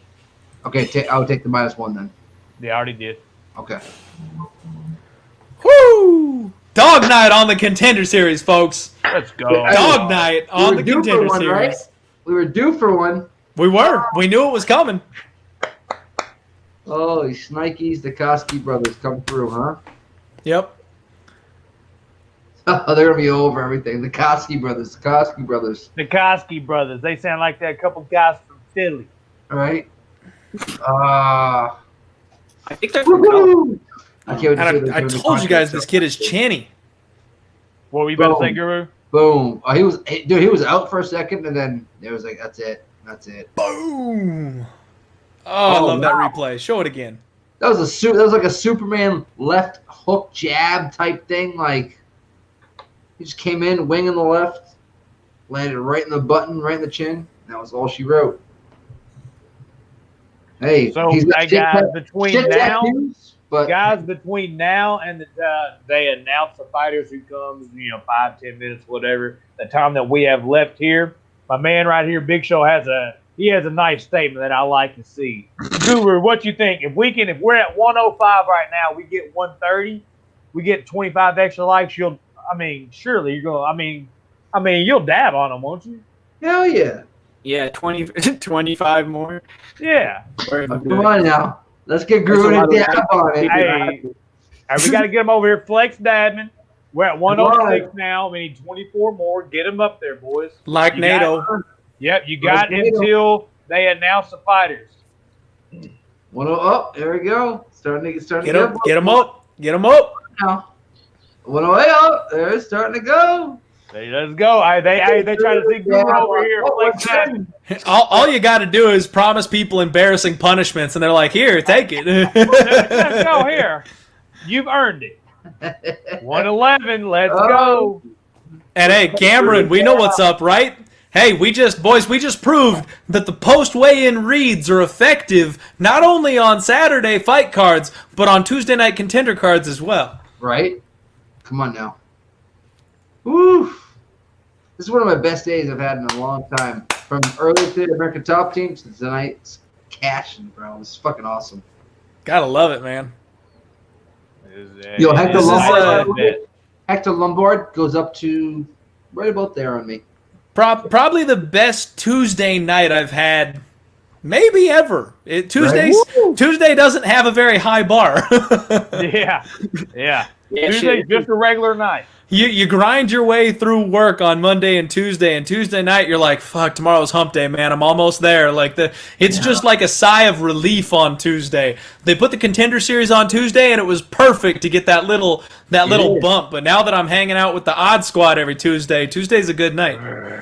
Okay, I'll take the -1 then. Yeah, I already did. Okay. Woo! Dog night on the Contender Series, folks. Let's go. Dog night on the due for Contender one, Series. right? We were due for one. We were. We knew it was coming. Oh, these Snikes, the Koski brothers come through, huh? Yep. Oh, they're going to be over everything. The Koski brothers, The Koski brothers. They sound like that couple guys from Philly. All right? I think they're from California. Woo-hoo! I can't wait to see And them I doing the told you guys contract this stuff. kid is chinny. What were you about to say, Boom. Guru? Boom. Oh, he was out for a second, and then it was like, that's it. That's it. Boom. Oh, I Oh, love that wow. replay. Show it again. That was like a Superman left hook jab type thing. Like, he just came in, wing in the left, landed right in the button, right in the chin. That was all she wrote. Hey, So, he's got hey, guys, between now, but between now and the they announce the fighters who comes, 5-10 minutes, whatever, the time that we have left here, my man right here, Big Show, has a nice statement that I like to see. Guru, what you think? If we're at 105 right now, we get 130, we get 25 extra likes, surely you're going, you'll dab on them, won't you? hell yeah. Yeah, 25 more. Yeah. Come on now. Let's get Guru That's a to lot of dab on it. Hey, we got to get him over here. Flex dabbing. We're at 106 now. We need 24 more. Get him up there, boys. Like You NATO. Yep, you got Like NATO. until they announce the fighters. There we go. Starting to Get him up. Get him up. now. 108 up. There it's starting to go. Hey, let's go. They try to see Guru over here. Flex dabbing. All you got to do is promise people embarrassing punishments, and they're like, here, take it. Let's go here. You've earned it. 111. Let's go. And hey, Cameron, we know what's up, right? Hey, we just proved that the post weigh-in reads are effective not only on Saturday fight cards, but on Tuesday night contender cards as well. Right? Come on now. Woo! This is one of my best days I've had in a long time. From early to the American Top Team to tonight's cashing, bro. It's fucking awesome. Gotta love it, man. Yo, Hector Lombard goes up to right about there on me. Probably the best Tuesday night I've had, maybe ever. Tuesday doesn't have a very high bar. Yeah. Tuesday's just a regular night. You grind your way through work on Monday and Tuesday night you're like, fuck, tomorrow's hump day, man. I'm almost there. It's just like a sigh of relief on Tuesday. They put the Contender Series on Tuesday, and it was perfect to get that little bump. But now that I'm hanging out with the Odd Squad every Tuesday's a good night.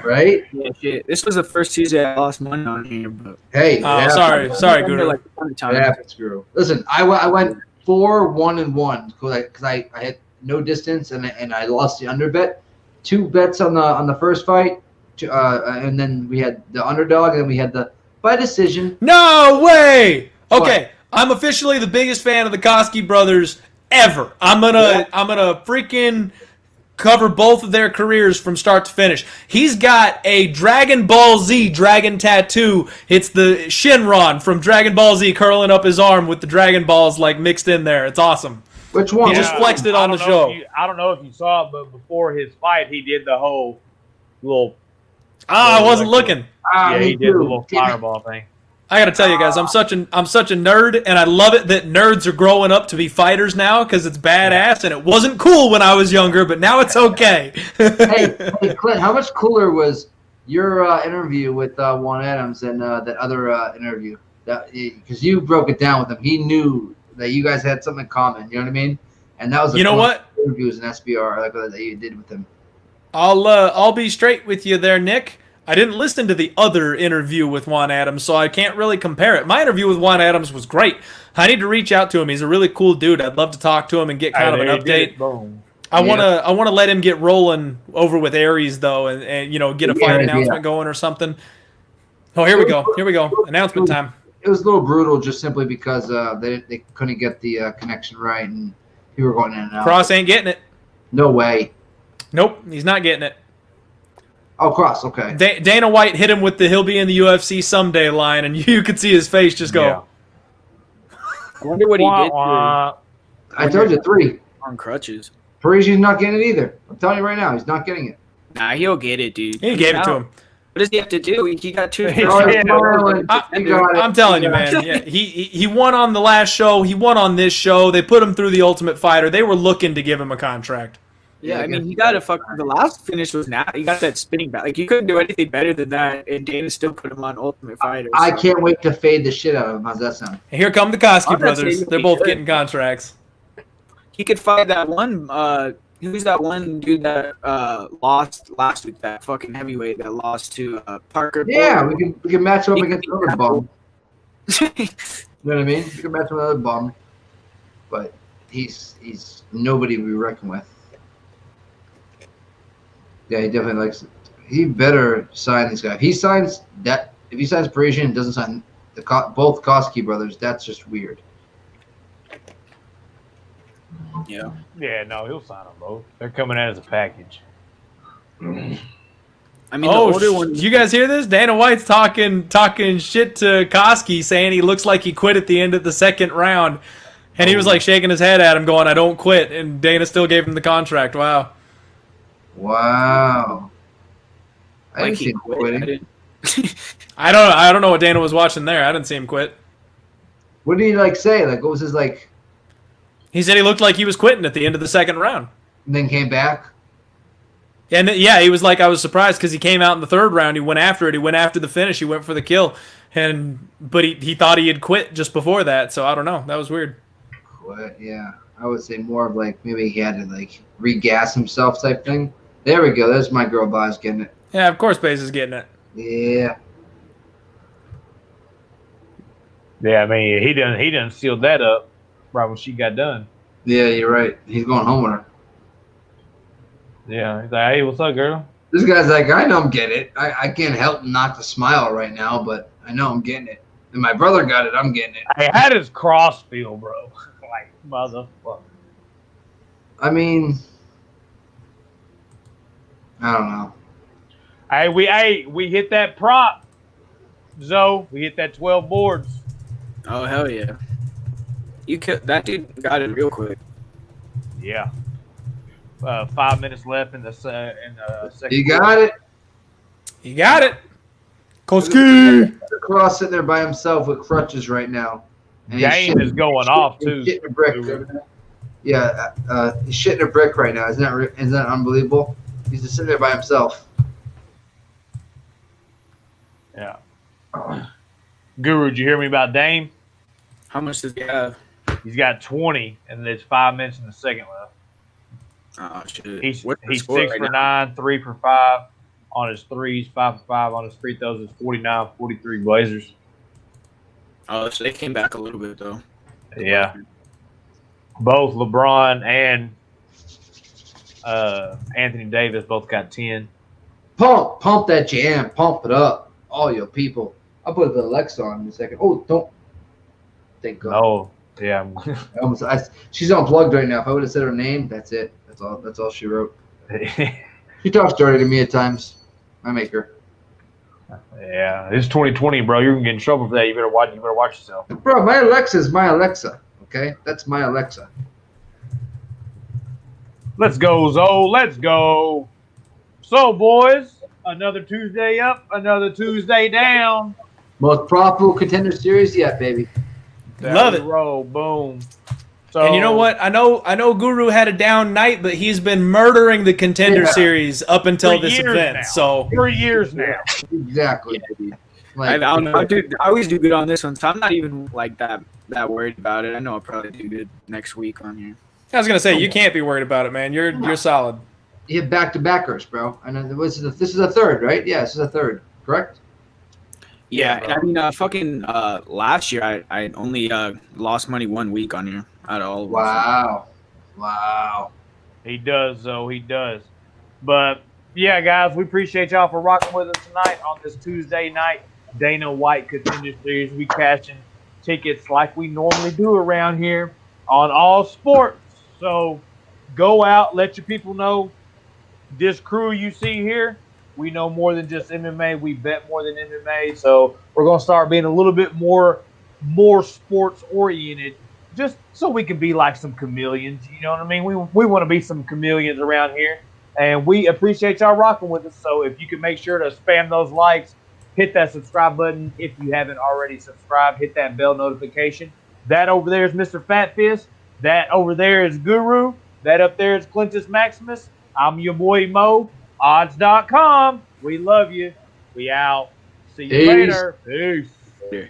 Right? Yeah, shit. This was the first Tuesday I lost money on here, but hey, sorry, Guru. It happens, Guru. Listen, I went 4-1-1 because I had no distance, and I lost the under bet. 2 bets on the first fight, and then we had the underdog, and then we had the by decision. No way! Okay, what? I'm officially the biggest fan of the Koski brothers ever. I'm gonna freaking cover both of their careers from start to finish. He's got a Dragon Ball Z dragon tattoo. It's the Shinron from Dragon Ball Z curling up his arm with the Dragon Balls mixed in there. It's awesome. Which one? He just flexed it on the show. I don't know if you saw it, but before his fight, he did the whole little. I wasn't looking. He did the little fireball thing. I gotta tell you guys, I'm such a nerd, and I love it that nerds are growing up to be fighters now because it's badass, and it wasn't cool when I was younger, but now it's okay. hey, Clint, how much cooler was your interview with Juan Adams and that other interview? Because you broke it down with him. He knew that you guys had something in common. You know what I mean? And that was interviews in SBR that you did with him. I'll be straight with you there, Nick. I didn't listen to the other interview with Juan Adams, so I can't really compare it. My interview with Juan Adams was great. I need to reach out to him. He's a really cool dude. I'd love to talk to him and get kind of an update. I want to let him get rolling over with Aries though, and get a fight announcement going or something. Oh, here we go. Announcement time. It was a little brutal just simply because they couldn't get the connection right, and people were going in and out. Cross ain't getting it. No way. Nope, he's not getting it. Oh, Cross, okay. Dana White hit him with the "he'll be in the UFC someday" line, and you could see his face just go. Yeah. I wonder what he did. I told you 3 on crutches. Parisian's not getting it either. I'm telling you right now, he's not getting it. Nah, he'll get it, dude. He gave it to him. What does he have to do? He got 2. I'm telling you, man. Yeah, he won on the last show. He won on this show. They put him through the Ultimate Fighter. They were looking to give him a contract. Yeah, I mean, he got the last finish was now. He got that spinning back. You couldn't do anything better than that, and Dana still put him on Ultimate Fighter. I can't wait to fade the shit out of him. How's that sound? And here come the Koski brothers. They're both getting contracts. He could fight that one. Who's that one dude that lost last week? That fucking heavyweight that lost to Parker. Yeah, we can match up against another bum. You know what I mean? We can match up another bum, but he's nobody we reckon with. Yeah, he definitely likes it. He better sign this guy. If he signs Parisian and doesn't sign both Koski brothers, that's just weird. Yeah. Yeah, no, he'll sign them both. They're coming out as a package. I mean, the older one. You guys hear this? Dana White's talking shit to Koski, saying he looks like he quit at the end of the second round, and he was shaking his head at him, going, "I don't quit," and Dana still gave him the contract. Wow. Wow. I didn't see him quitting. I don't know what Dana was watching there. I didn't see him quit. What did he say? What was his He said he looked like he was quitting at the end of the second round. And then came back? And yeah, he was I was surprised because he came out in the third round. He went after it. He went after the finish. He went for the kill. But he thought he had quit just before that. So I don't know. That was weird. Quit, yeah. I would say more of maybe he had to regas himself type thing. There we go. There's my girl Boz getting it. Yeah, of course Baze is getting it. Yeah. Yeah, I mean, he done sealed that up right when she got done. Yeah, you're right. He's going home with her. Yeah, he's like, "Hey, what's up, girl?" This guy's like, I know I'm getting it. I can't help not to smile right now, but I know I'm getting it. And my brother got it. I'm getting it. Hey, how does Cross feel, bro? Like, motherfucker. I mean, I don't know. Hey, we hit that prop, Zoe. We hit that 12 boards. Oh hell yeah! That dude got it real quick. Yeah. 5 minutes left in the second. You got it. You got it. Koski. Cross sitting there by himself with crutches right now. And Game is going off too. He's shitting a brick. Yeah, he's shitting a brick right now. Isn't that unbelievable? He's just sitting there by himself. Yeah. Guru, did you hear me about Dame? How much does he have? He's got 20, and there's 5 minutes in the second left. Oh shit! He's What's the 6 score right for now? 9, 3 for 5 on his threes, 5 for 5 on his free throws. It's 49-43 Blazers. Oh, so they came back a little bit though. Yeah. Both LeBron and Anthony Davis both got 10. Pump that jam. Pump it up. All your people. I'll put the Alexa on in a second. Oh, don't. Thank God. Oh, yeah. She's unplugged right now. If I would have said her name, that's it. That's all she wrote. She talks dirty to me at times. I make her. Yeah, it's 2020, bro. You're gonna get in trouble for that. You better watch yourself. Bro, my Alexa is my Alexa. Okay, that's my Alexa. Let's go, Zoe. Let's go. So, boys, another Tuesday up, another Tuesday down. Most profitable contender series yet, baby. Love it. Roll, boom. So, And you know what? I know Guru had a down night, but he's been murdering the Contender Series up until For this years event. now. So 3 years now. Exactly. I Like, don't know. I always do good on this one, so I'm not even like that worried about it. I know I'll probably do good next week on here. I was gonna say you can't be worried about it, man. You're solid. you have back-to-backers, bro. And this is a third, right? Yeah, this is a third, correct? Yeah, and I mean, fucking last year I only lost money 1 week on here out of all of them. Wow. He does, though. He does. But, yeah, guys, we appreciate y'all for rocking with us tonight on this Tuesday night Dana White Contender Series. We cashing tickets like we normally do around here on all sports. So go out, let your people know this crew you see here, we know more than just MMA. We bet more than MMA. So we're going to start being a little bit more sports-oriented just so we can be like some chameleons. You know what I mean? We want to be some chameleons around here. And we appreciate y'all rocking with us. So if you can make sure to spam those likes, hit that subscribe button if you haven't already subscribed. Hit that bell notification. That over there is Mr. Fat Fist. That over there is Guru. That up there is Clintus Maximus. I'm your boy Mo. Odds.com. We love you. We out. See you Peace. later. Peace.